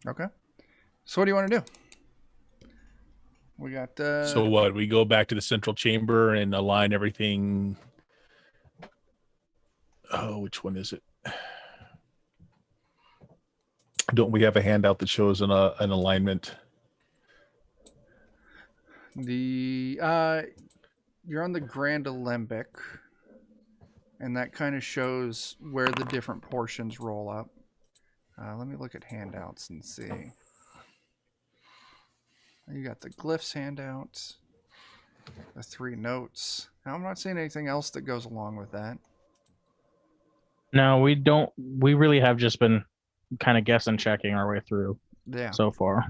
Okay. So what do you want to do? We got... So what? We go back to the central chamber and align everything. Oh, which one is it? Don't we have a handout that shows an alignment? You're on the Grand Alembic, and that kind of shows where the different portions roll up. Let me look at handouts and see. You got the glyphs handouts, the 3 notes. Now, I'm not seeing anything else that goes along with that. No, we don't. We really have just been kind of guessing, checking our way through Yeah. so far.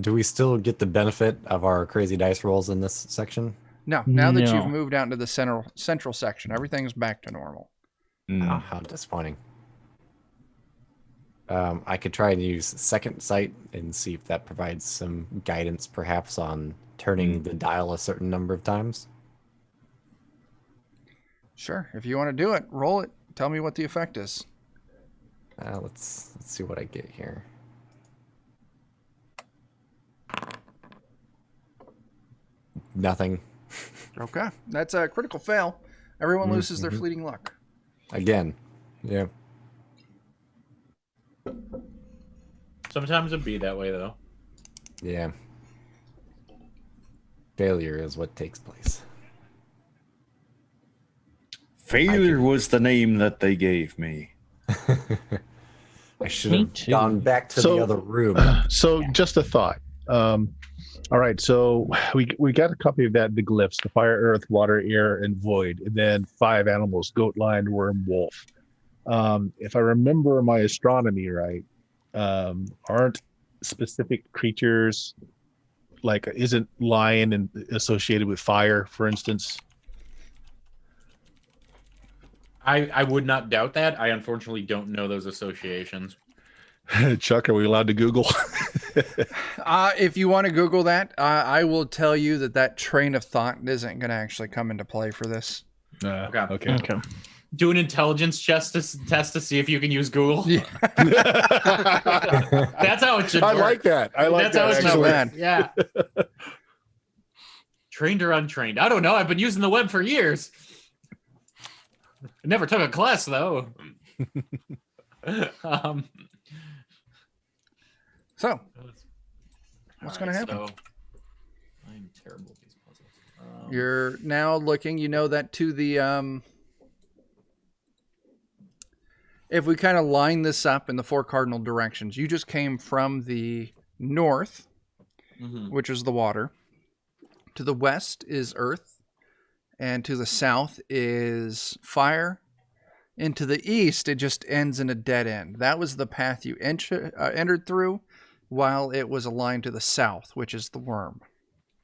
Do we still get the benefit of our crazy dice rolls in this section? No, now that No. you've moved out into the central section, everything's back to normal. Oh, how disappointing. I could try and use second sight and see if that provides some guidance, perhaps, on turning the dial a certain number of times. Sure. If you want to do it, roll it. Tell me what the effect is. Let's see what I get here. Nothing. Okay. That's a critical fail. Everyone loses their fleeting luck. Again. Yeah. Sometimes it'd be that way, though. Yeah. Failure is what takes place. Failure was the name that they gave me. I should Me have too. gone back to So- the other room. So just a thought. All right, so we got a copy of that, the glyphs, the fire, earth, water, air, and void, and then 5 animals: goat, lion, worm, wolf. If I remember my astronomy right, aren't specific creatures, like, isn't lion and associated with fire, for instance? I would not doubt that. I unfortunately don't know those associations. Chuck, are we allowed to Google? If you want to Google that, I will tell you that train of thought isn't going to actually come into play for this. Okay. Okay. Do an intelligence test to see if you can use Google. Yeah. That's how it should I work. like that. I like That's how that. it should actually. work. Yeah. Trained or untrained? I don't know. I've been using the web for years. I never took a class though. So, what's going to happen? So, I'm terrible at these puzzles. You're now looking, you know, that to the... if we kind of line this up in the 4 cardinal directions, you just came from the north, which is the water. To the west is earth. And to the south is fire. And to the east, it just ends in a dead end. That was the path you entered through, while it was aligned to the south, which is the worm.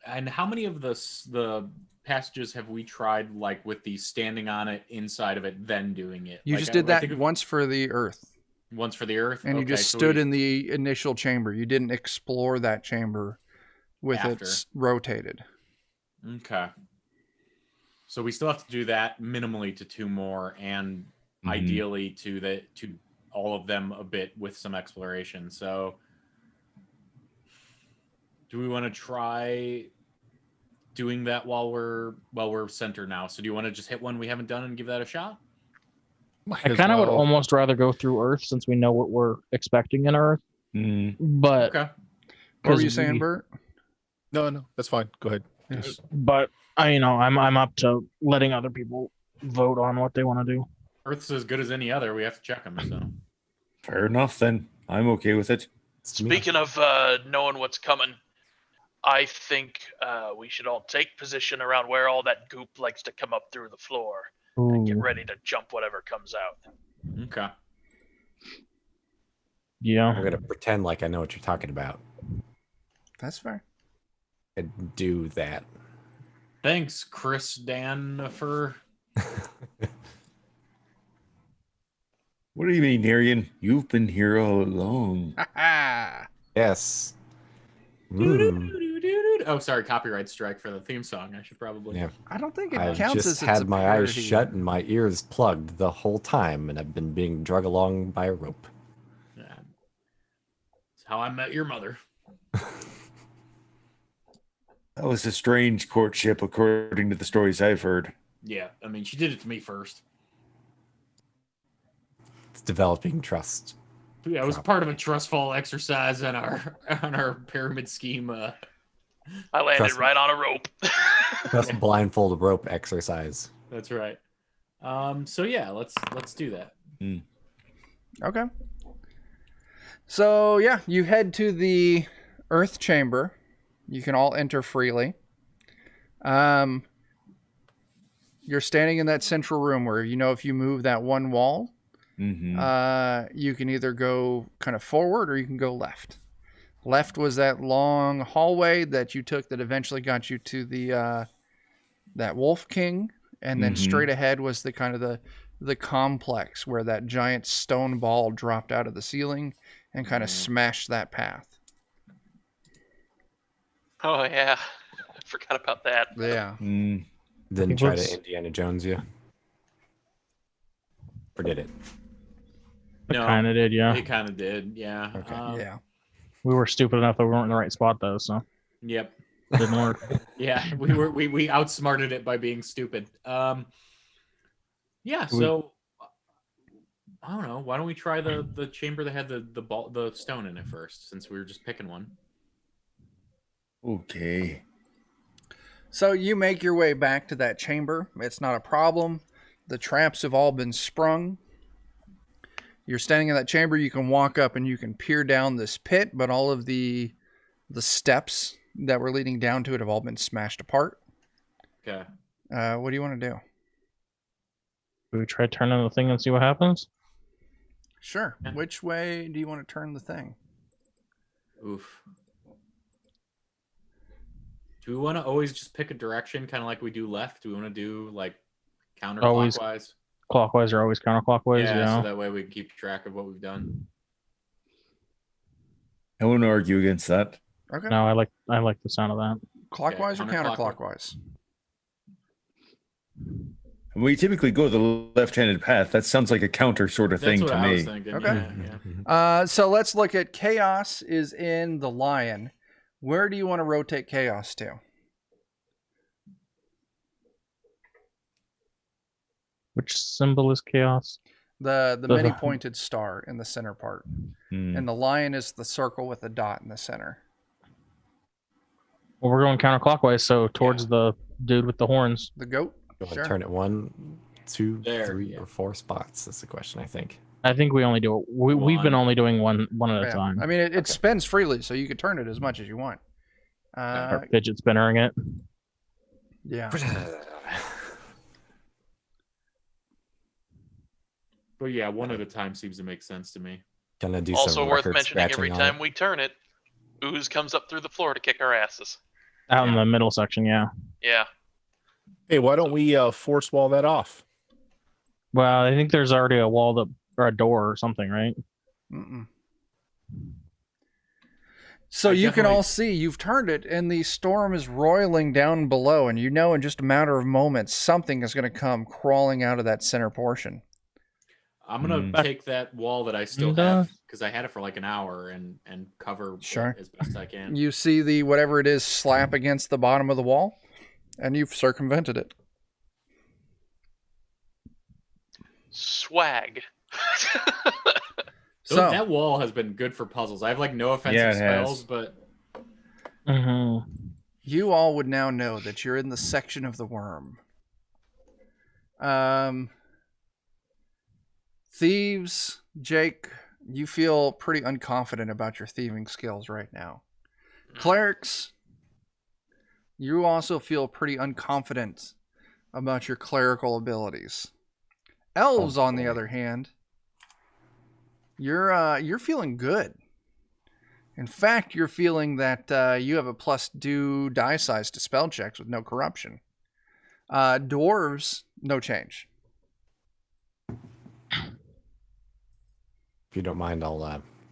And how many of the passages have we tried, like with the standing on it, inside of it, then doing it? You Like, just did I that think of- once for the earth. once for the earth, And you Okay, just so stood we- in the initial chamber. You didn't explore that chamber with After. it rotated. Okay. So we still have to do that minimally to 2 more, and ideally to all of them a bit with some exploration. So do we want to try doing that while we're center now? So do you want to just hit one we haven't done and give that a shot? Might I as kind of would well. almost rather go through Earth since we know what we're expecting in Earth. Mm. But Okay. What were you saying, Bert? No, that's fine. Go ahead. Yes. but I'm up to letting other people vote on what they want to do. Earth's as good as any other. We have to check them. So Fair enough, then. I'm okay with it. Speaking of knowing what's coming, I think we should all take position around where all that goop likes to come up through the floor and get Ooh, ready to jump whatever comes out. okay. yeah. I'm gonna pretend like I know what you're talking about That's fair. and do that. Thanks, Chris Dan for. What do you mean, Arian? You've been here all along. Yes. Mm. Oh, sorry, copyright strike for the theme song. I should probably. Yeah. I don't think it I've counts just as it's had a my eyes parody. shut and my ears plugged the whole time, and I've been being drug along by a rope. Yeah. It's how I met your mother. That was a strange courtship, according to the stories I've heard. Yeah, I mean, she did it to me first. It's developing trust. Yeah, it was part of a trust fall exercise on our pyramid scheme. I landed Trust me. right on a rope. That's a blindfold rope exercise. That's right. So yeah, let's do that. Okay. So yeah, you head to the Earth Chamber. You can all enter freely. You're standing in that central room where if you move that one wall, you can either go kind of forward or you can go left. Left was that long hallway that you took that eventually got you to the that Wolf King, and then straight ahead was the kind of the complex where that giant stone ball dropped out of the ceiling and kind of smashed that path. Oh yeah, I forgot about that. Yeah. Didn't try to Indiana Jones you. Or did it? It No, kind of did, yeah. It kind of did, yeah. Okay. Yeah. We were stupid enough that we weren't in the right spot though, so Yep. it didn't work. Yeah, we outsmarted it by being stupid. Yeah. So I don't know. Why don't we try the chamber that had the stone in it first, since we were just picking one. Okay. So you make your way back to that chamber. It's not a problem. The traps have all been sprung. You're standing in that chamber. You can walk up and you can peer down this pit, but all of the steps that were leading down to it have all been smashed apart. Okay. What do you want to do? Do we try turning the thing and see what happens? Sure. Yeah. Which way do you want to turn the thing? Oof. Do we want to always just pick a direction, kind of like we do left? Do we want to do like Always. counterclockwise? Clockwise or always counterclockwise, Yeah, so that way we can keep track of what we've done. I won't argue against that. Okay. No, I like the sound of that. Clockwise or counterclockwise. counterclockwise? We typically go the left-handed path. That sounds like a counter sort of That's thing what to I was me. thinking. Okay. Yeah. So let's look at Chaos is in the Lion. Where do you want to rotate Chaos to? Which symbol is chaos? The The- many pointed star in the center part. Hmm. And the lion is the circle with the dot in the center. Well, we're going counterclockwise, so towards the dude with the horns. The goat? You want Sure. to turn it 1, 2, There, 3, yeah. or 4 spots? That's the question, I think. I think we only do it. We've been One. only doing one at a Yeah. time. I mean, it spins freely, so you can turn it as much as you want. Or fidget spinnering it. Yeah. But yeah, one at a time seems to make sense to me. Gonna do Also some worth record mentioning, every scratching on time it. we turn it, ooze comes up through the floor to kick our asses. Out in the middle section, yeah. Yeah. Hey, why don't we force wall that off? Well, I think there's already a wall that or a door or something, right? Mm-mm. So I you can definitely- all see you've turned it, and the storm is roiling down below, and in just a matter of moments, something is going to come crawling out of that center portion. I'm gonna take that wall that I still have because I had it for like an hour and cover Sure. it as best I can. You see the whatever it is slap against the bottom of the wall, and you've circumvented it. Swag. So That wall has been good for puzzles. I have like no offensive spells, but you all would now know that you're in the section of the worm. Thieves, Jake, you feel pretty unconfident about your thieving skills right now. Clerics, you also feel pretty unconfident about your clerical abilities. Elves, on the other hand, you're feeling good. In fact, you're feeling that you have a +2 die size to spell checks with no corruption. Dwarves, no change. If you don't mind, I'll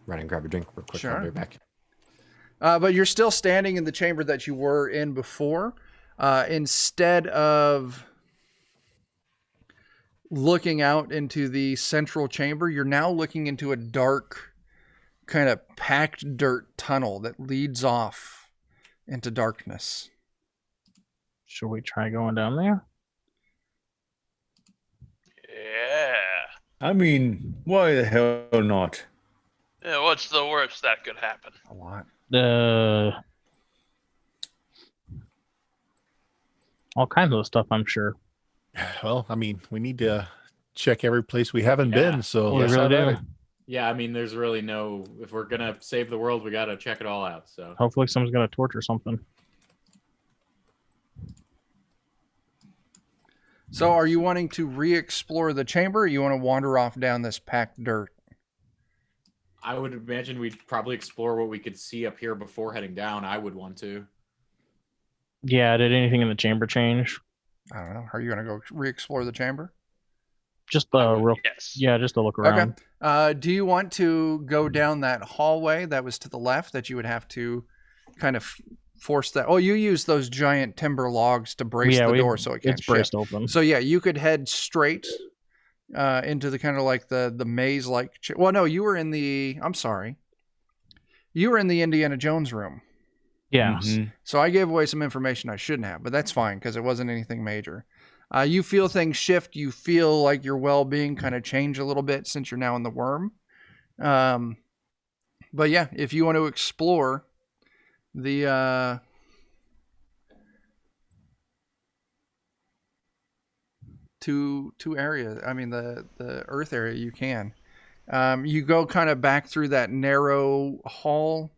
run and grab a drink real quick. Sure. I'll be back. But you're still standing in the chamber that you were in before. Instead of looking out into the central chamber, you're now looking into a dark, kind of packed dirt tunnel that leads off into darkness. Should we try going down there? Yeah. I mean, why the hell not? Yeah, what's the worst that could happen? A lot. All kinds of stuff, I'm sure. Well, I mean, we need to check every place we haven't Yeah. been. So We let's really have at do. it. yeah, I mean, there's really no. If we're gonna save the world, we gotta check it all out. So Hopefully someone's gonna torture something. So are you wanting to re-explore the chamber, or you want to wander off down this packed dirt? I would imagine we'd probably explore what we could see up here before heading down. I would want to. Yeah, did anything in the chamber change? I don't know. Are you going to go re-explore the chamber? Just Yes. just to look around. Okay. Do you want to go down that hallway that was to the left that you would have to kind of force that? Oh, you use those giant timber logs to brace the door so it can't it's braced shift. open. So yeah, you could head straight into the kind of like the maze-like. Well, no, you were in the. I'm sorry. You were in the Indiana Jones room. Yeah. So I gave away some information I shouldn't have, but that's fine because it wasn't anything major. You feel things shift. You feel like your well-being kind of change a little bit since you're now in the worm. But yeah, if you want to explore the two areas, I mean the earth area, you can. You go kind of back through that narrow hall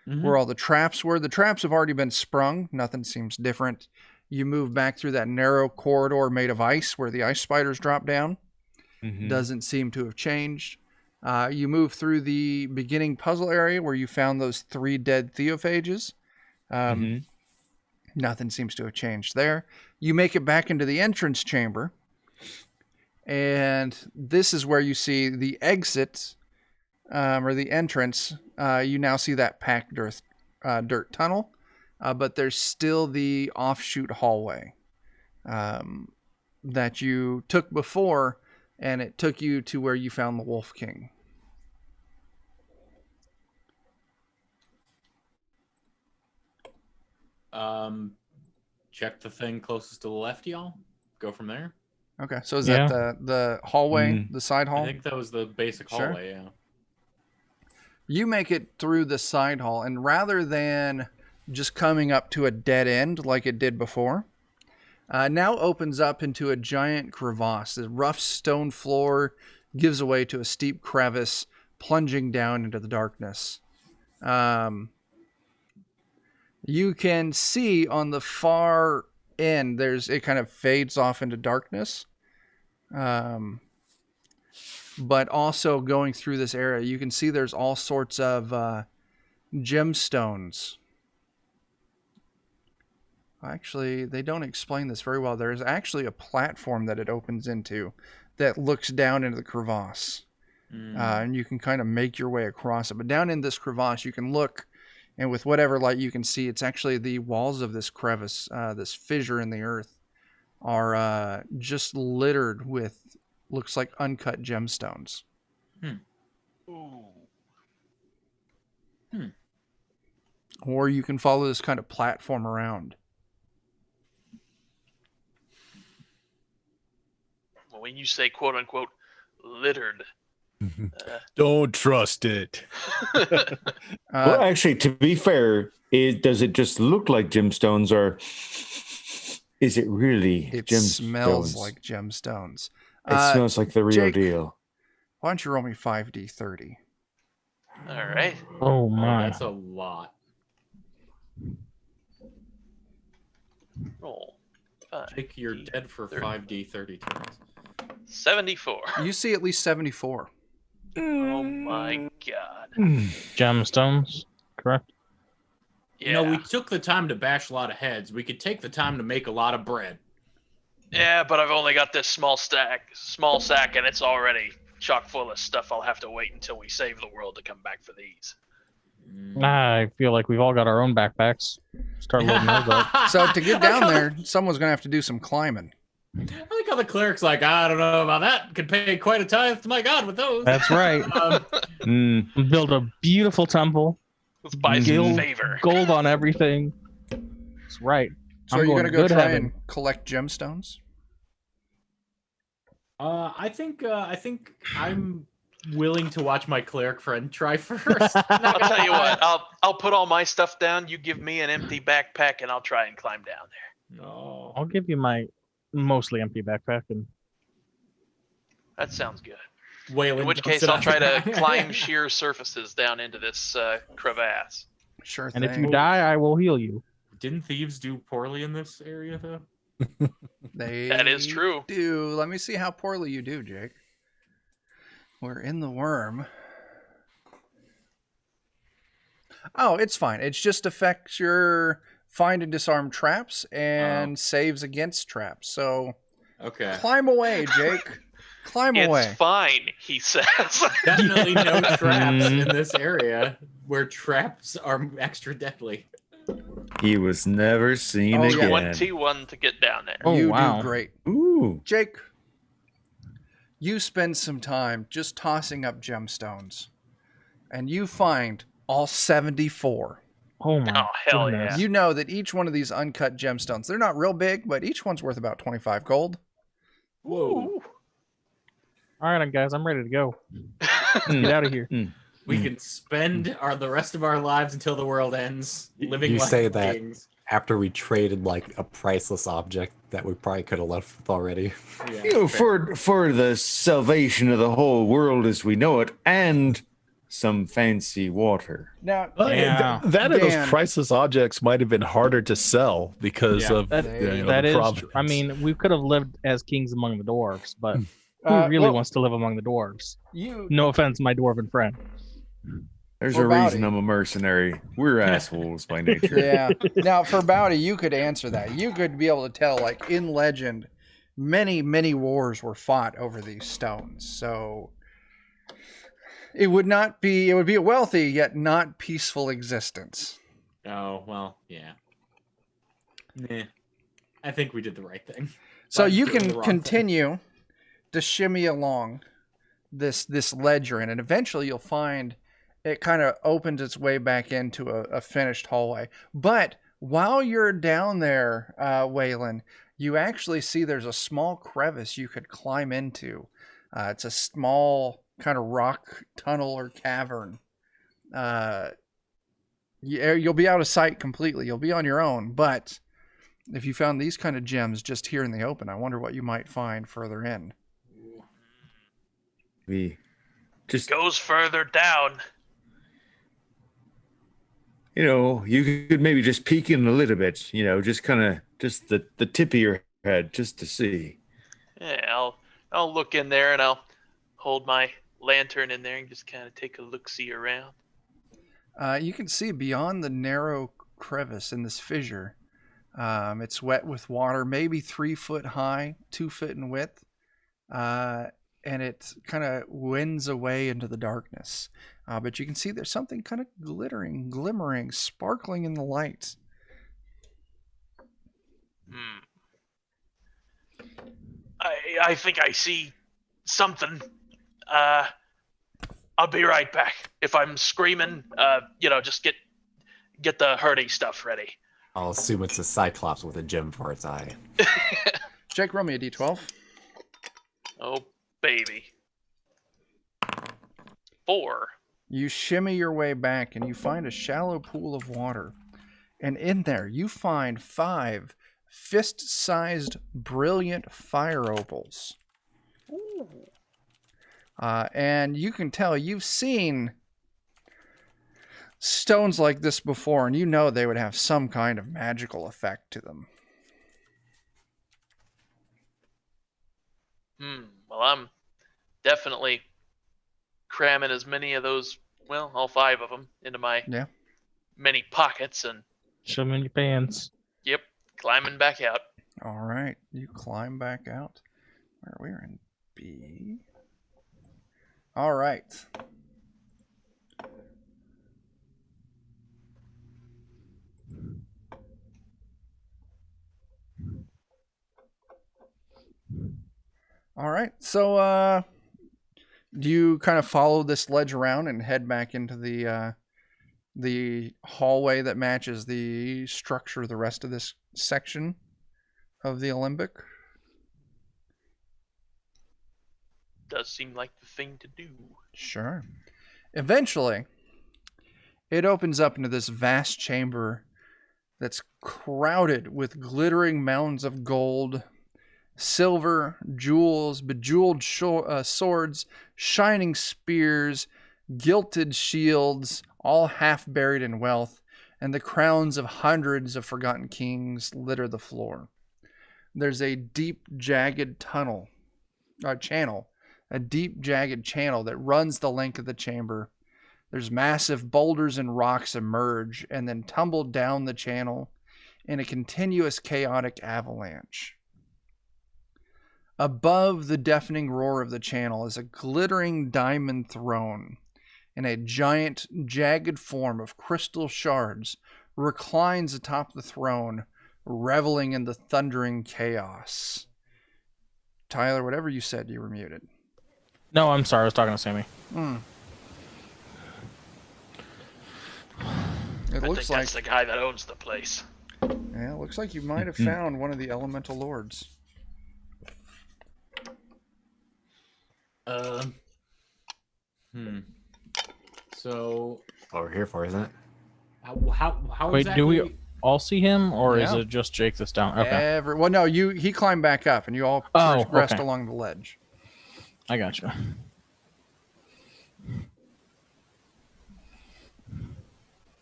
where all the traps were. The traps have already been sprung. Nothing seems different. You move back through that narrow corridor made of ice where the ice spiders drop down. Doesn't seem to have changed. You move through the beginning puzzle area where you found those 3 dead theophages. Nothing seems to have changed there. You make it back into the entrance chamber. And this is where you see the exit or the entrance. You now see that packed dirt tunnel. But there's still the offshoot hallway that you took before, and it took you to where you found the Wolf King. Check the thing closest to the left, y'all. Go from there. Okay, so is that the hallway, the side hall? I think that was the basic hallway, yeah. You make it through the side hall, and rather than just coming up to a dead end like it did before, now opens up into a giant crevasse. The rough stone floor gives way to a steep crevice plunging down into the darkness. You can see on the far end, it kind of fades off into darkness. But also going through this area, you can see there's all sorts of gemstones. Actually, they don't explain this very well. There's actually a platform that it opens into that looks down into the crevasse. And you can kind of make your way across it. But down in this crevasse, you can look, and with whatever light you can see, it's actually the walls of this crevice, this fissure in the earth, are just littered with looks like uncut gemstones. Ooh. Or you can follow this kind of platform around. Well, when you say quote unquote littered, Don't trust it. Well, actually, to be fair, does it just look like gemstones, or is it really it gemstones? smells like gemstones. It smells like the real Jake, deal. Why don't you roll me 5d30? all right. Oh Oh, my. that's a lot. Roll. 5, Jake, you're dead for 30. 5d30 turns. 74. You see at least 74. Oh my god. Gemstones, correct? Yeah. You know, we took the time to bash a lot of heads. We could take the time to make a lot of bread. Yeah, but I've only got this small sack, and it's already chock full of stuff. I'll have to wait until we save the world to come back for these. I feel like we've all got our own backpacks. Start loading those up. So to get down there, someone's going to have to do some climbing. I like how the cleric's like, I don't know about that. Could pay quite a tithe to my god with those. That's right. Build a beautiful temple, Let's buy some Guild favor. gold on everything. That's right. So I'm are you going going to to go good try heaven. and collect gemstones? I think I'm willing to watch my cleric friend try first. I'll tell you what. I'll put all my stuff down. You give me an empty backpack, and I'll try and climb down there. No. I'll give you my mostly empty backpack and That sounds good. Waylon In which jumps case, it I'll on try the to back. climb sheer surfaces down into this crevasse. Sure and thing. if you die, I will heal you. Didn't thieves do poorly in this area, though? That is true. Do. Let me see how poorly you do, Jake. We're in the worm. Oh, it's fine. It just affects your find and disarm traps and saves against traps. So Okay. climb away, Jake. Climb away. It's fine, he says. Definitely no traps in this area where traps are extra deadly. He was never seen Oh, yeah. again. 21 to get down there. Oh, You wow. do great. Ooh. Jake, you spend some time just tossing up gemstones, and you find all 74. Oh my Oh, hell goodness. yeah. You know that each one of these uncut gemstones, they're not real big, but each one's worth about 25 gold. Whoa. All right, guys, I'm ready to go. Get out of here. We can spend the rest of our lives until the world ends living You like say that kings. after we traded like a priceless object that we probably could have left with already. Yeah, You know, fair. for the salvation of the whole world as we know it, and some fancy water. Now, Yeah. That and those Dan. priceless objects might have been harder to sell because Yeah. of That, That that the is true. I provenance. mean, we could have lived as kings among the dwarves, but who really well, wants to live among the dwarves? you No offense, my dwarven friend. There's For a reason Bowdy. I'm a mercenary. We're assholes by nature. Yeah. Now, for Bowdy, you could answer that. You could be able to tell, like, in legend, many, many wars were fought over these stones. So it would be a wealthy yet not peaceful existence. Oh, well, yeah. Nah. I think we did the right thing. So But you doing the can wrong continue to shimmy along this ledge you're in, and eventually you'll find it kind of opens its way back into a finished hallway. But while you're down there, Waylon, you actually see there's a small crevice you could climb into. It's a small kind of rock tunnel or cavern. You'll be out of sight completely. You'll be on your own, but if you found these kind of gems just here in the open, I wonder what you might find further in. We just, Goes further down. you know, you could maybe just peek in a little bit, you know, just kind of just the tip of your head just to see. Yeah, I'll look in there and I'll hold my lantern in there and just kind of take a look-see around. You can see beyond the narrow crevice in this fissure. It's wet with water, maybe 3 foot high, 2 foot in width. And it kind of winds away into the darkness. But you can see there's something kind of glimmering, sparkling in the light. I think I see something. I'll be right back. If I'm screaming, just get the hurting stuff ready. I'll assume it's a cyclops with a gem for its eye. Jake, roll me a d12. Oh, baby. 4. You shimmy your way back and you find a shallow pool of water. And in there, you find 5 fist-sized, brilliant fire opals. Ooh. And you can tell you've seen stones like this before, and you know they would have some kind of magical effect to them. Well, I'm definitely cramming as many of those, well, all 5 of them into my many pockets and... Show them in your pants. Yep, climbing back out. All right, you climb back out. We're in B. All right. All right. So, do you kind of follow this ledge around and head back into the hallway that matches the structure of the rest of this section of the Alembic? Does seem like the thing to do. Sure. Eventually, it opens up into this vast chamber that's crowded with glittering mounds of gold, silver, jewels, bejeweled swords, shining spears, gilded shields, all half buried in wealth, and the crowns of hundreds of forgotten kings litter the floor. There's a deep, jagged channel that runs the length of the chamber. There's massive boulders and rocks emerge and then tumble down the channel in a continuous chaotic avalanche. Above the deafening roar of the channel is a glittering diamond throne, and a giant, jagged form of crystal shards reclines atop the throne, reveling in the thundering chaos. Tyler, whatever you said, you were muted. No, I'm sorry. I was talking to Sammy. It I looks think like that's the guy that owns the place. it looks like you might have found one of the elemental lords. So What we're here for, isn't it? how Wait, exactly? do we all see him, or is Yeah. it just Jake that's down? Okay, Well, no, he climbed back up, and you all progressed along the ledge. I gotcha.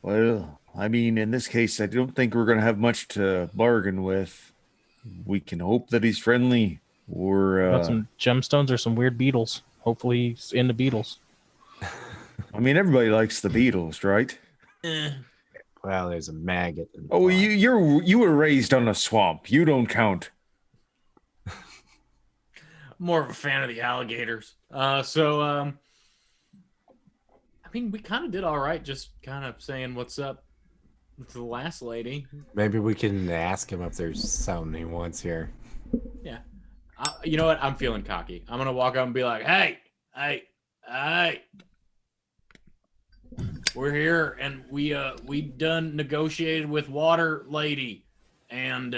Well, I mean, in this case, I don't think we're going to have much to bargain with. We can hope that he's friendly, or Got some gemstones or some weird beetles. Hopefully he's into beetles. I mean, everybody likes the Beatles, right? Well, there's a maggot. In the Oh, pot. you were raised on a swamp. You don't count. More of a fan of the alligators. I mean, we kind of did all right, just kind of saying what's up to the last lady. Maybe we can ask him if there's something he wants here. Yeah. You know what? I'm feeling cocky. I'm going to walk up and be like, hey, we're here, and we done negotiated with Water Lady, and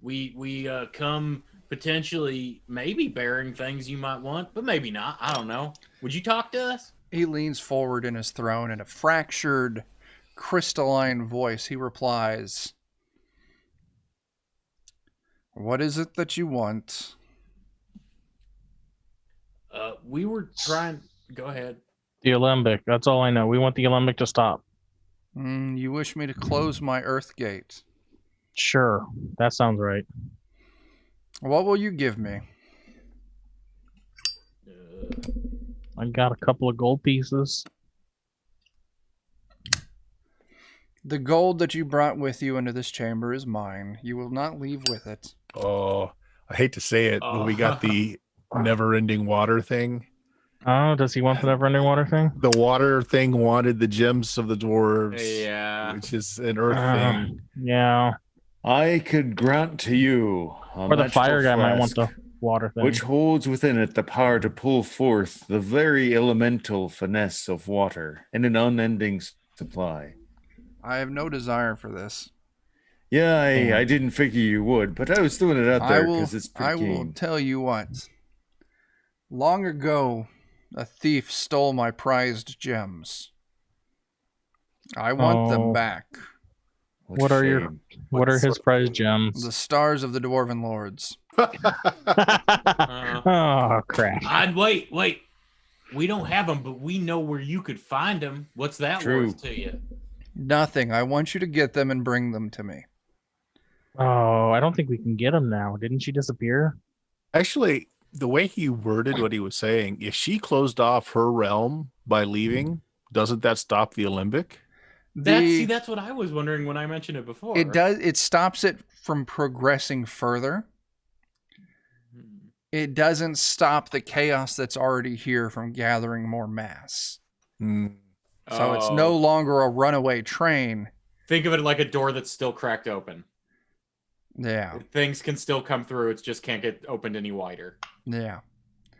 we come potentially maybe bearing things you might want, but maybe not. I don't know. Would you talk to us? He leans forward in his throne, in a fractured, crystalline voice, he replies, "What is it that you want?" We were trying. Go ahead. The Alembic. That's all I know. We want the Alembic to stop. You wish me to close my earth gate. Sure, that sounds right. What will you give me? I got a couple of gold pieces. The gold that you brought with you into this chamber is mine. You will not leave with it. Oh, I hate to say it, but we got the never-ending water thing. Oh, does he want the never-ending water thing? The water thing wanted the gems of the dwarves, Yeah. which is an earth thing. Yeah. I could grant to you. Or the fire guy might want the water thing. which holds within it the power to pull forth the very elemental finesse of water in an unending supply. I have no desire for this. Yeah, I didn't figure you would, but I was throwing it out there because it's I pretty will keen. tell you what. Long ago, a thief stole my prized gems. I want them Oh. back. What are your shame. what are What his sort prize of- gems? The stars of the Dwarven Lords. Oh crap! I'd wait. We don't have them, but we know where you could find them. What's that True. worth to you? Nothing. I want you to get them and bring them to me. Oh, I don't think we can get him now. Didn't she disappear? Actually, the way he worded what he was saying, if she closed off her realm by leaving, doesn't that stop the Olympic? That's what I was wondering when I mentioned it before. It does. It stops it from progressing further. It doesn't stop the chaos that's already here from gathering more mass. Hmm. So it's no longer a runaway train. Think of it like a door that's still cracked open. Yeah. Things can still come through. It just can't get opened any wider. Yeah.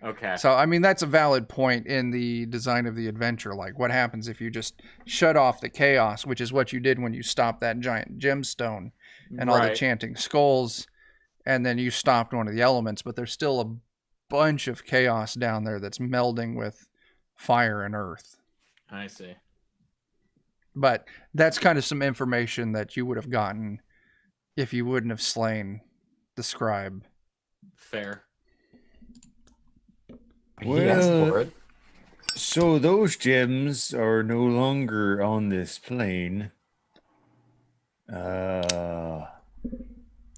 Okay. So, I mean, that's a valid point in the design of the adventure. Like, what happens if you just shut off the chaos, which is what you did when you stopped that giant gemstone and all the Right. chanting skulls, and then you stopped one of the elements, but there's still a bunch of chaos down there that's melding with fire and earth. I see. But that's kind of some information that you would have gotten if you wouldn't have slain the scribe. Fair. He asked Well, for it. So those gems are no longer on this plane.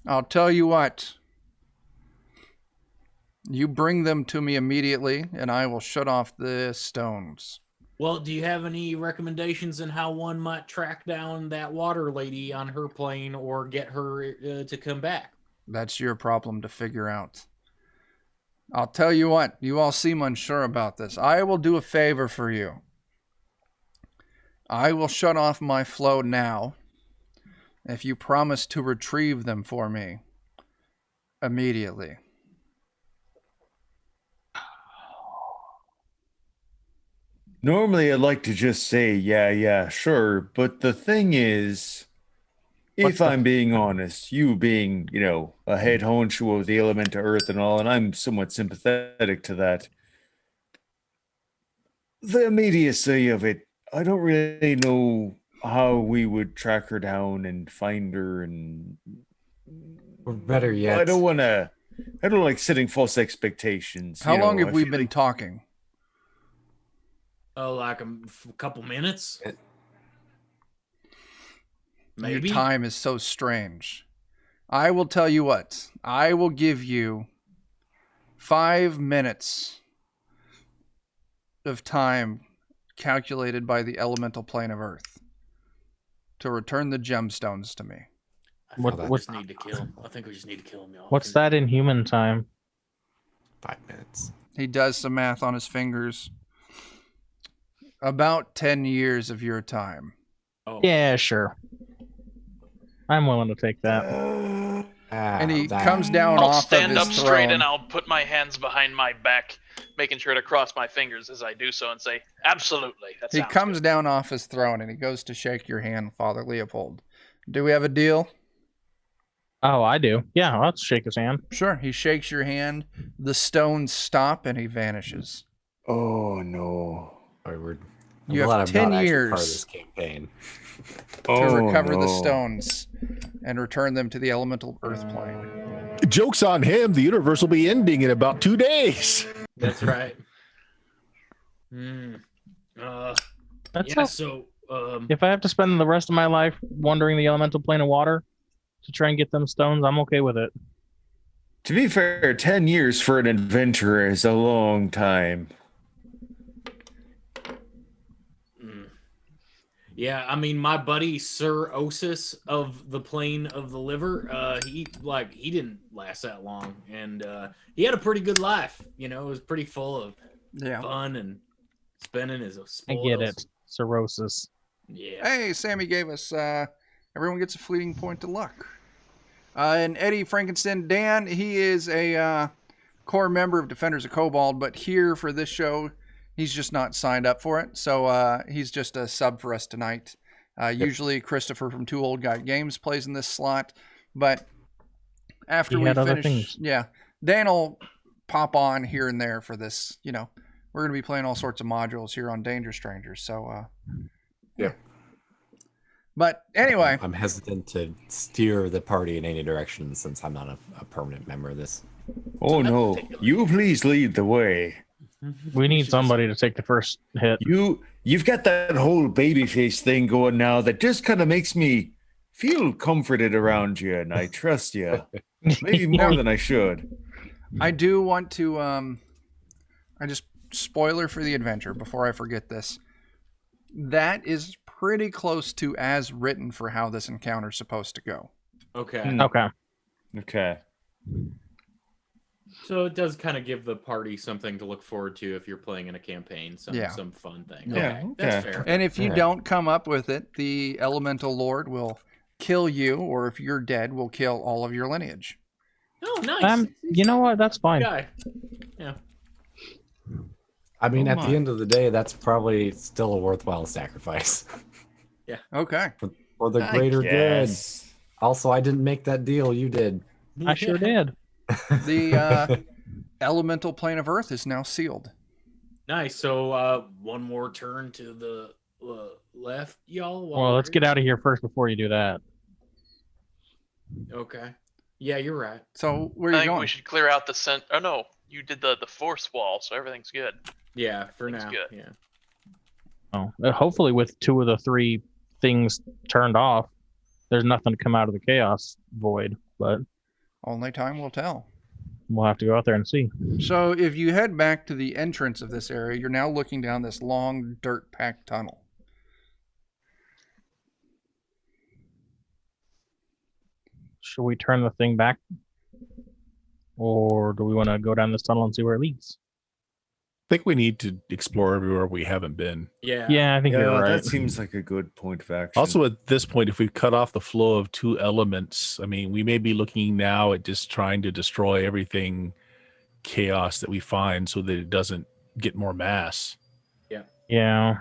I'll tell you what. You bring them to me immediately, and I will shut off the stones. Well, do you have any recommendations on how one might track down that water lady on her plane or get her to come back? That's your problem to figure out. I'll tell you what, you all seem unsure about this. I will do a favor for you. I will shut off my flow now if you promise to retrieve them for me immediately. Normally, I'd like to just say, yeah, sure. But the thing is, if I'm being honest, you being, a head honcho of the element of earth and all, and I'm somewhat sympathetic to that, the immediacy of it, I don't really know how we would track her down and find her. And Or better yet, I don't like setting false expectations. How long I have we feel been like- talking? Oh, like a couple minutes? It- Maybe. Your time is so strange. I will tell you what. I will give you 5 minutes of time calculated by the elemental plane of Earth to return the gemstones to me. I think What- we just need to kill him. I think we just need to kill him, y'all. What's that in human time? 5 minutes. He does some math on his fingers. About 10 years of your time. Oh. Yeah, sure. I'm willing to take that. And he That- comes down I'll off stand of up his straight throne. and I'll put my hands behind my back, making sure to cross my fingers as I do so and say, absolutely. That He sounds comes good. down off his throne and he goes to shake your hand, Father Leopold. Do we have a deal? Oh, I do. Yeah, I'll shake his hand. Sure. He shakes your hand. The stones stop and he vanishes. Oh, no. Forward. You have I'm glad I'm 10 not actually years. part of this campaign. To Oh, recover the no. stones and return them to the elemental earth plane. Joke's on him. The universe will be ending in about 2 days. That's right. That's Yeah, all. so If I have to spend the rest of my life wandering the elemental plane of water to try and get them stones, I'm okay with it. To be fair, 10 years for an adventurer is a long time. yeah, I mean, my buddy Sir Osis of the Plane of the Liver, he didn't last that long, and he had a pretty good life. It was pretty full of Yeah. fun and spending his I spoils. get it. Cirrhosis. Yeah. Hey, Sammy gave us, everyone gets a fleeting point to luck. And Eddie Frankenstein Dan, he is a core member of Defenders of Kobold, but here for this show, he's just not signed up for it. So he's just a sub for us tonight. Usually Christopher from Two Old Guy Games plays in this slot, but after we finish, Dan will pop on here and there for this. You know, we're going to be playing all sorts of modules here on Danger Strangers. So, yeah. But anyway, I'm hesitant to steer the party in any direction since I'm not a permanent member of this. Oh no! You please lead the way. We need somebody to take the first hit. You've got that whole babyface thing going now that just kind of makes me feel comforted around you, and I trust you. Maybe more than I should. I do want to. I just spoiler for the adventure before I forget this. That is pretty close to as written for how this encounter is supposed to go. Okay. Okay. So it does kind of give the party something to look forward to if you're playing in a campaign, some fun thing. Yeah, Okay, that's fair. And if you don't come up with it, the Elemental Lord will kill you, or if you're dead, will kill all of your lineage. Oh, nice. You know what? That's fine. Guy. Yeah. I mean, at the end of the day, that's probably still a worthwhile sacrifice. Yeah. Okay. For the greater good. Also, I didn't make that deal. You did. I sure did. The elemental plane of Earth is now sealed. Nice. So one more turn to the left, y'all. Well, let's get out of here first before you do that. Okay. Yeah, you're right. So where I are you think going? we should clear out the center. Oh no, you did the force wall, so everything's good. Yeah, for That's now. good. Yeah. Oh, hopefully with 2 of the 3 things turned off, there's nothing to come out of the chaos void, but Only time will tell. we'll have to go out there and see. So if you head back to the entrance of this area, you're now looking down this long dirt-packed tunnel. Should we turn the thing back? Or do we want to go down this tunnel and see where it leads? I think we need to explore everywhere we haven't been. Yeah. Yeah, I think you're right. That seems like a good point of action. Also, at this point, if we cut off the flow of 2 elements, I mean, we may be looking now at just trying to destroy everything chaos that we find so that it doesn't get more mass. Yeah.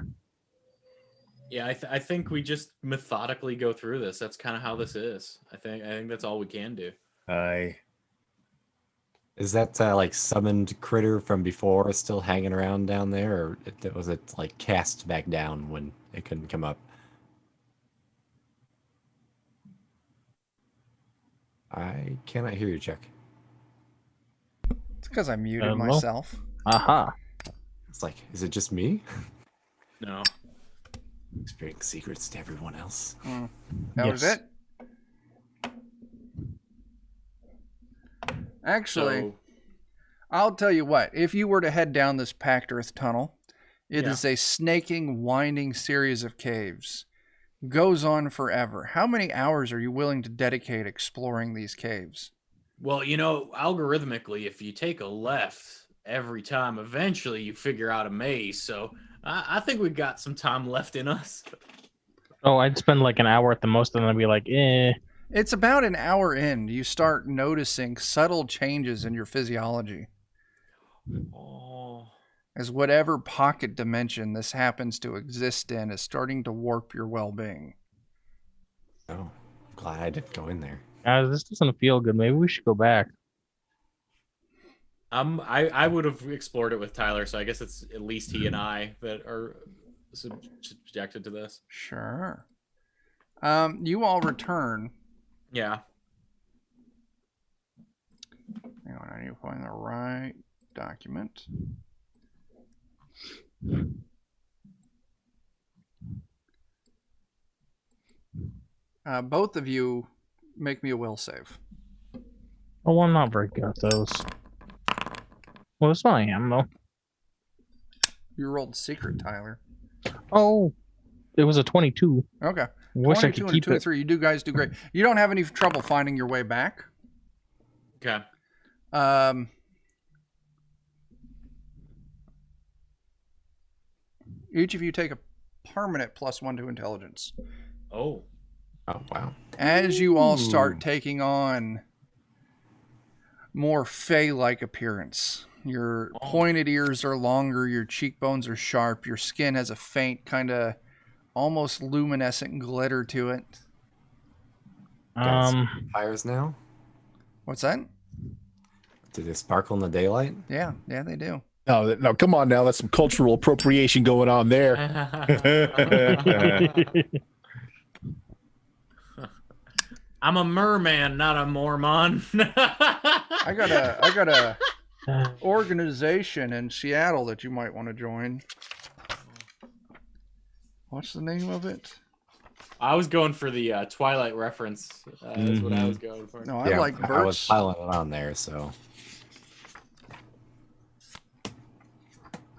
Yeah, I think we just methodically go through this. That's kind of how this is. I think that's all we can do. Aye. Is that like summoned critter from before still hanging around down there, or was it like cast back down when it couldn't come up? I cannot hear you, Chuck. It's because I muted Hello? myself. Aha. It's like, is it just me? No. Whispering secrets to everyone else. That was Yes. it. Actually, So, I'll tell you what. If you were to head down this packed earth tunnel, it Yeah. is a snaking, winding series of caves. Goes on forever. How many hours are you willing to dedicate exploring these caves? well, algorithmically, if you take a left every time, eventually you figure out a maze. So I think we've got some time left in us. Oh, I'd spend like an hour at the most and then I'd be like, eh. It's about an hour in. You start noticing subtle changes in your physiology. Oh. As whatever pocket dimension this happens to exist in is starting to warp your well-being. Oh, I'm glad I didn't go in there. Guys, this doesn't feel good. Maybe we should go back. I would have explored it with Tyler, so I guess it's at least he and I that are subjected to this. Sure. You all return. Yeah. Hang on, I need to find the right document. Both of you make me a will save. Oh, I'm not very good at those. Well, that's I am, though. You rolled secret, Tyler. Oh, it was a 22. Okay. Wish I 22 could and keep 2 and it. 3. You guys do great. You don't have any trouble finding your way back. Okay. Each of you take a permanent +1 to intelligence. Oh. Oh, wow. As you all start taking on more fey-like appearance. Your pointed ears are longer, your cheekbones are sharp, your skin has a faint kind of almost luminescent glitter to it. Guys, fires now? What's that? Do they sparkle in the daylight? Yeah, they do. No, come on now. That's some cultural appropriation going on there. I'm a merman, not a Mormon. I got a organization in Seattle that you might want to join. What's the name of it? I was going for the Twilight reference. That's what I was going for. No, I like Bert's. I was piling it on there, so.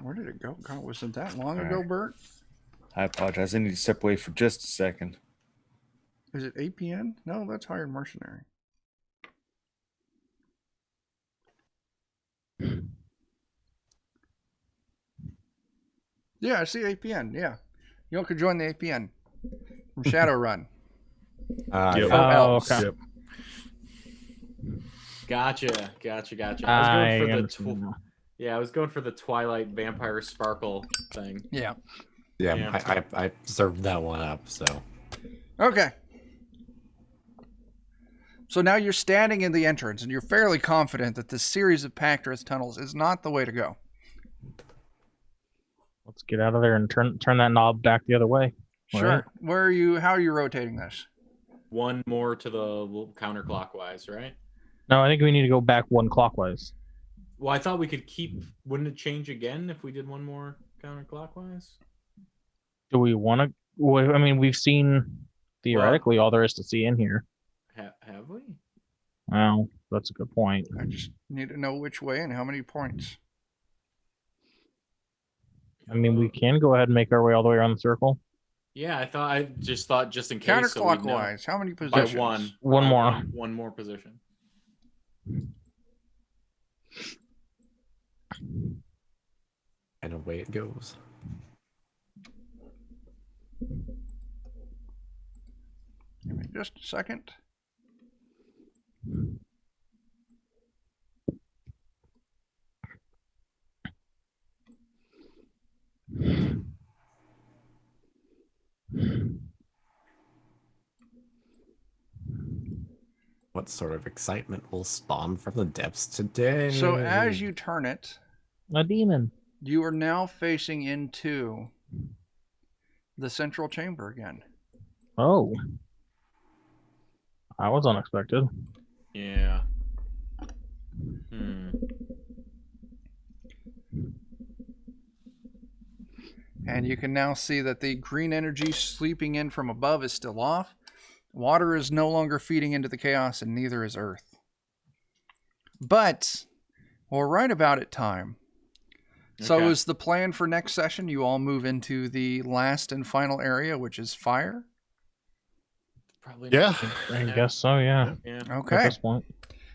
Where did it go? God, wasn't that long ago, Bert? I apologize. I need to step away for just a second. Is it APN? No, that's Hired Mercenary. Yeah, I see APN. Yeah. You all could join the APN from Shadowrun. Yep. Oh, okay. Yep. Gotcha. I was going for the Twilight Vampire Sparkle thing. Yeah. Yeah. I served that one up, so. Okay. So now you're standing in the entrance, and you're fairly confident that this series of packed earth tunnels is not the way to go. Let's get out of there and turn that knob back the other way. Sure. Right. Where are you? How are you rotating this? One more to the counterclockwise, right? No, I think we need to go back one clockwise. Well, I thought we could keep. Wouldn't it change again if we did one more counterclockwise? Do we want to? Well, I mean, we've seen theoretically all there is to see in here. Have we? Well, that's a good point. I just need to know which way and how many points. I mean, we can go ahead and make our way all the way around the circle. Yeah, I just thought just in case. Counterclockwise. How many positions? By one. One more. One more position. And away it goes. Give me just a second. What sort of excitement will spawn from the depths today? So as you turn it, A demon. you are now facing into the central chamber again. Oh. That was unexpected. Yeah. And you can now see that the green energy sweeping in from above is still off. Water is no longer feeding into the chaos, and neither is Earth. But we're right about at time. So Okay. is the plan for next session, you all move into the last and final area, which is fire? Probably. Yeah. I guess so, yeah. Yeah. At Okay. this point.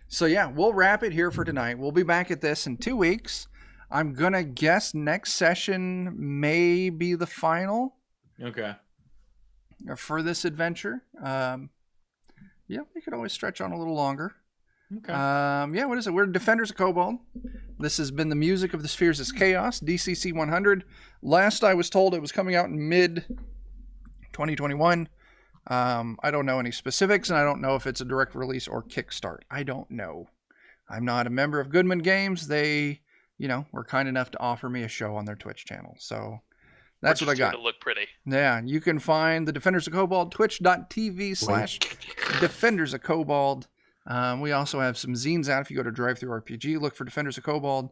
So yeah, we'll wrap it here for tonight. We'll be back at this in 2 weeks. I'm going to guess next session may be the final Okay. for this adventure. Yeah, we could always stretch on a little longer. Okay. Yeah, what is it? We're Defenders of Kobold. This has been the music of the Spheres is Chaos, DCC 100. Last I was told it was coming out in mid-2021. I don't know any specifics, and I don't know if it's a direct release or Kickstart. I don't know. I'm not a member of Goodman Games. They, were kind enough to offer me a show on their Twitch channel. So that's what I got. To look pretty. Yeah, you can find the Defenders of Kobold, twitch.tv/Defenders of Kobold. We also have some zines out. If you go to Drive-Thru RPG, look for Defenders of Kobold.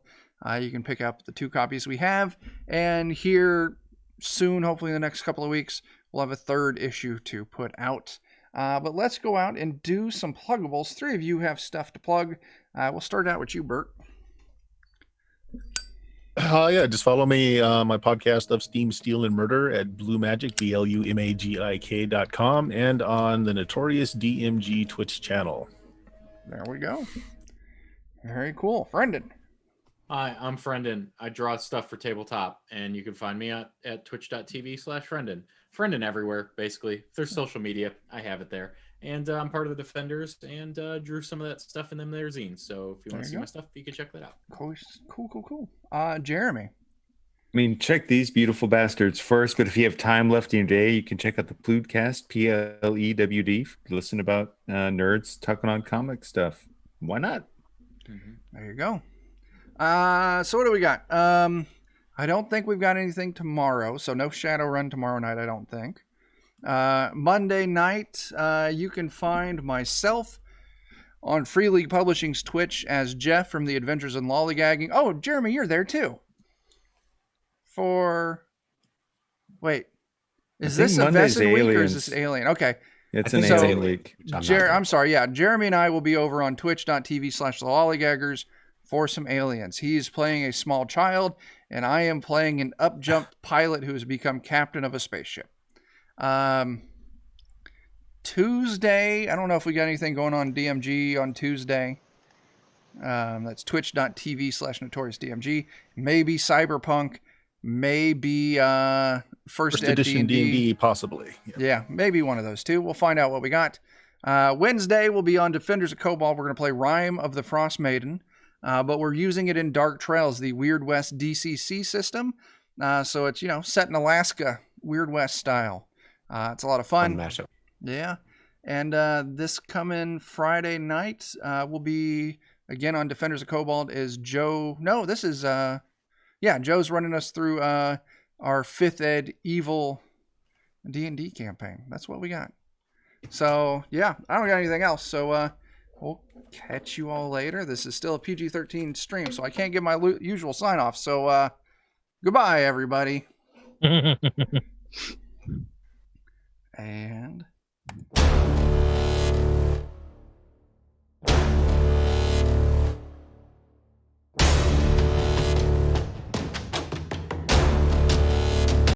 You can pick up the 2 copies we have. And here soon, hopefully in the next couple of weeks, we'll have a 3rd issue to put out. But let's go out and do some pluggables. 3 of you have stuff to plug. We'll start out with you, Bert. Yeah, just follow me on my podcast of Steam, Steel, and Murder at BlueMagic, BLUMAGIK.com, and on the Notorious DMG Twitch channel. There we go. Very cool. Brendan. Hi, I'm Friendon. I draw stuff for tabletop, and you can find me at twitch.tv/Friendon. Friendon everywhere, basically. If there's social media, I have it there. And I'm part of the Defenders and drew some of that stuff in them there zines. So if you want to see my stuff, you can check that out. Cool. Jeremy. I mean, check these beautiful bastards first, but if you have time left in your day, you can check out the Plewdcast, Plewd, listen about nerds talking on comic stuff. Why not? There you go. So what do we got? I don't think we've got anything tomorrow, so no Shadowrun tomorrow night, I don't think. Monday night, you can find myself on Free League Publishing's Twitch as Jeff from the Adventures in Lollygagging. Oh, Jeremy, you're there too. Wait, is this a Vested week or is this Alien? Okay. It's an Alien week. I'm sorry. Yeah, Jeremy and I will be over on twitch.tv/thelollygaggers for some aliens. He's playing a small child, and I am playing an up-jumped pilot who has become captain of a spaceship. Tuesday, I don't know if we got anything going on DMG on Tuesday. That's twitch.tv/notoriousdmg. Maybe Cyberpunk. Maybe first edition D&D, possibly. Yeah, maybe one of those two. We'll find out what we got. Wednesday, we'll be on Defenders of Kobold. We're going to play Rime of the Frost Maiden, but we're using it in Dark Trails, the Weird West DCC system. So it's, set in Alaska, Weird West style. It's a lot of fun. Mashup. Yeah. And this coming Friday night, we'll be, again, on Defenders of Kobold is Joe. No, this is... Joe's running us through our 5th Ed Evil D&D campaign. That's what we got. So, I don't got anything else. So, we'll catch you all later. This is still a PG-13 stream, so I can't give my usual sign-off. So, goodbye, everybody. And...